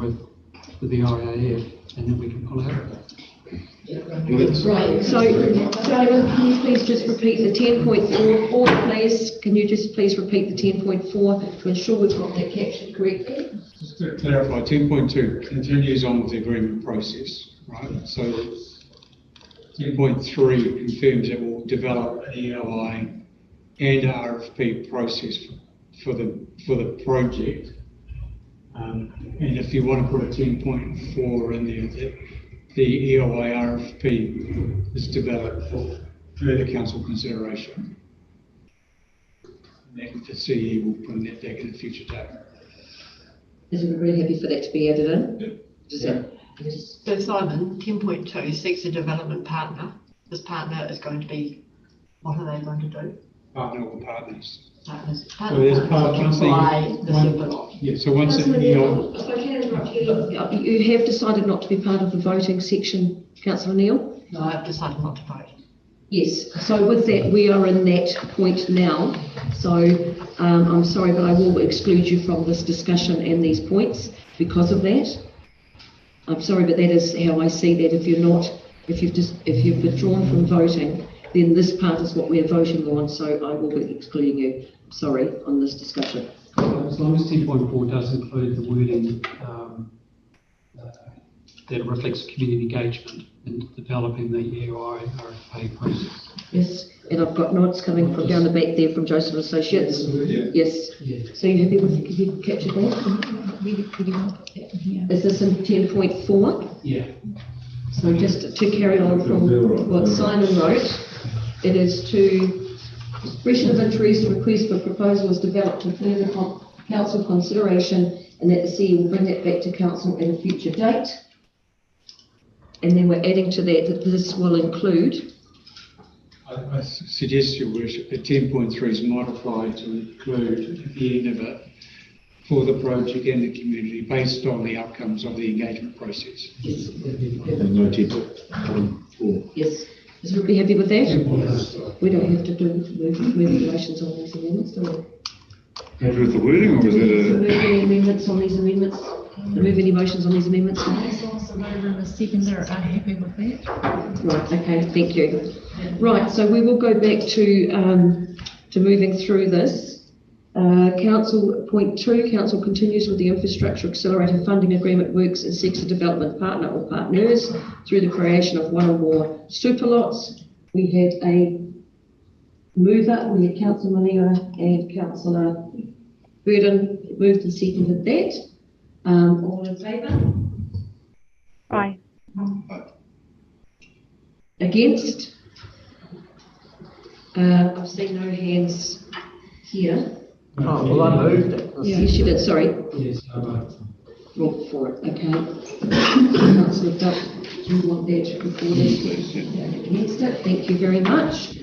with the IAF, and then we can pull out. Right, so Simon, can you please just repeat the 10.4, or please, can you just please repeat the 10.4 to ensure we've got that captured correctly? Just to clarify, 10.2 continues on with the agreement process, right? So 10.3 confirms it will develop an EOI and RFP process for the project. And if you want to put a 10.4 in there, the EOI RFP is developed for further council consideration. And the CE will bring that back in a future date. Is everybody happy for that to be added in? So Simon, 10.2 seeks a development partner. This partner is going to be, what are they going to do? Partner or partners. Partners. So there's Partners by the super lot. Yeah, so once Councillor Neil, if I can interrupt you, you have decided not to be part of the voting section, Councillor Neil? No, I've decided not to vote. Yes, so with that, we are in that point now. So I'm sorry, but I will exclude you from this discussion and these points because of that. I'm sorry, but that is how I see that. If you've withdrawn from voting, then this part is what we're voting on, so I will be excluding you, sorry, on this discussion. As long as 10.4 does include the wording that reflects community engagement, in developing the EOI RFP process. Yes, and I've got nods coming from down the back there from Joseph Associates. Yes. So you happy with, have you captured that? Is this in 10.4? Yeah. So just to carry on from what Simon wrote, it is to expression of interest, a request for proposal is developed for further council consideration, and that the CEO will bring that back to council at a future date. And then we're adding to that this will include. I suggest, Your Worship, that 10.3 is modified to include at the end of it for the project and the community based on the outcomes of the engagement process. Yes. No 10.4. Yes. Is everybody happy with that? We don't have to do moving motions on these amendments, do we? Happy with the wording, or is it a? Move any amendments on these amendments? Move any motions on these amendments? As long as the mover and the seconder are happy with that. Right, okay, thank you. Right, so we will go back to moving through this. Council, point 2, council continues with the infrastructure accelerator funding agreement works and seeks a development partner or partners through the creation of one or more super lots. We had a mover, we had Councillor Manera and Councillor Burden moved and seconded that. All in favour? Aye. Against? I've seen no hands here. Oh, well, I moved it. Yes, you did, sorry. Yes, Roll for it, okay. Councillor Duck, do you want that recorded? Against it, thank you very much.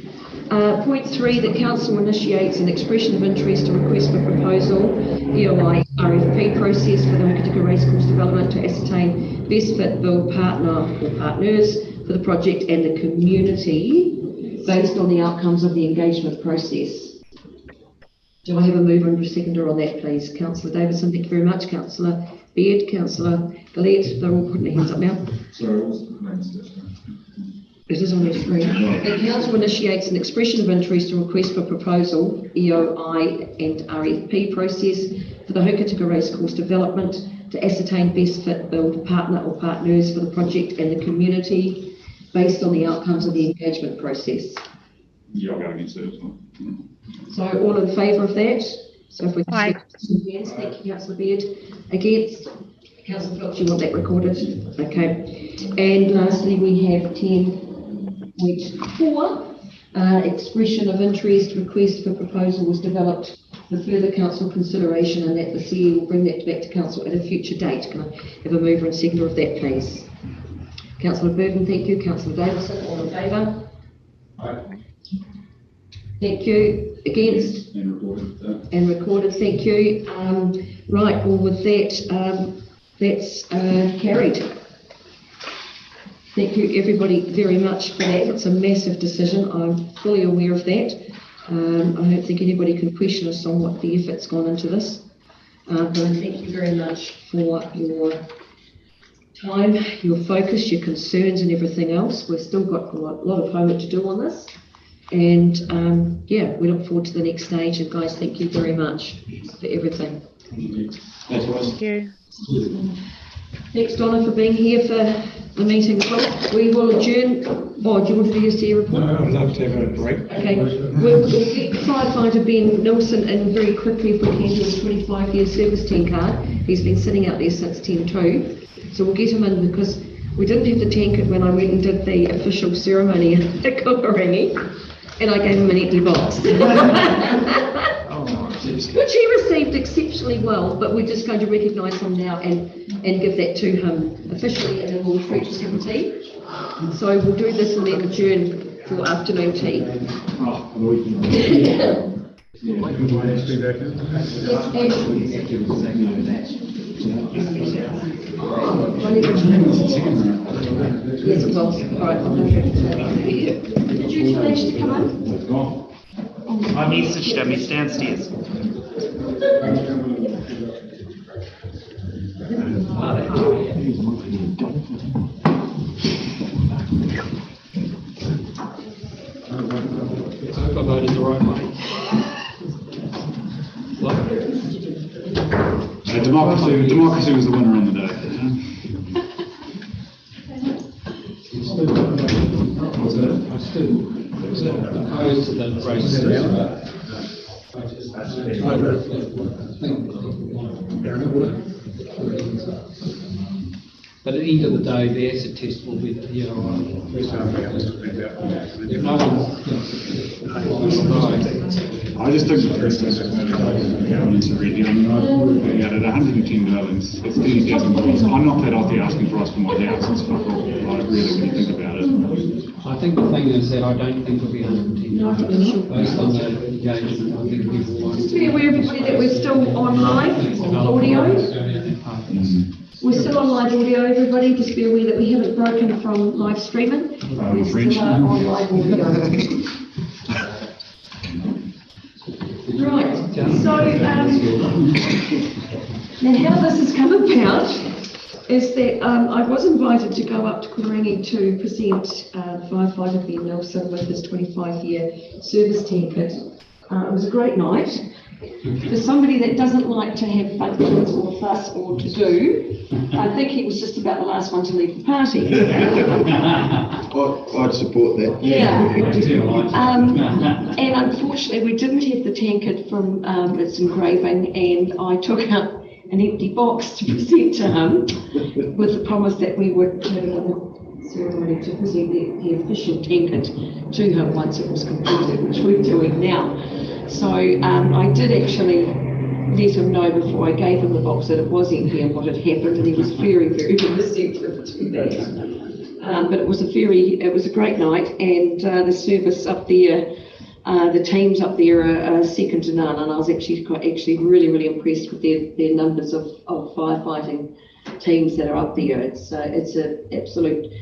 Point 3, that council initiates an expression of interest to request for proposal, EOI RFP process for the Hokitika Racecourse development to ascertain best fit build partner or partners for the project and the community based on the outcomes of the engagement process. Do I have a mover and a seconder on that, please? Councillor Davidson, thank you very much. Councillor Beard, Councillor Gillette, they're all putting their hands up now. Sorry, what's the next step? It is on your screen. The council initiates an expression of interest to request for proposal, EOI and RFP process for the Hokitika Racecourse development to ascertain best fit build partner or partners for the project and the community based on the outcomes of the engagement process. Yeah, I'll go against that as well. So all in favour of that? So if we can hands, thank you, Councillor Beard. Against? Councillor Phillips, you want that recorded? Okay. And lastly, we have 10.4, expression of interest, request for proposal was developed for further council consideration and that the CEO will bring that back to council at a future date. Can I have a mover and seconder of that, please? Councillor Burton, thank you. Councillor Davidson, all in favour? Aye. Thank you. Against? And recorded. And recorded, thank you. Right, well with that, that's carried. Thank you everybody very much for that. It's a massive decision. I'm fully aware of that. I don't think anybody can question us on what the effort's gone into this. But thank you very much for your time, your focus, your concerns and everything else. We've still got a lot of homework to do on this. And yeah, we look forward to the next stage. And guys, thank you very much for everything. Thank you. Thanks, Donna, for being here for the meeting as well. We will adjourn. Oh, do you want to do your CEO report? No, I'd love to have a break. Okay. We'll get firefighter Ben Nelson in very quickly if we can. He has a 25-year service team card. He's been sitting out there since 10-2. So we'll get him in because we didn't have to tank it when I went and did the official ceremony at Kuparangi. And I gave him an empty box. Which he received exceptionally well, but we're just going to recognise him now and give that to him officially, and then we'll treat him to tea. So we'll do this and then adjourn for afternoon tea. Yes, it was. All right. Did you manage to come on? I messaged him, he's downstairs. I hope I voted the right way. Democracy was the winner on the day. opposed to the process. But at the end of the day, the acid test will be the ERI. If no I just think the process of governments are ready. I mean, I've at 110 dwellings, it's $30,000. I'm not that out there asking for us for my house and stuff, like really when you think about it. I think the thing is that I don't think it'll be 110. No, I think it should. Based on the engagement, I think people want. Just be aware, everybody, that we're still on live audio. We're still on live audio, everybody. Just be aware that we haven't broken from live streaming. We're still on live audio. Right. So, now how this has come about is that I was invited to go up to Kurangi to present firefighter Ben Nelson with his 25-year service tankard. It was a great night. For somebody that doesn't like to have functions or fuss or to do, I think he was just about the last one to leave the party. I'd support that. Yeah. And unfortunately, we didn't have the tankard from its engraving, and I took out an empty box to present to him with the promise that we would have another ceremony to present the official tankard to him once it was completed, which we're doing now. So I did actually let him know before I gave him the box that it was empty and what had happened, and he was very, very receptive to that. But it was a great night, and the service up there, the teams up there are second to none, and I was actually really, really impressed with their numbers of firefighting teams that are up there. It's an absolute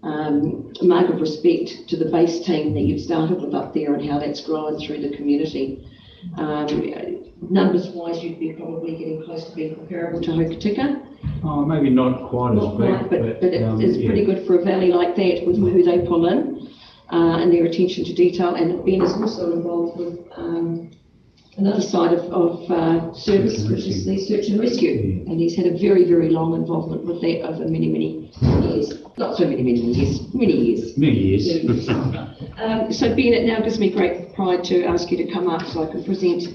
mark of respect to the base team that you've started with up there and how that's grown through the community. Numbers wise, you'd be probably getting close to being comparable to Hokitika. Oh, maybe not quite as big, but it's pretty good for a valley like that with who they pull in and their attention to detail. And Ben is also involved with another side of service, which is the search and rescue. And he's had a very, very long involvement with that over many, many years. Not so many years, many years. Many years. So Ben, it now gives me great pride to ask you to come up so I can present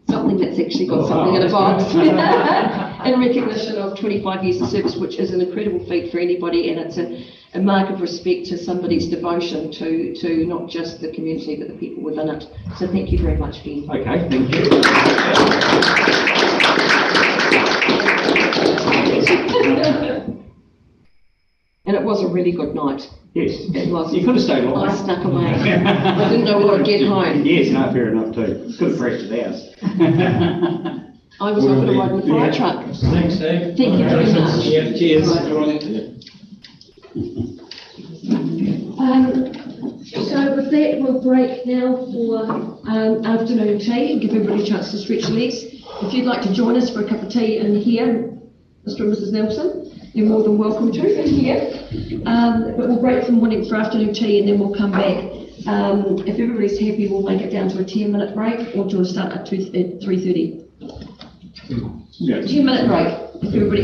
something that's actually got something in a box in recognition of 25 years of service, which is an incredible feat for anybody, and it's a mark of respect to somebody's devotion to not just the community but the people within it. So thank you very much, Ben. Okay, thank you. And it was a really good night. Yes. It was. You could have stayed longer. I snuck away. I didn't know what I'd get home. Yes, no, fair enough too. Could have crashed at ours. I was off to ride in the fire truck. Thanks, Dave. Thank you very much. Yeah, cheers. So with that, we'll break now for afternoon tea and give everybody a chance to stretch their legs. If you'd like to join us for a cup of tea in here, Mr. and Mrs. Nelson, you're more than welcome to in here. But we'll break for morning for afternoon tea and then we'll come back. If everybody's happy, we'll make it down to a 10-minute break, or do you want to start at 3:30? Yeah. 10-minute break, if everybody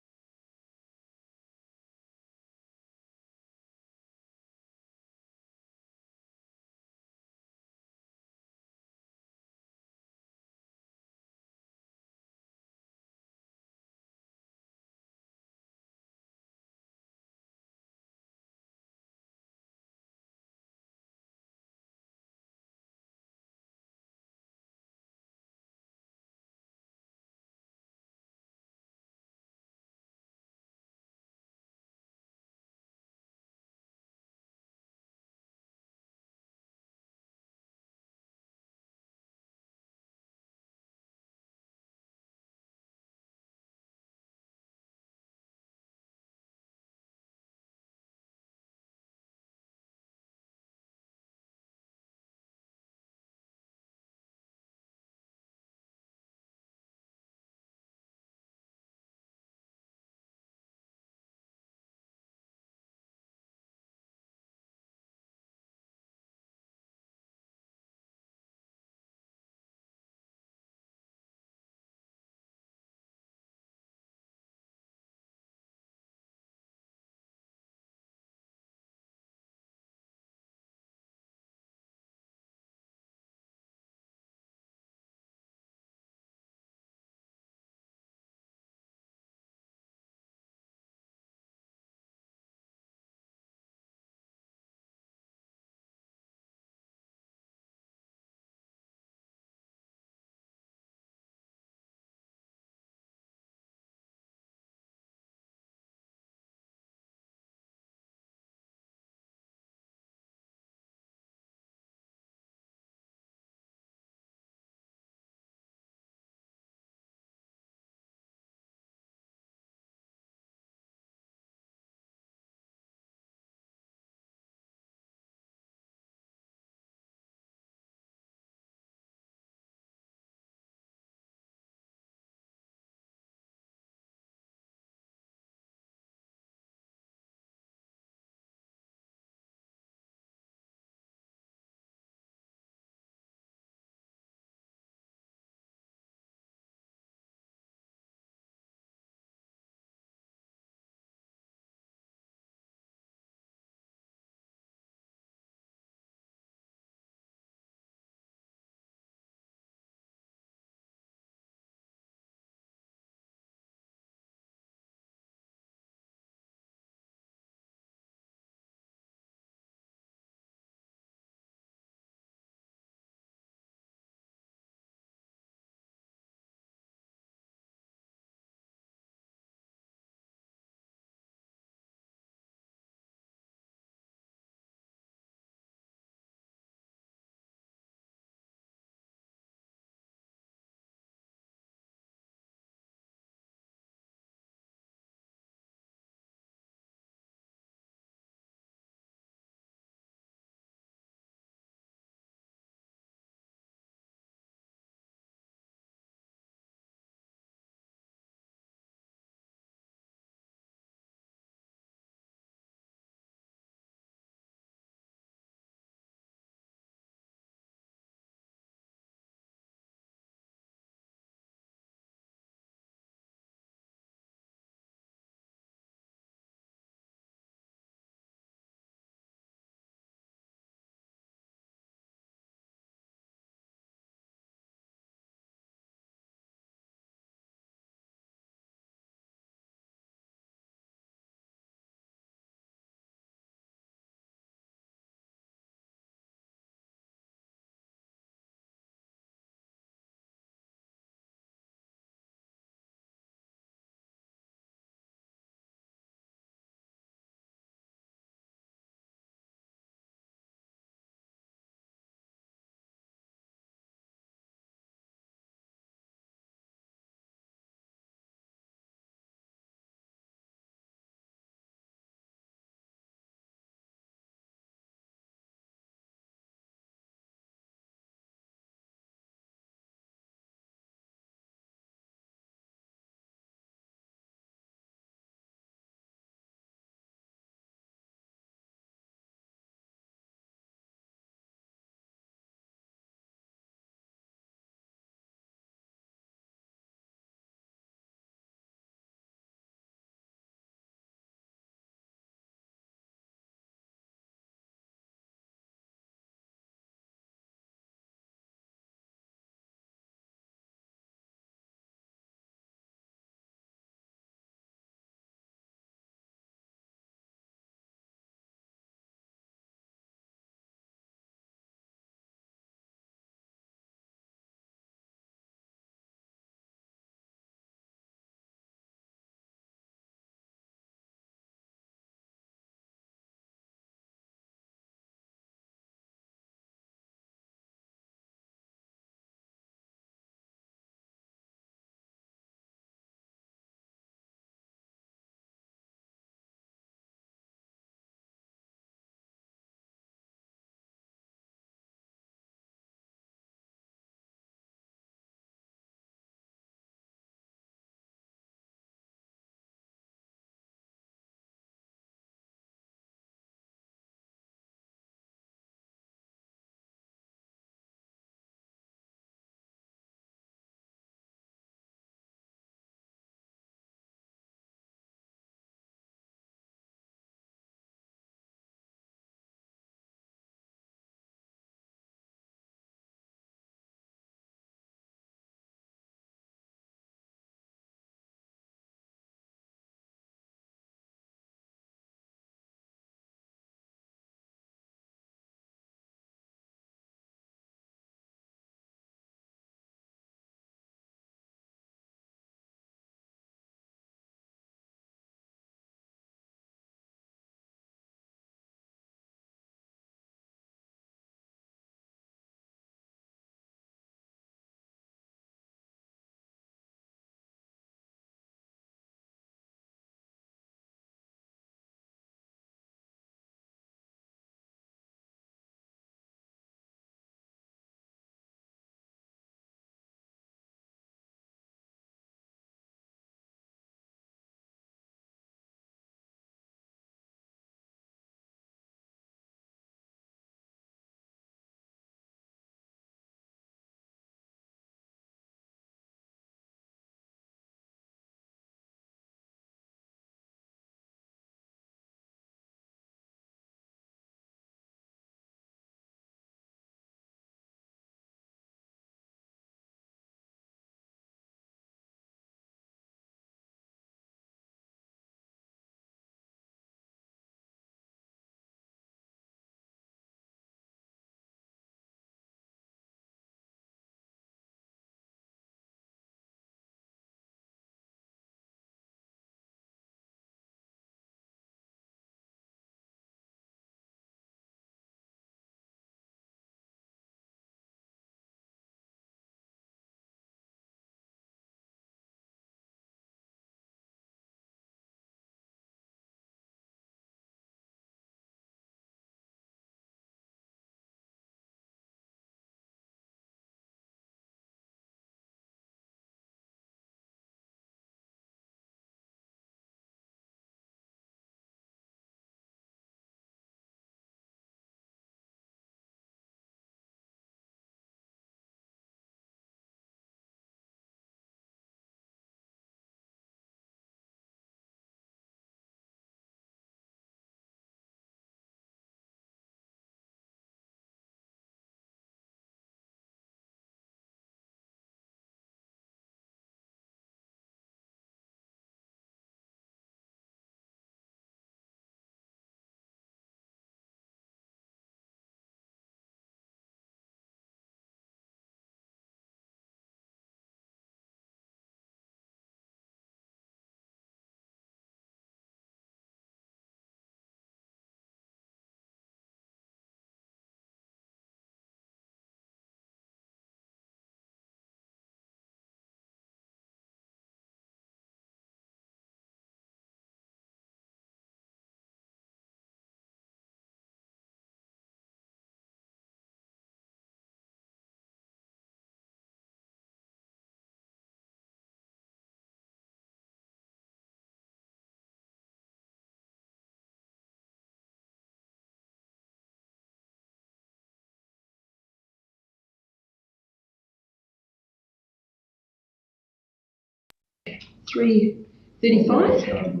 3:35.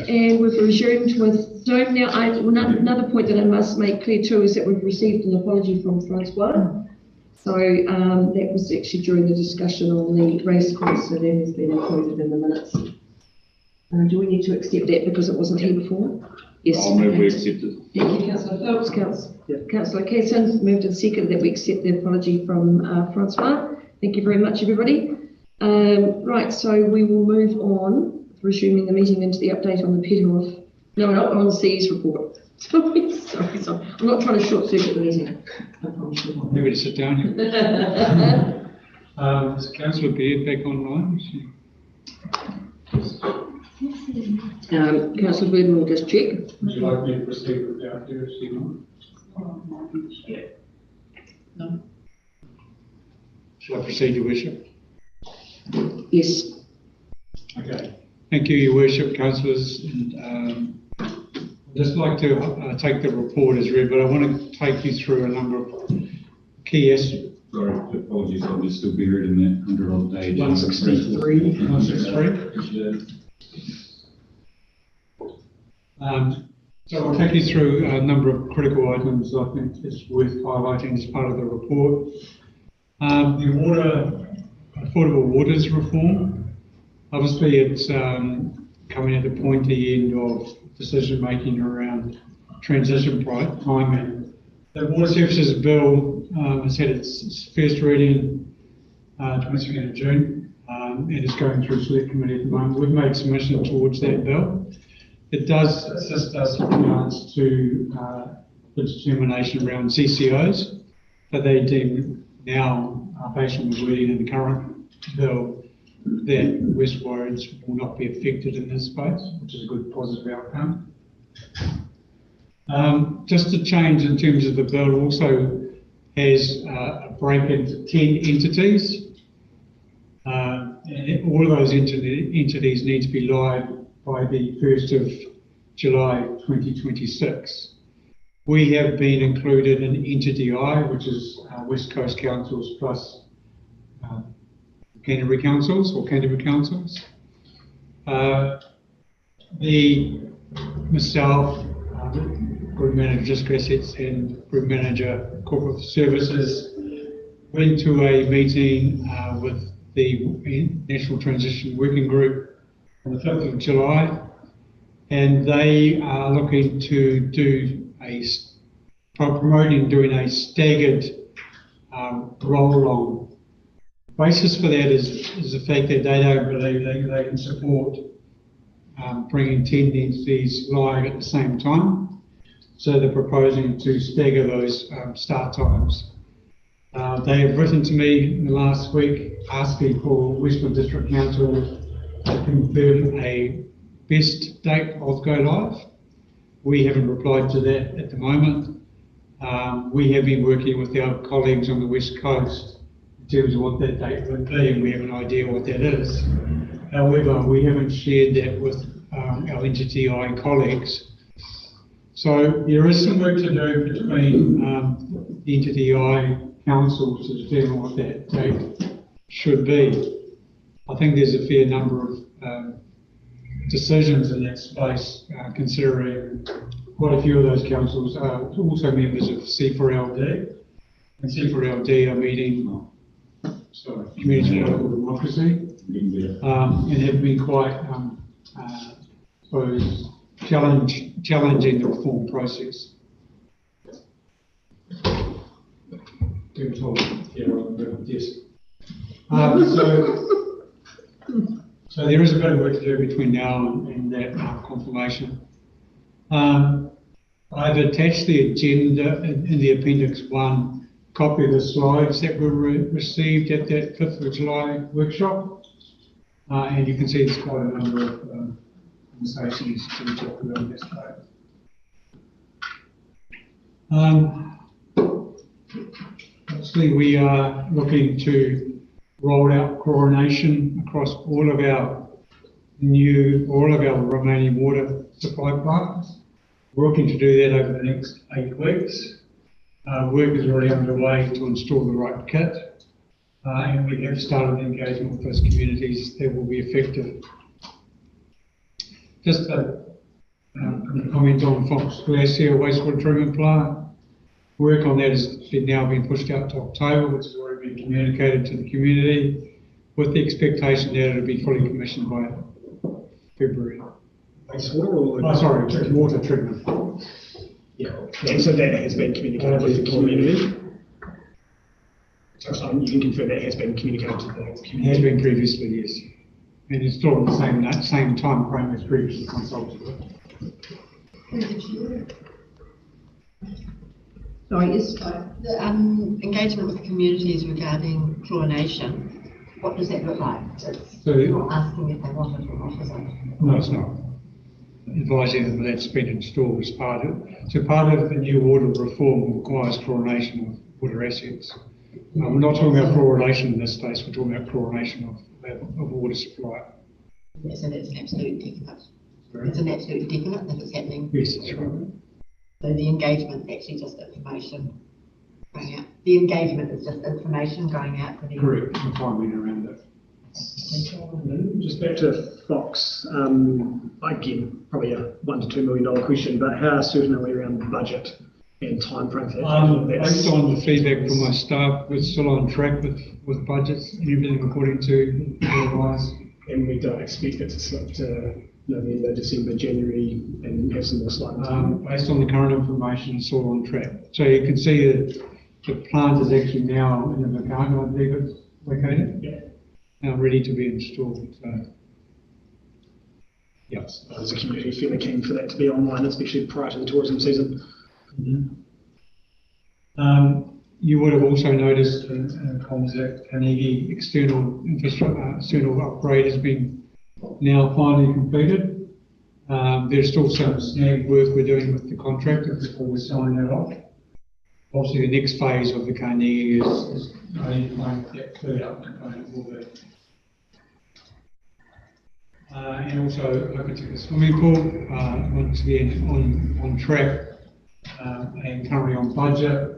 And we've resumed with, so now another point that I must make clear too is that we've received an apology from Francois. So that was actually during the discussion on the race course, so that has been included in the minutes. Do we need to accept that because it wasn't here before? Yes. I'll move we accept it. Thank you, Councillor Phelps. Councillor Casson moved and seconded that we accept the apology from Francois. Thank you very much, everybody. Right, so we will move on, resuming the meeting into the update on the Peterhoff. No, not on the CE's report. Sorry. I'm not trying to short circuit the meeting. Maybe to sit down here. Is Councillor Beard back online? Councillor Beard will just check. Would you like me to proceed without her, is she not? No. Shall I proceed, Your Worship? Yes. Okay. Thank you, Your Worship, councillors. And, I'd just like to take the report as read, but I want to take you through a number of key aspects. Sorry, apologies, I'll just still be reading that 100-odd page. 163. 163. So I'll take you through a number of critical items I think it's worth highlighting as part of the report. The affordable waters reform. Obviously, it's coming at the pointy end of decision making around transition time, and the Water Services Bill has had its first reading 22nd of June and is going through select committee at the moment. We've made submission towards that bill. It does assist us with regards to the determination around CCOs, but they deem now, based on the wording in the current bill, that West Warriors will not be affected in this space, which is a good positive outcome. Just a change in terms of the bill also has a break into 10 entities. And all of those entities need to be live by the 1st of July 2026. We have been included in Entity I, which is West Coast Councils plus Canterbury Councils or Canterbury Councils. Myself, Group Manager District Assets and Group Manager Corporate Services went to a meeting with the National Transition Working Group on the 5th of July, and they are looking to do promoting doing a staggered roll-on. Basis for that is the fact that they don't believe they can support bringing 10 entities live at the same time. So they're proposing to stagger those start times. They have written to me in the last week asking for Westland District Council to confirm a best date of go live. We haven't replied to that at the moment. We have been working with our colleagues on the West Coast in terms of what that date would be, and we have an idea what that is. However, we haven't shared that with our Entity I colleagues. So there is some work to do between the Entity I councils to determine what that date should be. I think there's a fair number of decisions in that space, considering quite a few of those councils are also members of C4LD, and C4LD are meeting, Community for Local Democracy, and have been quite, challenging the reform process. Yes. So there is a bit of work to do between now and that confirmation. I've attached the agenda in the Appendix 1, copy of the slides that were received at that 5th of July workshop. And you can see there's quite a number of conversations to talk about this day. Obviously, we are looking to roll out chlorination across all of our remaining water supply plants. We're looking to do that over the next 8 weeks. Work is already underway to install the right kit. And we have started engagement with those communities that will be effective. Just a comment on Fox Glacier wastewater treatment plant. Work on that has now been pushed out to October, which has already been communicated to the community, with the expectation that it'll be fully commissioned by February. Water treatment plant. Yeah, and so that has been communicated with the community. So you can confirm that has been communicated to the community? It has been previously, yes. And it's still on the same time frame as previously consulted with. Sorry, yes. The engagement with the communities regarding chlorination, what does that look like? It's not asking if they want it or not, is it? No, it's not. Advising them that that's been installed as part of it. So part of the new water reform requires chlorination of water assets. We're not talking about chlorination in this case, we're talking about chlorination of water supply. So that's an absolute definite. It's an absolute definite that it's happening. Yes, that's right. So the engagement is actually just information going out. The engagement is just information going out to the. Correct, the timing around it. Just back to Fox, again, probably a $1 to $2 million question, but how certain are we around the budget and time frame for that? Based on the feedback from my staff, we're still on track with budgets and everything according to the advice. And we don't expect it to slip to November, December, January, and have some more slight. Based on the current information, it's all on track. So you can see that the plant is actually now in the Makana, I believe it's located. Yeah. Now ready to be installed. So, yes. There's a community fairly keen for that to be online, especially prior to the tourism season. You would have also noticed in comms that Carnegie external infrastructure, external upgrade has been now finally completed. There's still some snag work we're doing with the contractor before we sign that off. Obviously, the next phase of the Carnegie is identifying that clear up component will be. And also open to the swimming pool, once again on track and currently on budget.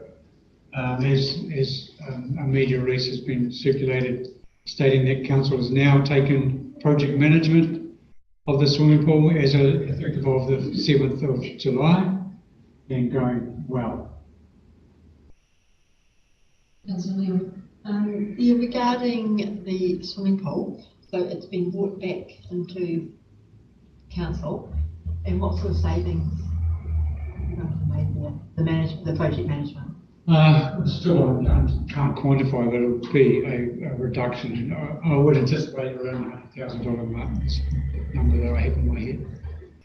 As a media release has been circulated stating that council has now taken project management of the swimming pool as effective of the 7th of July and going well. Regarding the swimming pool, so it's been brought back into council, and what sort of savings are going to be made there? The project management. Still, I can't quantify, but it would be a reduction. I would anticipate around $100,000 mark. That's the number that I have in my head.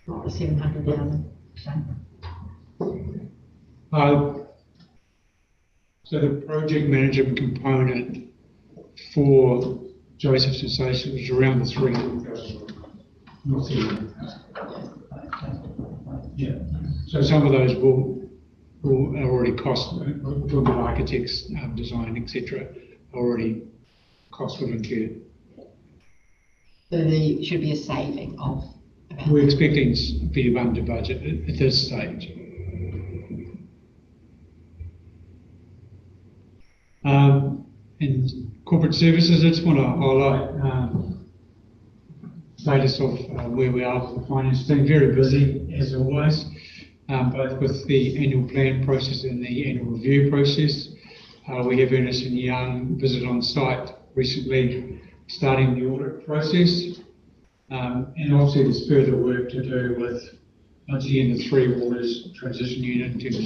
Not the 700,000. So the project management component for Joseph Sensation was around the 300,000. Not 700,000. Yeah. So some of those will already cost, talking about architects, design, etc., already cost will incurred. So there should be a saving of. We're expecting to be under budget at this stage. In corporate services, I just want to highlight status of where we are with the finance team. Very busy as always, both with the annual plan process and the annual review process. We have Ernst & Young visit on site recently, starting the audit process. And obviously there's further work to do with, once again, the Three Waters transition unit in terms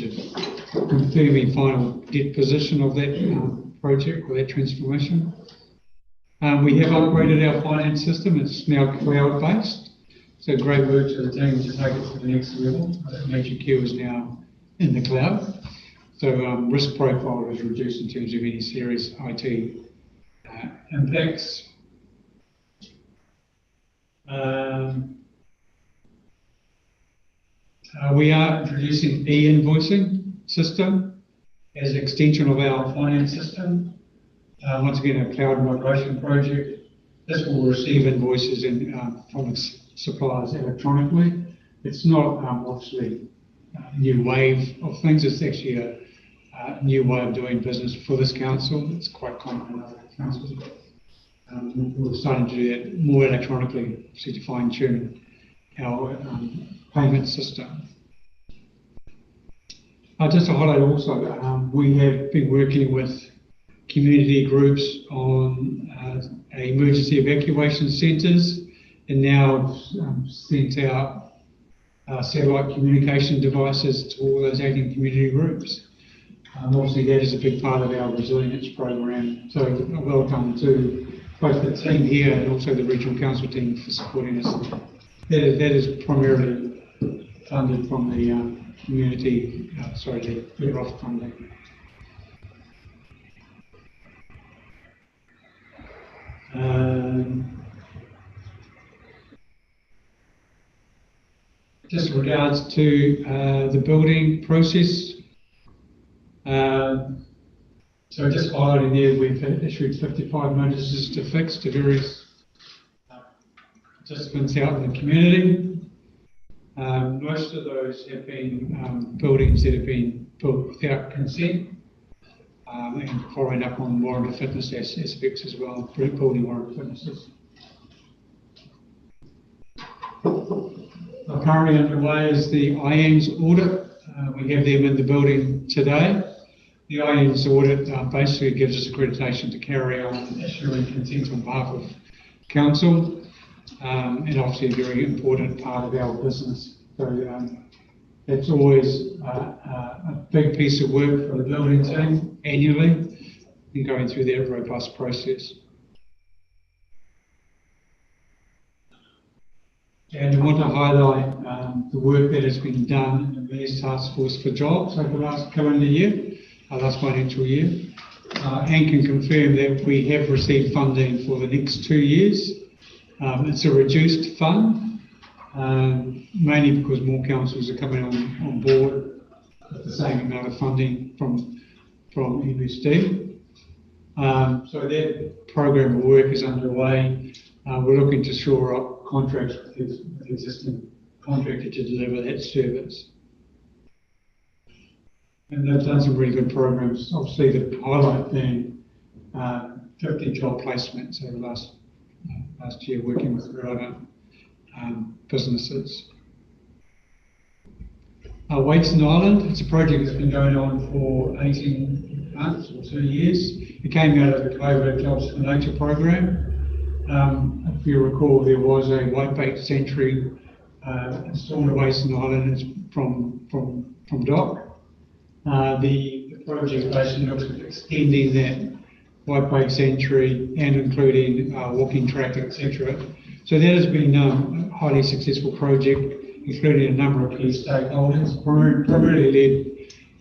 of confirming final debt position of that project or that transformation. We have upgraded our finance system. It's now cloud-based. So great work to the team to take it to the next level. Major Q is now in the cloud. So risk profile is reduced in terms of any serious IT impacts. We are introducing e-invoicing system as an extension of our finance system. Once again, a cloud migration project. This will receive invoices from its suppliers electronically. It's not obviously a new wave of things. It's actually new way of doing business for this council. It's quite common in other councils. We're starting to do that more electronically, to fine-tune our payment system. Just to highlight also, we have been working with community groups on emergency evacuation centres, and now sent out satellite communication devices to all those 18 community groups. Obviously, that is a big part of our resilience program. So, a welcome to both the team here and also the regional council team for supporting us. That is primarily funded from the community, the Better Off funding. Just in regards to the building process, so just highlighting there, we've issued 55 notices to fix to various participants out in the community. Most of those have been buildings that have been built without consent, and following up on warrant of fitness aspects as well, building warrant of fitnesses. Currently underway is the IANZ audit. We have them in the building today. The IANZ audit basically gives us accreditation to carry on issuing consent on behalf of council, and obviously a very important part of our business. So it's always a big piece of work for the building team annually in going through that robust process. And I want to highlight the work that has been done in the Mayor's Task Force for Jobs over the last calendar year, last financial year, and can confirm that we have received funding for the next 2 years. It's a reduced fund, mainly because more councils are coming on board with the same amount of funding from MSD. So that program of work is underway. We're looking to shore up contracts with the existing contractor to deliver that service. And they've done some really good programs. Obviously, the highlight being 50 job placements over last year, working with relevant businesses. Waitson Island, it's a project that's been going on for 18 months or 2 years. It came out of the COVID Jobs for Nature program. If you recall, there was a whitebait sentry installed at Waitson Island from DOC. The project basically looks at extending that whitebait sentry and including walking track, etc. So that has been a highly successful project, including a number of key stakeholders, primarily led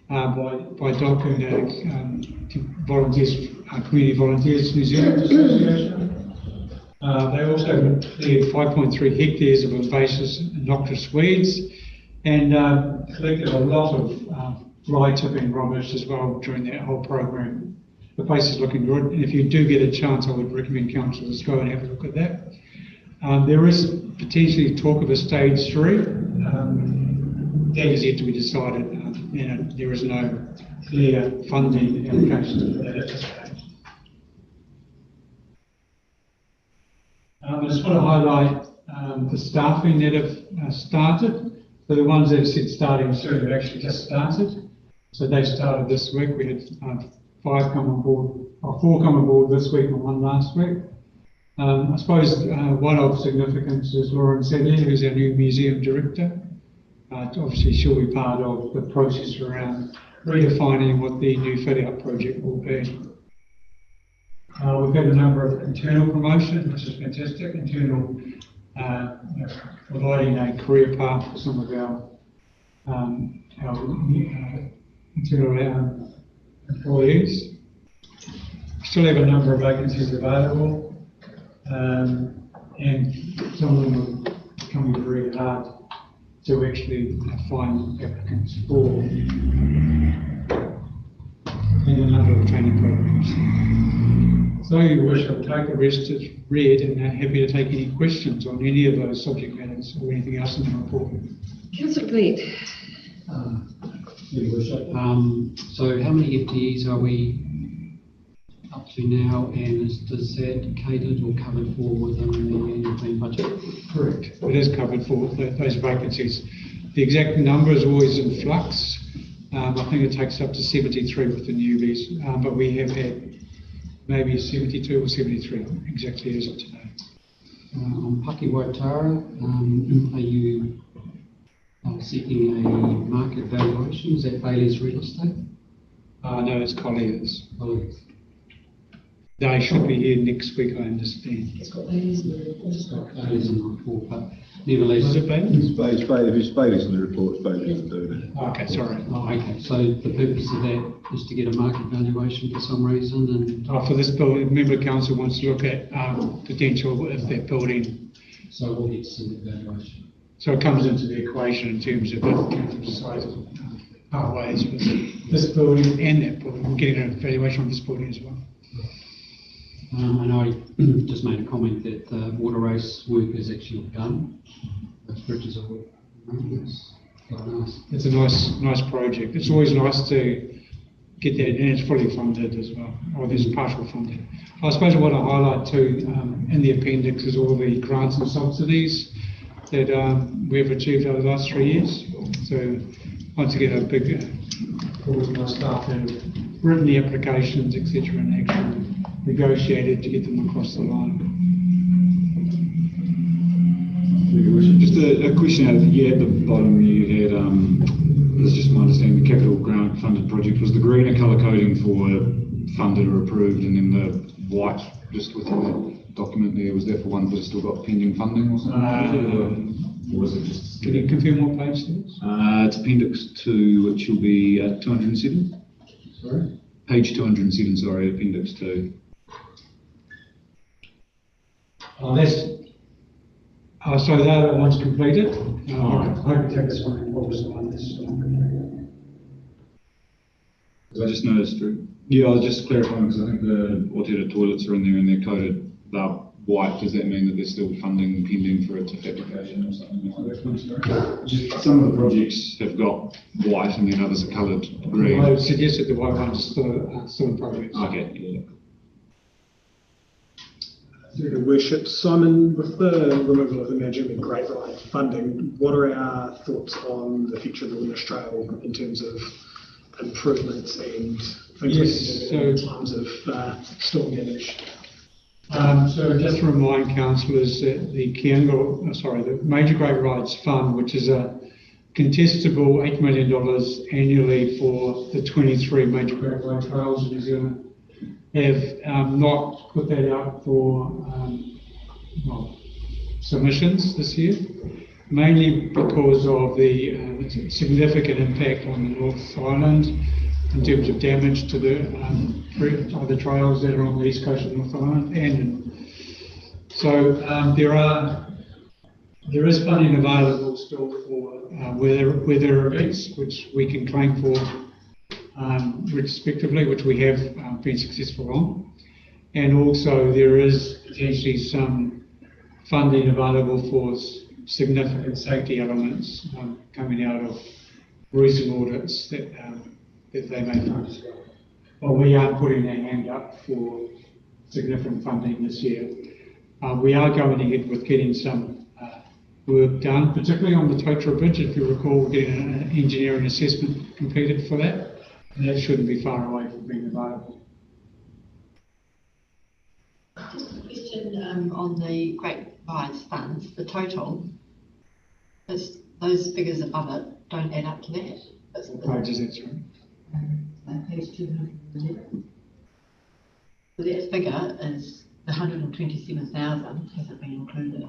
by DOC and volunteers, Community Volunteers New Zealand Association. They also cleared 5.3 hectares of invasive noxious weeds and collected a lot of fly tipping rubbish as well during that whole program. The place is looking good, and if you do get a chance, I would recommend councillors go and have a look at that. There is potentially talk of a stage 3. That is yet to be decided, and there is no clear funding allocation for that at this stage. I just want to highlight the staffing that have started. So the ones that have said starting soon have actually just started. So they started this week. We had 4 come on board this week and 1 last week. I suppose one of significance is Lauren Sedley, who's our new museum director. Obviously, she'll be part of the process around redefining what the new fit-out project will be. We've had a number of internal promotions, which is fantastic. Providing a career path for some of our internal employees. Still have a number of vacancies available, and some of them are becoming very hard to actually find applicants for, and a number of training programs. So you wish, I'll take the rest as read, and I'm happy to take any questions on any of those subject matters or anything else in the report. Councillor Gleed. Your Worship. So how many FTEs are we up to now, and does that catered or covered for within the annual plan budget? Correct. It is covered for those vacancies. The exact number is always in flux. I think it takes up to 73 with the newbies, but we have had maybe 72 or 73 exactly as of today. On Paki Waitara, are you seeking a market valuation? Is that Bailey's Real Estate? No, it's Collier's. Collier's. They should be here next week, I understand. It's got Bailey's in the report. It's got Bailey's in the report, but nevertheless. Is it Bailey's? If it's Bailey's in the report, it's Bailey's to do that. Okay, sorry. Oh, okay. So the purpose of that is to get a market valuation for some reason, and For this building, member of council wants to look at potential of that building. so we'll get to see the valuation. So it comes into the equation in terms of the size of pathways with this building and that building. We're getting an evaluation on this building as well. And I just made a comment that the water race work is actually done. Those bridges are working. It's quite nice. It's a nice project. It's always nice to get that, and it's fully funded as well, or there's partial funding. I suppose what I highlight too in the appendix is all the grants and subsidies that we've achieved over the last 3 years. So once again, a big call to my staff that have written the applications, etc., and actually negotiated to get them across the line. Just a question out of at the bottom you had, this is just my understanding, the capital grant funded project, was the green a colour coding for funded or approved, and then the white just within that document there, was that for ones that have still got pending funding or something? Or was it just... Can you confirm what page that is? It's appendix 2, which will be 207. Sorry? Page 207, sorry, appendix 2. So that one's completed. I can take this one. What was the one that's I just noticed, yeah, I was just clarifying because I think the Otera toilets are in there and they're coded white. Does that mean that there's still funding pending for a TIF application or something like that? Just some of the projects have got white and then others are coloured green. I would suggest that the white one's still in progress. Okay, yeah. Through the worship, Simon, with the removal of the management grade ride funding, what are our thoughts on the future of the Windrush Trail in terms of improvements and things we can do in times of storm damage? So just to remind councillors that the the Major Grade Rides Fund, which is a contestable $8 million annually for the 23 major grade ride trails in New Zealand, have not put that out for submissions this year, mainly because of the significant impact on the North Island in terms of damage to the other trails that are on the east coast of North Island. And so there is funding available still for weather events, which we can claim for respectively, which we have been successful on. And also there is potentially some funding available for significant safety elements coming out of recent audits that they may fund as well. Well, we are putting our hand up for significant funding this year. We are going ahead with getting some work done, particularly on the Totara Bridge. If you recall, we're getting an engineering assessment completed for that. And that shouldn't be far away from being available. Just a question on the Great Rides funds, the total, those figures above it don't add up to that. What page is that, sorry? Page 211. So that figure is the 127,000 hasn't been included.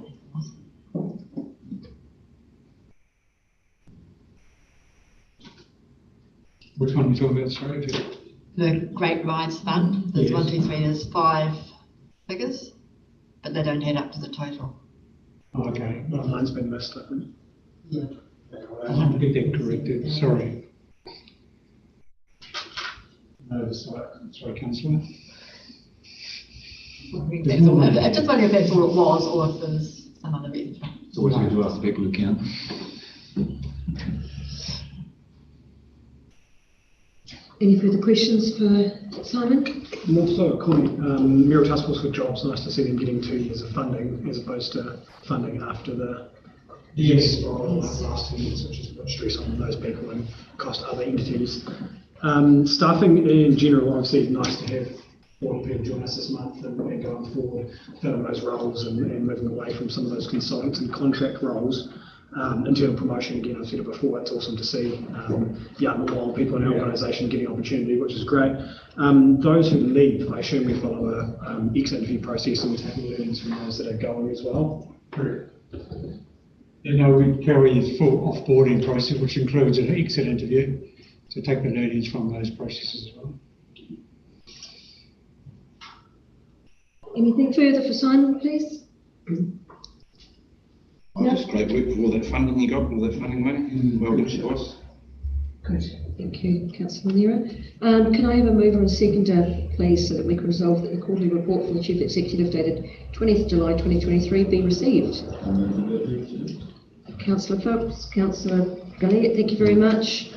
Which one are you talking about, sorry? The Great Rides Fund, there's Yes. 1, 2, 3, there's 5 figures, but they don't add up to the total. Okay. Well, mine's been missed, I think. Yeah. I'll get that corrected, sorry. Oversight, sorry, councillor. I just wondering if that's all it was or if there's some other reason. It's always good to ask the people who can. Any further questions for Simon? More so a comment, Mayoral Task Force for Jobs, nice to see them getting 2 years of funding as opposed to funding after the Yes. last 2 years, which is a bit stress on those people and cost other entities. Staffing in general, obviously nice to have 40 people join us this month and going forward, filling those roles and moving away from some of those consultants and contract roles. Internal promotion, again, I've said it before, it's awesome to see young or old people in our organisation getting opportunity, which is great. Those who leave, I assume we follow a exit interview process and we take learnings from those that are going as well. Correct. You know, we carry a full offboarding process, which includes an exit interview, to take the learnings from those processes as well. Anything further for Simon, please? Oh, just great work for all that funding you got, all that funding money. Well done to us. Good. Thank you, Councillor Nera. Can I have a mover and seconder, please, so that we can resolve that the quarterly report from the Chief Executive dated 20th July 2023 be received? Councillor Phelps, Councillor Galliot, thank you very much.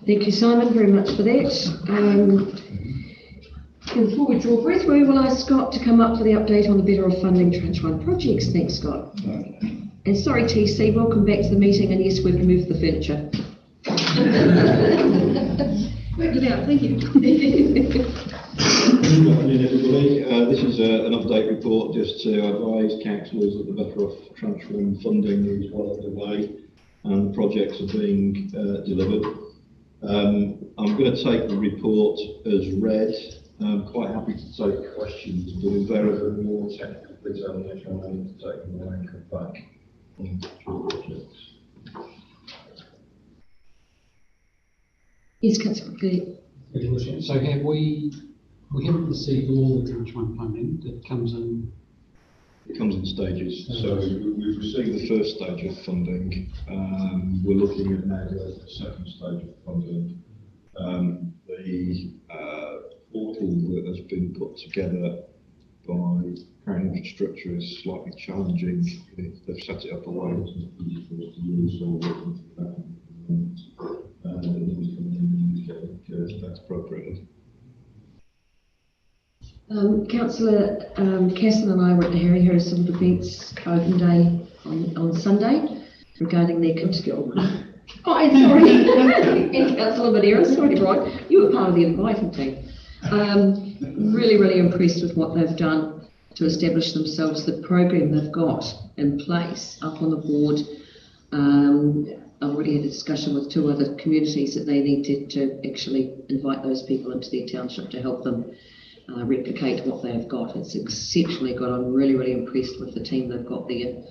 Thank you, Simon, very much for that. Before we draw breath, we will ask Scott to come up for the update on the Better Off Funding Tranche 1 projects. Thanks, Scott. And sorry, TC, welcome back to the meeting, and yes, we've removed the furniture. Worked it out, thank you. Good afternoon, everybody. This is an update report just to advise councillors that the Better Off Tranche 1 funding is well underway and the projects are being delivered. I'm going to take the report as read. I'm quite happy to take questions, but if there is a more technical examination, I need to take them away and come back on projects. Yes, Councillor Galliot. So have we haven't received all the Tranche 1 funding that comes in? It comes in stages. So we've received the first stage of funding. We're looking at now the second stage of funding. The portal that has been put together by Crown Infrastructure is slightly challenging. They've set it up a way that's not easy for us to use, so we're working for that. That's appropriately. Councillor Casson and I were at the Harry Harris Civil Defence Open Day on Sunday regarding their Kinskill. Oh, I'm sorry. And Councillor Madeira, sorry, Brian, you were part of the inviting team. Really impressed with what they've done to establish themselves, the program they've got in place up on the board. I've already had a discussion with 2 other communities that they need to actually invite those people into their township to help them replicate what they've got. It's exceptionally good. I'm really impressed with the team they've got there.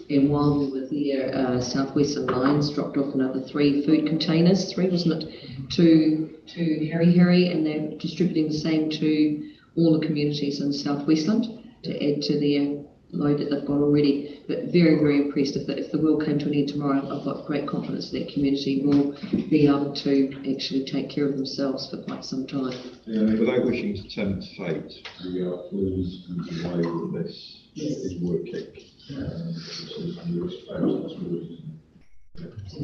And while we were there, South Western Lines dropped off another 3 food containers, 3 wasn't it, to Harry, and they're distributing the same to all the communities in South Westland to add to their load that they've got already. But very impressed. If the world came to an end tomorrow, I've got great confidence that community will be able to actually take care of themselves for quite some time. Yeah, without wishing to tempt fate, we are pleased with the way that this is working.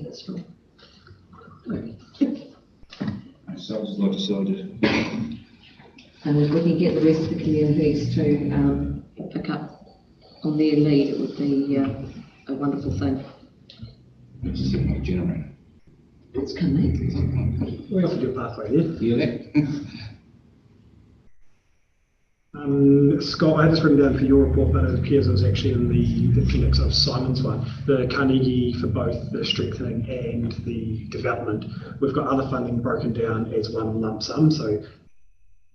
That's right. That sounds like decided. And if we can get the rest of the communities to pick up on their lead, it would be a wonderful thing. It's a signal generator. It's coming. We offered you a pathway there. Scott, I had this written down for your report, but it appears it was actually in the appendix of Simon's one. The Carnegie for both the strengthening and the development. We've got other funding broken down as one lump sum, so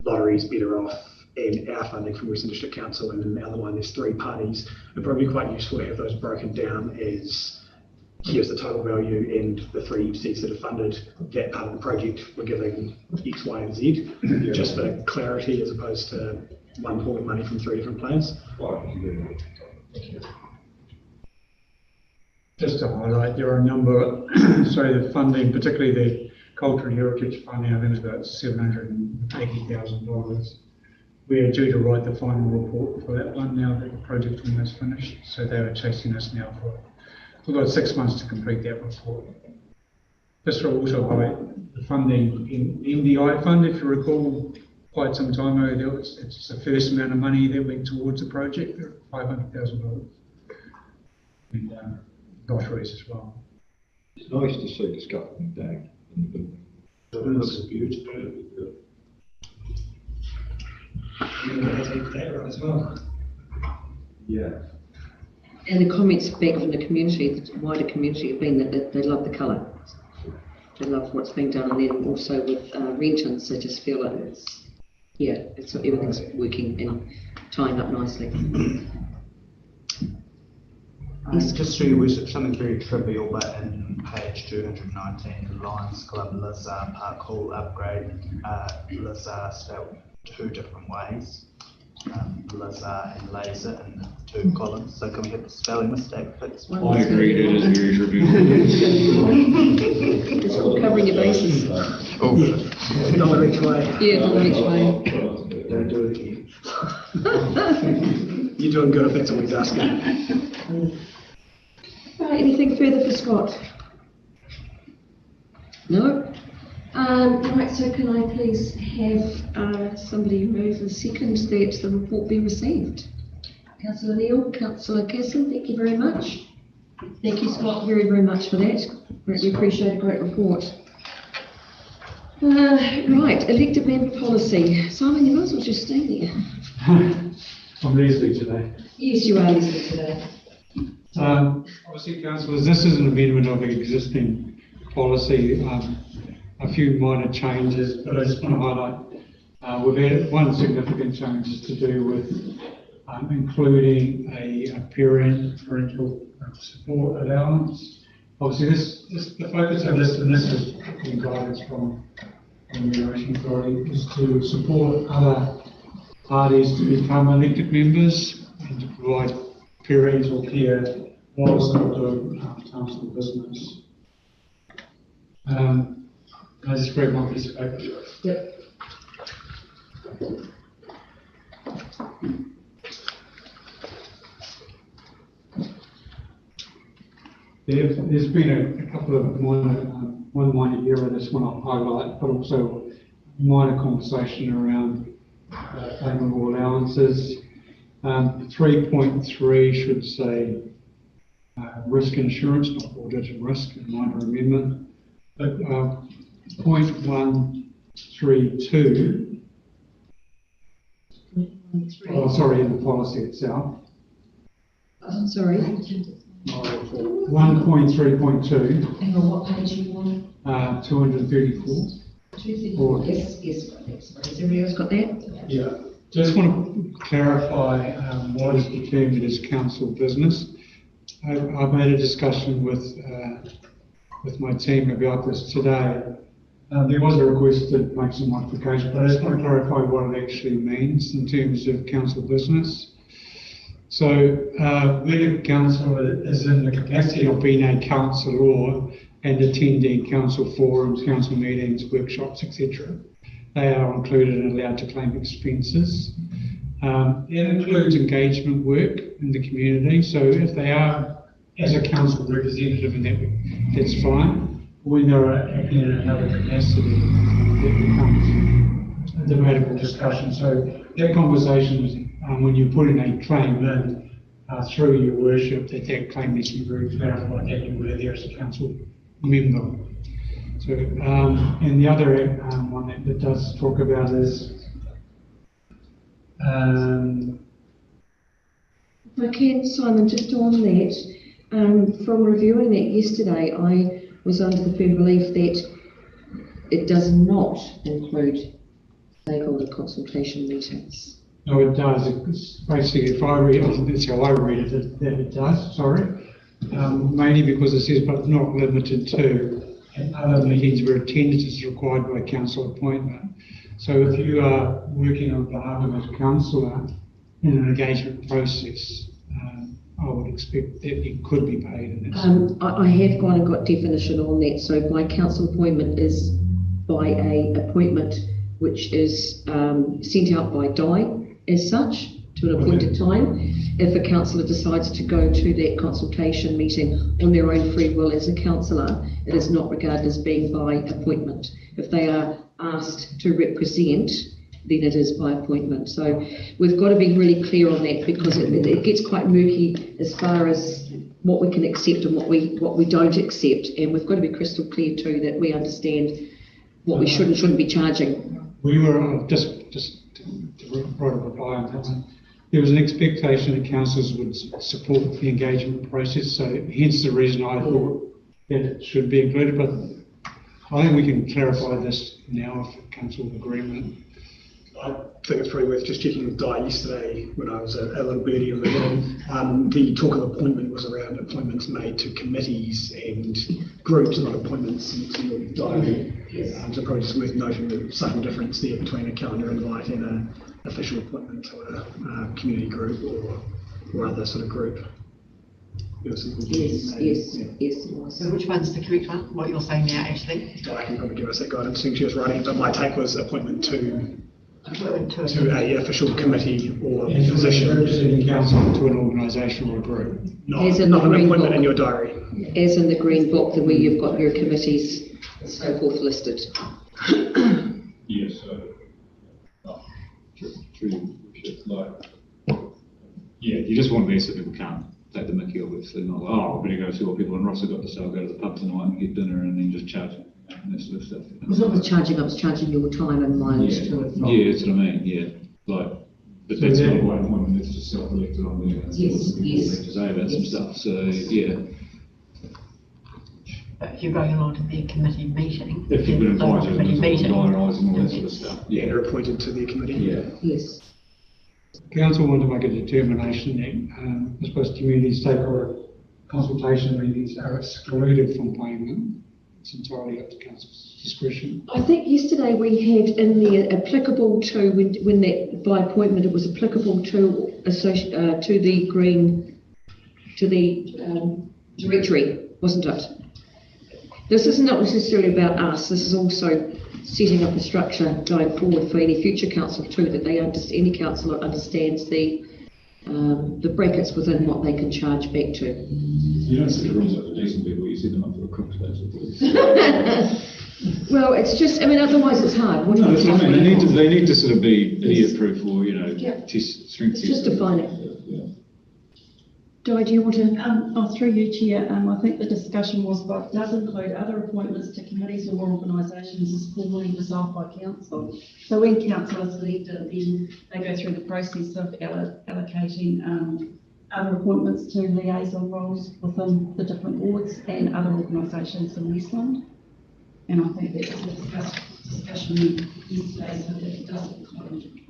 lotteries, Better Off, and our funding from Western District Council, and then the other one, there's 3 parties. It'd probably be quite useful to have those broken down as here's the total value and the 3 entities that have funded that part of the project. We're giving X, Y, and Z, just for clarity as opposed to one pool of money from 3 different players. Just to highlight, there are a number, the funding, particularly the Culture and Heritage funding, I think it's about $780,000. We are due to write the final report for that one now that the project is almost finished. So they are chasing us now for, we've got 6 months to complete that report. just to also highlight the funding in the MDI fund, if you recall, quite some time ago, it's the first amount of money that went towards the project, $500,000. And lotteries as well. It's nice to see the scaffolding down. It looks beautiful. As well. Yeah. And the comments back from the community, the wider community, have been that they love the colour. They love what's being done, and then also with Rentons, they just feel like everything's working and tying up nicely. Just through your worship, something very trivial, but in page 219, the Lions Club Lazar Park Hall upgrade, Lazar spelled two different ways, Lazar and laser in the two columns. So can we have the spelling mistake fixed? I agree, it is very trivial. It's called covering your bases. Dollar each way. Yeah, dollar each way. Don't do it again. You're doing good if that's all he's asking. Right, anything further for Scott? No? Right, so can I please have somebody move and second that the report be received? Councillor Neal, Councillor Casson, thank you very much. Thank you, Scott, very, very much for that. Greatly appreciate a great report. Right, elected member policy. Simon, you might as well just stay there. I'm Leslie today. Yes, you are Leslie today. Obviously, councillors, this is an amendment of an existing policy. A few minor changes, but I just want to highlight we've had one significant change is to do with including a parental support allowance. Obviously, the focus of this, and this is in guidance from the Remuneration Authority, is to support other parties to become elected members and to provide parental care while still doing council business. I just grab my piece of paper. Yep. There's been a couple of one minor error, this one I'll highlight, but also minor conversation around favourable allowances. 3.3 should say risk insurance, not audit and risk, a minor amendment. But 0.132, oh sorry, in the policy itself. Sorry. 1.3.2. Hang on, what page you want? 234. 234. Yes, yes, has everybody else got that? Yeah. Just want to clarify what is determined as council business. I've made a discussion with my team about this today. There was a request to make some modifications, but I just want to clarify what it actually means in terms of council business. So, when a councillor is in the capacity of being a councillor and attending council forums, council meetings, workshops, etc., they are included and allowed to claim expenses. It includes engagement work in the community. So if they are as a council representative in that, that's fine. When they're acting in another capacity, that becomes a debatable discussion. So that conversation is when you put in a claim in through your worship, that claim needs to be very clarified that you were there as a council member. So, and the other one that does talk about is if I can, Simon, just on that, from reviewing that yesterday, I was under the firm belief that it does not include stakeholder consultation meetings. No, it does. It's basically, if I read, that's how I read it, that it does, sorry. Mainly because it says, but not limited to, and other meetings where attendance is required by council appointment. So if you are working on behalf of a councillor in an engagement process, I would expect that it could be paid in that. I have gone and got definition on that. So by council appointment is by a appointment which is sent out by DI as such, to an appointed time. If a councillor decides to go to that consultation meeting on their own free will as a councillor, it is not regarded as being by appointment. If they are asked to represent, then it is by appointment. So we've got to be really clear on that, because it gets quite murky as far as what we can accept and what we don't accept. And we've got to be crystal clear too that we understand what we should and shouldn't be charging. We were just to write a reply on that one. There was an expectation that councillors would support the engagement process, so hence the reason I thought that it should be included. But I think we can clarify this now if council agreement. I think it's probably worth just checking with Di yesterday when I was at Little Birdie in London. The talk of appointment was around appointments made to committees and groups, not appointments to your diary. So probably just worth noting the subtle difference there between a calendar invite and an official appointment to a community group or other sort of group. Yes, it was. So which one's the correct one? What you're saying now, Ashley? Di can probably give us that guidance. I think she was writing it, but my take was appointment to a official committee or position. Representing council to an organisation or a group. Not an appointment in your diary. As in the green book, the where you've got your committees and so forth listed. Yes, you just want to be so people can't take the mickey, obviously. Not like, oh, I better go see what people in Ross have got to say, I'll go to the pub tonight and get dinner and then just charge them. And that sort of stuff. It was not with charging, I was charging your time and mileage to and from. Yeah, that's what I mean, yeah. But that's not by appointment, it's just self-elected on there. Yes. To say about some stuff, so yeah. But if you're going along to the committee meeting. If you've been invited, committee meeting. diarise and all that sort of stuff. Yeah, they're appointed to the committee. Yeah. Yes. Council want to make a determination that, I suppose, community stakeholder consultation meetings are excluded from payment. It's entirely up to council's discretion. I think yesterday we had in the applicable to, when that by appointment, it was applicable to the green, to the directory, wasn't it? This is not necessarily about us. This is also setting up a structure going forward for any future council too, that any councillor understands the brackets within what they can charge back to. You don't set the rules up for decent people, you set them up for a crook. Well, it's just, I mean, otherwise it's hard. What do you think? They need to sort of be idiot-proof or, test strength. Just define it. Di, do you want to? Through you, Chair, I think the discussion was, but does include other appointments to committees or organisations as formally resolved by council. So when council is elected, then they go through the process of allocating other appointments to liaison roles within the different boards and other organisations in Westland. And I think that was a discussion yesterday, so that it does include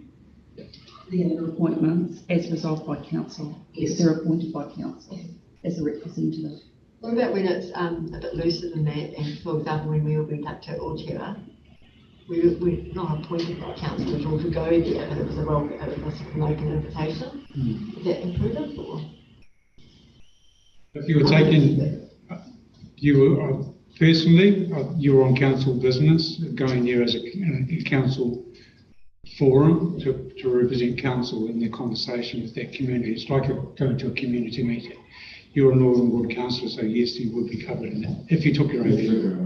the other appointments as resolved by council. Yes, they're appointed by council as a representative. What about when it's a bit looser than that, and for example, when we went up to Aotearoa, we're not appointed by council at all to go there, but it was an open invitation. Is that included? Or? If you were taking, personally, you were on council business, going there as a council forum to represent council in their conversation with that community. It's like going to a community meeting. You're a Northern Ward councillor, so yes, you would be covered in it if you took your own vehicle.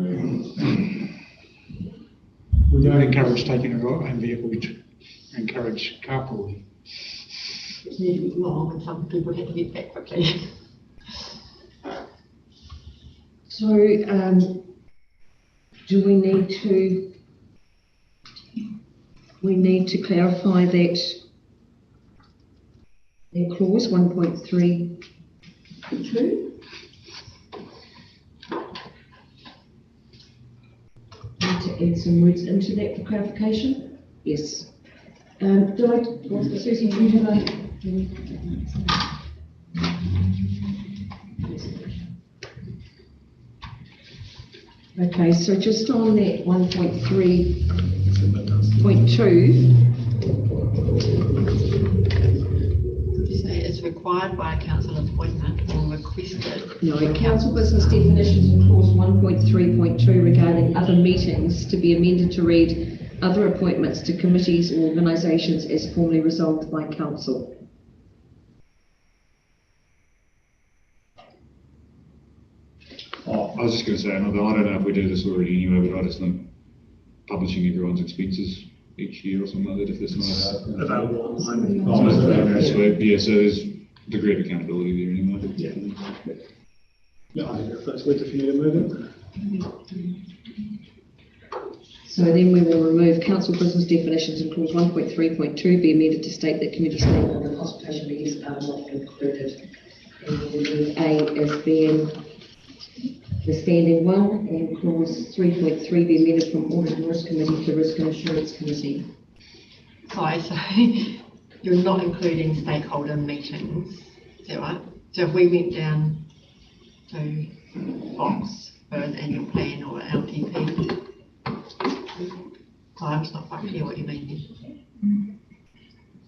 We don't encourage taking our own vehicle, we encourage carpooling. It's needed long, and some people had to get back quickly. So, do we need to clarify that clause 1.32? Need to add some words into that for clarification? Yes. Susie, do you have Okay, so just on that 1.3.2. Did you say it's required by a council appointment or requested? No, council business definitions in clause 1.3.2 regarding other meetings to be amended to read other appointments to committees or organisations as formally resolved by council. I was just going to say, I don't know if we do this already anyway, but I just think publishing everyone's expenses each year or something like that, if there's not Available online. Yeah, so there's a degree of accountability there anyway. Yeah, I think if that's better for you to move it. So then we will remove council business definitions in clause 1.3.2 be amended to state that community stakeholder consultation meetings are not included. And we will leave A as being the standing one, and clause 3.3 be amended from audit and risk committee to risk and assurance committee. Sorry, so you're not including stakeholder meetings, is that right? So if we went down to Fox for an annual plan or an LTP, I'm just not quite clear what you mean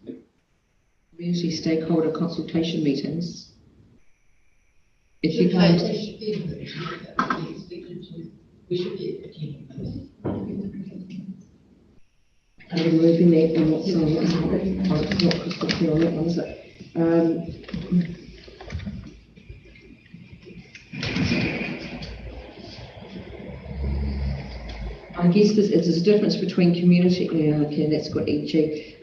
there. Community stakeholder consultation meetings. If you Should can't, they should be expected to, we should be attending I'm removing that and not saying it's not crystal clear on that one, is it? I guess there's a difference between community, okay, that's got EG.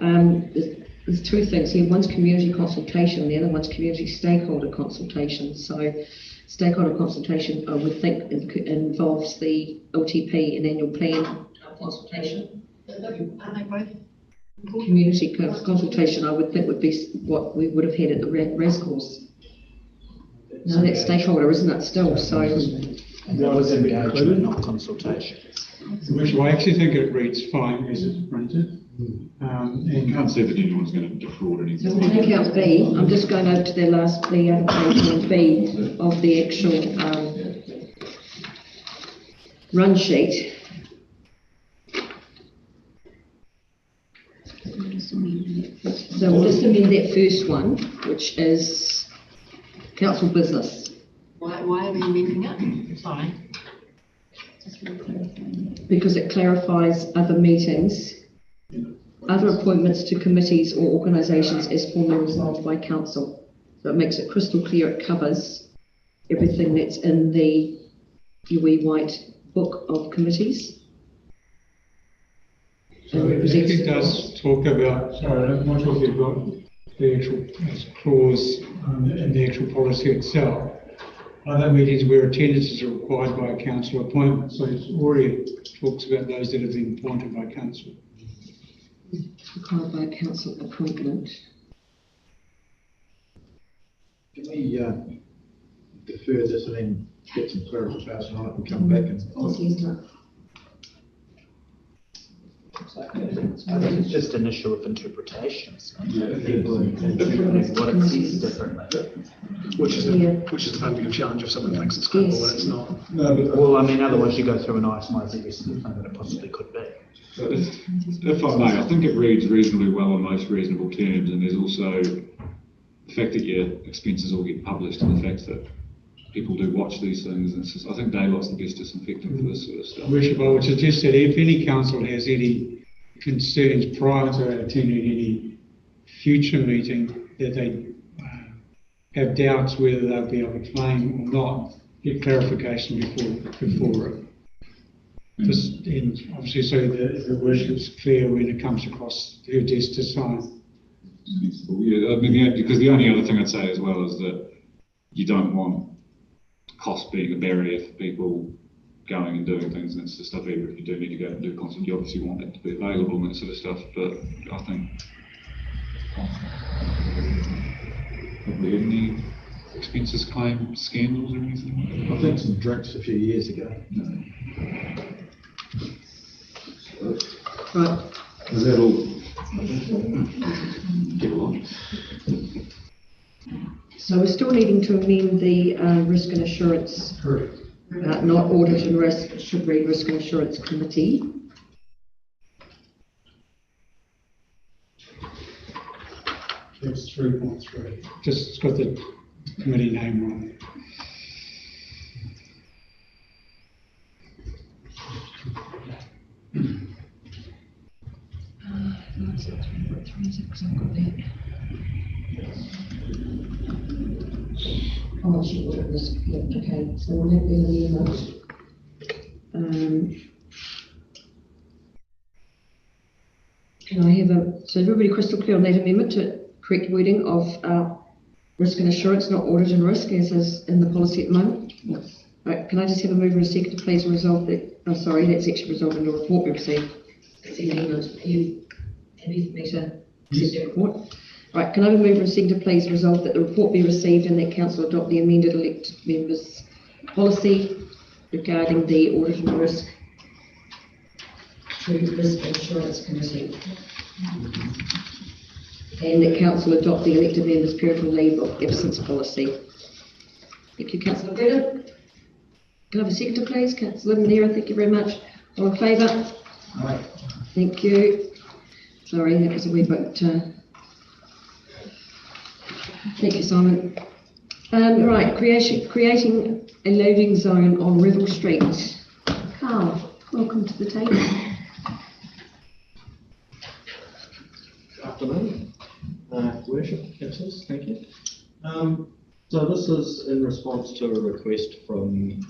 There's two things here. One's community consultation, and the other one's community stakeholder consultation. So stakeholder consultation, I would think, involves the LTP and annual plan consultation. Aren't they both? Community consultation, I would think, would be what we would have had at the RAS course. No, that's stakeholder, isn't it, still? So that was engagement, not consultation. Which I actually think it reads fine as it's printed. You can't say that anyone's going to defraud anything. so we'll take out B. I'm just going over to the last B, B of the actual run sheet. So we'll just amend that first one, which is council business. Why are we amending it? Sorry. Because it clarifies other meetings, other appointments to committees or organisations as formally resolved by council. So it makes it crystal clear, it covers everything that's in the wee white book of committees. So it actually does talk about, sorry, I'm not talking about the actual clause in the actual policy itself. Other meetings where attendance is required by a council appointment. So it already talks about those that have been appointed by council. Required by a council appointment. Can we defer this and then get some clarification on it and come back and? I think it's just an issue of interpretation. People interpret what it says differently. Which is the fundamental challenge if someone thinks it's global and it's not. Well, I mean, otherwise you go through and itemize every single thing that it possibly could be. But if I may, I think it reads reasonably well in most reasonable terms, and there's also the fact that your expenses all get published, and the fact that people do watch these things. And it's just, I think daylight's the best disinfectant for this sort of stuff. Bishop, I would suggest that if any council has any concerns prior to attending any future meeting, that they have doubts whether they'll be able to claim or not, get clarification before it. Just obviously, so the worship's clear when it comes across her desk to sign. Yeah, I mean, because the only other thing I'd say as well is that you don't want cost being a barrier for people going and doing things and that stuff. Even if you do need to go and do content, you obviously want it to be available and that sort of stuff. But I think, have we had any expenses claim scandals or anything? I think some drinks a few years ago. No. Right. Is that all? Get along. So we're still needing to amend the risk and assurance. Correct. Not audit and risk, it should read risk and assurance committee. That's 3.3. Just it's got the committee name on it. Oh, she would have risk, yeah, okay, so we'll have the amendment. Can I have so everybody crystal clear on that amendment to correct wording of risk and assurance, not audit and risk, as is in the policy at the moment? Yes. Right, can I just have a mover and a second to please resolve that, oh sorry, that's actually resolved in the report we received. That's in the email. Are you happy for me to accept that report? Right, can I have a mover and second to please resolve that the report be received and that council adopt the amended elected members policy regarding the audit and risk to risk and assurance committee. And that council adopt the elected members' parental leave of absence policy. Thank you, Councillor Brennan. Can I have a seconder, please? Councillor Manera, thank you very much. All in favour? Aye. Thank you. Sorry, that was a wee bit. Thank you, Simon. Right, creating a loading zone on Revel Street. Carl, welcome to the table. Good afternoon, Worship, councillors, thank you. So this is in response to a request from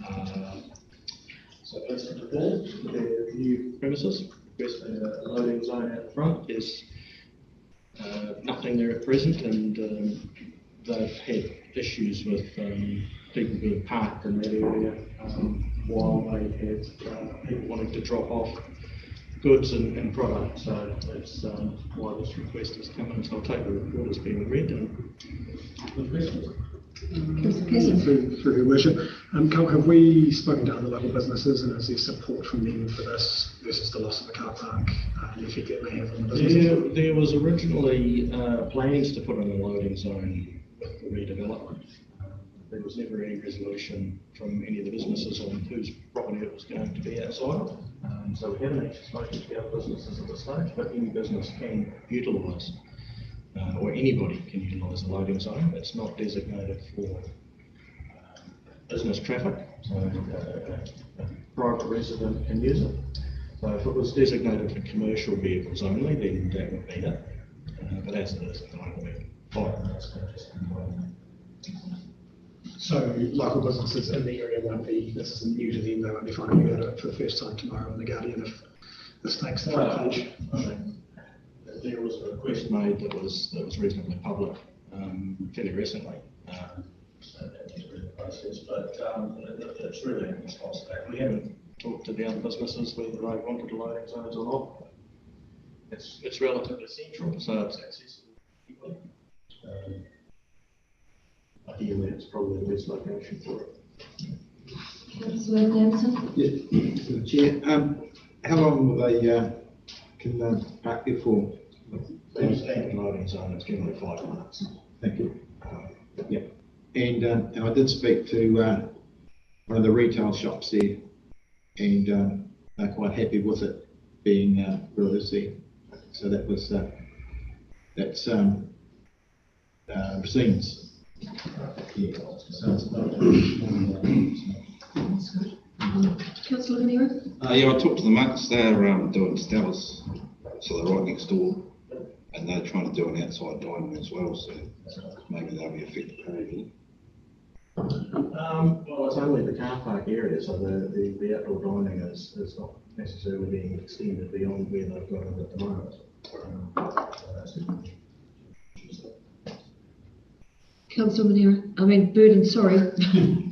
Vincent de Paul for their new premises, requesting a loading zone out the front. There's nothing there at present, and they've had issues with people being parked in that area while they have people wanting to drop off goods and products. So that's why this request has come in. So I'll take the report as being read and the questions. Through your worship, Carl, have we spoken to other local businesses, and is there support from them for this versus the loss of the car park and the effect that may have on the business? There was originally plans to put in a loading zone with the redevelopment. There was never any resolution from any of the businesses on whose property it was going to be outside. So we haven't actually spoken to the other businesses at this stage, but any business can utilise or anybody can utilise a loading zone. It's not designated for business traffic, so a private resident can use it. So if it was designated for commercial vehicles only, then that would be it. But as it is, it won't be 5 minutes. So local businesses in the area won't be, this isn't new to them, they won't be finding out it for the first time tomorrow in the Guardian if this takes the front page. There was a request made that was reasonably public fairly recently. So that is really the process, but it's really in response to that. We haven't talked to the other businesses whether they wanted loading zones or not. It's relatively central, so it's accessible. Ideally, it's probably the best location for it. Councillor Nanson? Yeah, Chair. How long will they can park there for? The standard loading zone is generally 5 minutes. Thank you. Yeah, and I did speak to one of the retail shops there, and they're quite happy with it being released there. So that was that's Racines. Yeah, so it's That's good. Councillor Manera? Yeah, I talked to the Monks. They're doing Stella's, so they're right next door, and they're trying to do an outside dining as well. So maybe they'll be affected heavily. Well, it's only the car park area, so the outdoor dining is not necessarily being extended beyond where they've got it at the moment. Councillor Manera, Burden, sorry.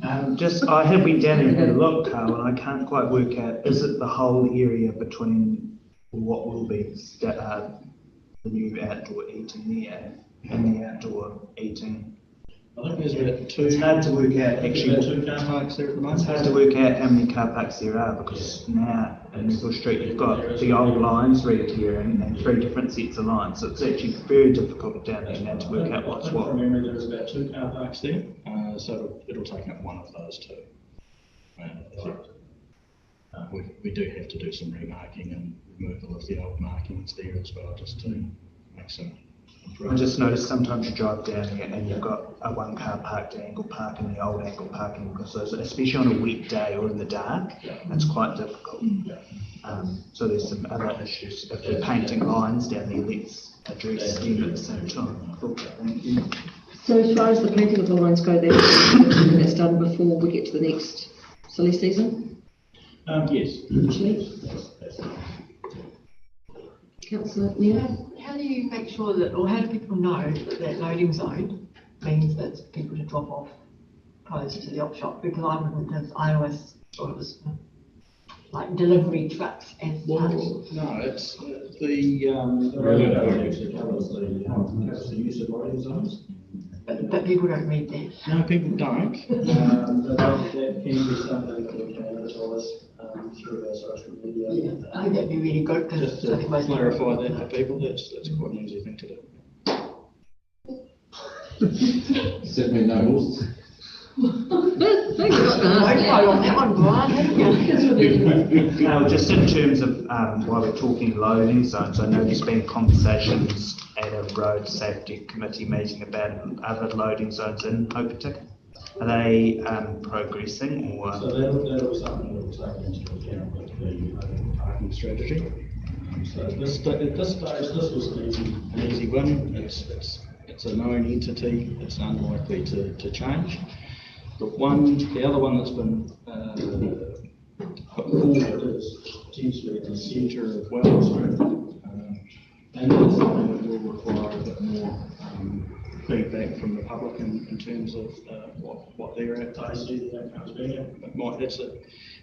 I have went down and had a look, Carl, and I can't quite work out, is it the whole area between what will be the new outdoor eating there and the outdoor eating? I think there's about 2. It's hard to work out actually. 2 car parks there at the moment. It's hard to work out how many car parks there are, because now in Neville Street you've got the old lines reappearing and 3 different sets of lines, so it's actually very difficult down there now to work out what's what. I remember there's about 2 car parks there, so it'll take up one of those 2. We do have to do some remarking and removal of the old markings there as well, just to make some I just noticed sometimes you drive down here and you've got a one car parked angle park and the old angle parking, because especially on a weekday or in the dark, it's quite difficult. So there's some other issues. If they're painting lines down there, let's address them at the same time. Cool. Thank you. So as far as the painting of the lines go, that's done before we get to the next silly season? Yes. Councillor Neil? How do you make sure that, or how do people know that that loading zone means that people to drop off closer to the op shop? Because I always thought it was like delivery trucks and Well, such. no, it's the road actually covers the use of loading zones. But people don't read that. No, people don't. That can be something that we can advertise through our social media. Yeah, I think that'd be really good, because Just to clarify that for people, that's quite an easy thing to do. Certainly no horses. Just in terms of while we're talking loading zones, I know there's been conversations at a road safety committee meeting about other loading zones in Hokitika. Are they progressing or? So that was something that was taken into account with the parking strategy. So at this stage, this was an easy win. It's a known entity. It's unlikely to change. The other one that's been put forward is potentially the centre of Wellsford, and that's something that will require a bit more feedback from the public in terms of what they see the outcomes being.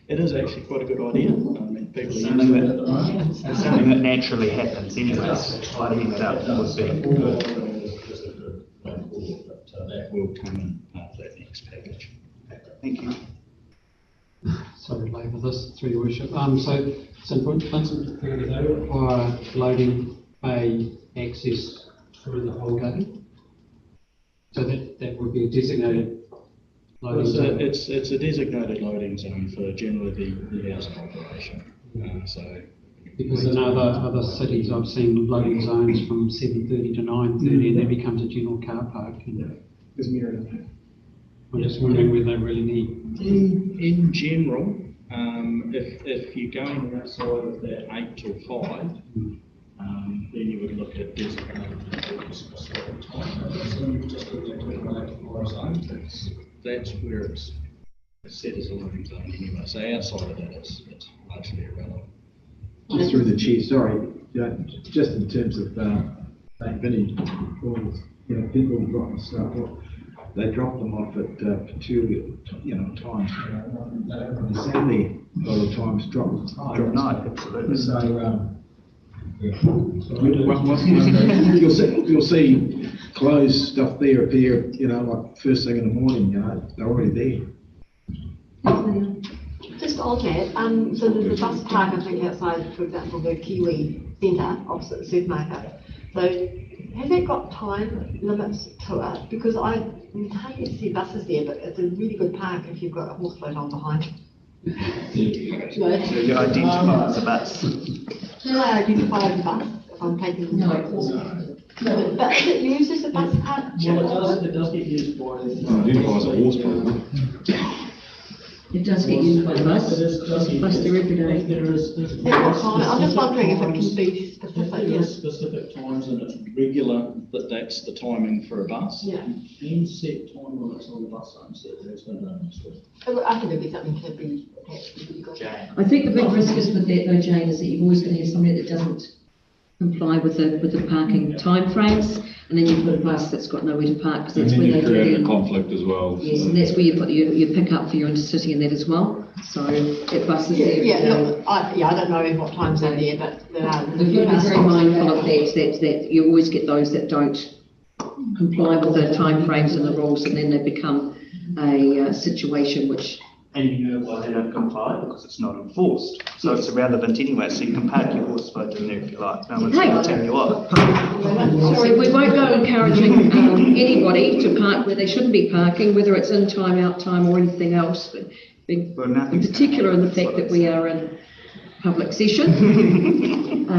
It is actually quite a good idea. I mean, people use it at the moment. It's something that naturally happens anyways. Tidying it up would be. That will come in part of that next package. Thank you. Sorry to labour this through your worship. So Vincent, they require loading bay access through the whole day. So that would be a designated loading zone. It's a designated loading zone for generally the housing operation. Because in other cities, I've seen loading zones from 7:30 to 9:30, and that becomes a general car park. There's mirrored. I'm just wondering whether they really need. In general, if you're going outside of that 8 till 5, then you would look at designated specific time. So you just look at the zone. That's where it's set as a loading zone anyway. So outside of that, it's largely irrelevant. Just through the chair, sorry, just in terms of St. Vinny, people dropping stuff off, they drop them off at peculiar, times. There's only a lot of times drop night, absolutely. So, you'll see clothes stuff there appear, like first thing in the morning, they're already there. Just on that, so there's a bus park, I think, outside, for example, the Kiwi Centre, opposite the supermarket. So has it got time limits to it? Because you can't get to see buses there, but it's a really good park if you've got a horse float on behind. So you identify as a bus? Can I identify as a bus if I'm taking the No, but is it used as a bus park? Well, it does get used by It does get used by the bus. Bus there every day. I'm just wondering if it can be specific. There are specific times, and it's regular that's the timing for a bus. Yeah. And set time limits on the bus zones that there's been done. I think it'd be something to be attached to. I think the big risk is with that though, Jane, is that you're always going to have somebody that doesn't comply with the parking timeframes, and then you've got a bus that's got nowhere to park, because that's where they create a conflict as well. Yes, and that's where you've got your pick up for your intercity and that as well. So that bus is there. I don't know what times they're there, but there are. You've got to be very mindful of that you always get those that don't comply with the timeframes and the rules, and then they become a situation which. And you know why they don't comply? Because it's not enforced. So it's irrelevant anyway. So you can park your horse boat in there if you like. No one's going to tell you off. So we won't go encouraging anybody to park where they shouldn't be parking, whether it's in time, out time, or anything else. But in particular, in the fact that we are in public session.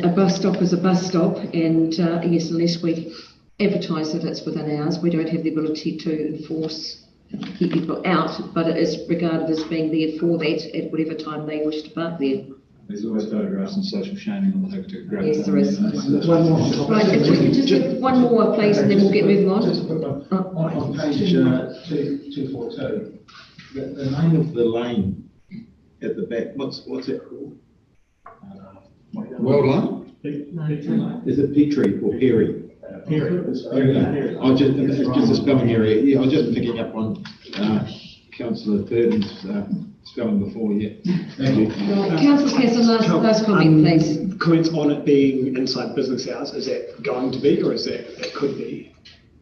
A bus stop is a bus stop, and yes, unless we advertise that it's within hours, we don't have the ability to enforce and keep people out, but it is regarded as being there for that at whatever time they wish to park there. There's always photographs and social shaming on the hook to grab. Yes, there is. One more. Right, if we could just have one more, please, and then we'll get moving on. Just a quick one. On page 242, the name of the lane at the back, what's it called? World Line? Is it Petrie or Perry? Perry. Okay. It's just a spelling area. Yeah, I was just picking up on Councillor Purden's spelling before, yeah. Thank you. Right, Councillor Casson, last comment, please. Comments on it being inside business hours, is that going to be, or is that, it could be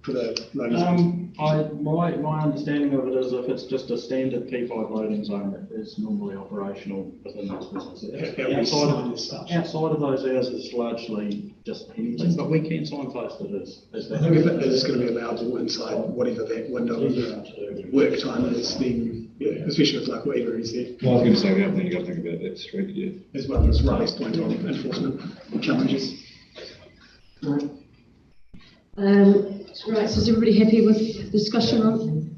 for the loading zone? My understanding of it is if it's just a standard P5 loading zone, it is normally operational within those businesses. Outside of those hours, it's largely just anything, but we can signpost it as that. I think if it is going to be allowable inside whatever that window of work time is, then, yeah, especially with like whatever is there. Well, I was going to say, the other thing you got to think about that street, yeah. As well as Riley's point on enforcement challenges. Right, so is everybody happy with discussion on?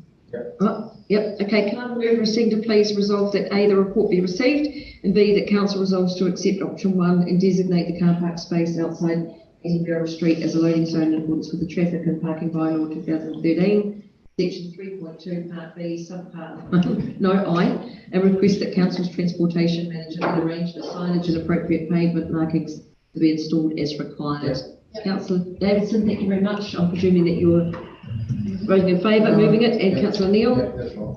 Yep, okay, can I move and second to please resolve that A, the report be received, and B, that council resolves to accept option 1 and designate the car park space outside Edinburgh Street as a loading zone in accordance with the Traffic and Parking Bylaw 2013, section 3.2, part B, subpart 1, no I, and request that council's transportation manager will arrange for signage and appropriate pavement markings to be installed as required. Councillor Davidson, thank you very much. I'm presuming that you're voting in favour, moving it, and Councillor Neal,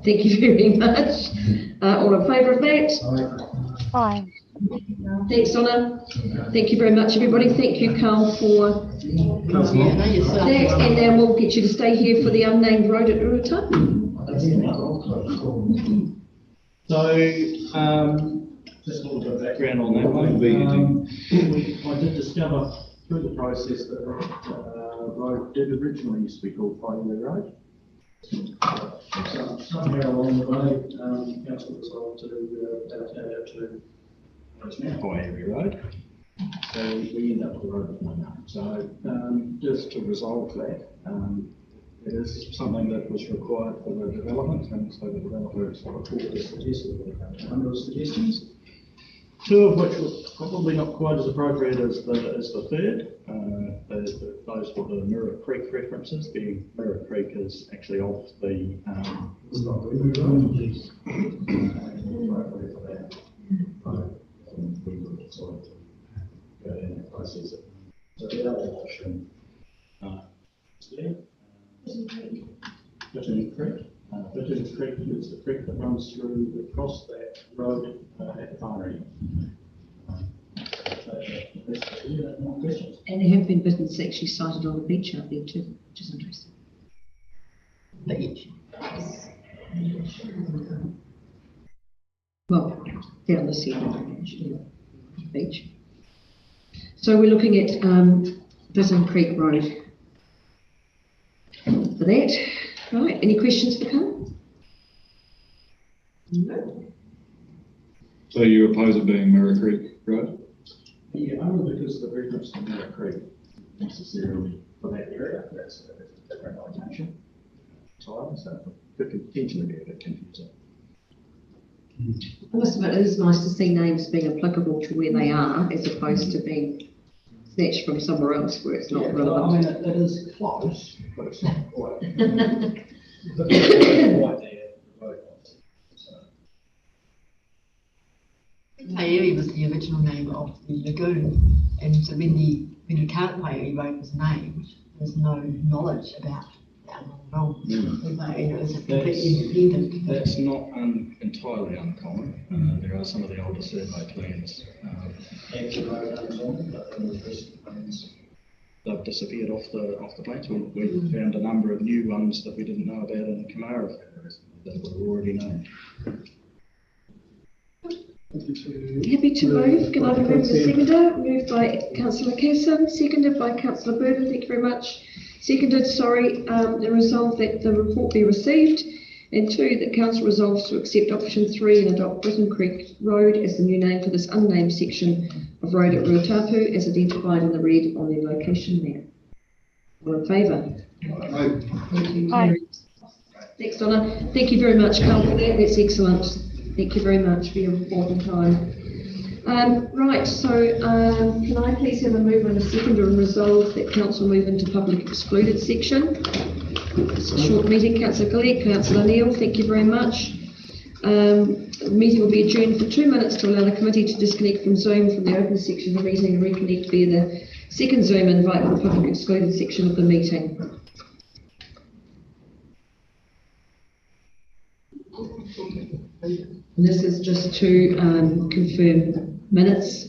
thank you very much. All in favour of that? Aye. Thanks, Donna. Thank you very much, everybody. Thank you, Carl, for that. And now we'll get you to stay here for the unnamed road at Urata. So, just a little bit of background on that one. I did discover through the process that road did originally used to be called Pioneer Road. Somewhere along the way, council decided to allocate it to what's now Pioneer Road. So we end up with the road with no name. So just to resolve that, it is something that was required for the development, and so the developer has got a a number of suggestions. 2 of which were probably not quite as appropriate as the third. Those were the Mirror Creek references. The Mirror Creek is actually off the So the other option is there. Bitoon Creek. Bitoon Creek is the creek that runs through across that road at the far end. And there have been businesses actually sited on the beach out there too, which is interesting. Beach. Well, down the sea, beach. So we're looking at Bitoon Creek Road for that. Right, any questions for Carl? No. So you oppose it being Mirror Creek Road? Yeah, only because the reference to Mirror Creek necessarily for that area, that's a different location. So it could potentially be a bit confusing. I must admit, it is nice to see names being applicable to where they are, as opposed to being snatched from somewhere else where it's not relevant. I mean, it is close, but it's not quite. Paieri was the original name of the lagoon, and so when the current Paieri Road was named, there's no knowledge about that at all. It was a completely independent. That's not entirely uncommon. There are some of the older survey plans have the road names on them, but in the recent plans they've disappeared off the plans. We found a number of new ones that we didn't know about in the Kamara that were already known. Happy to move. Can I move to seconder? Moved by Councillor Casson, seconded by Councillor Burden. Thank you very much. Seconded, sorry, the resolve that the report be received And 2, that council resolves to accept option 3 and adopt Britain Creek Road as the new name for this unnamed section of road at Ruatapu as identified in the red on their location map. All in favour? Thank you. Aye. Thanks, Donna. Thank you very much, Carl, for that. That's excellent. Thank you very much for your report and time. Right, so can I please have a move and a second and resolve that council move into public excluded section? It's a short meeting. Councillor Gillett, Councillor Neal, thank you very much. The meeting will be adjourned for 2 minutes to allow the committee to disconnect from Zoom from the open section of the meeting and reconnect via the second Zoom invite for the public excluded section of the meeting. And this is just to confirm minutes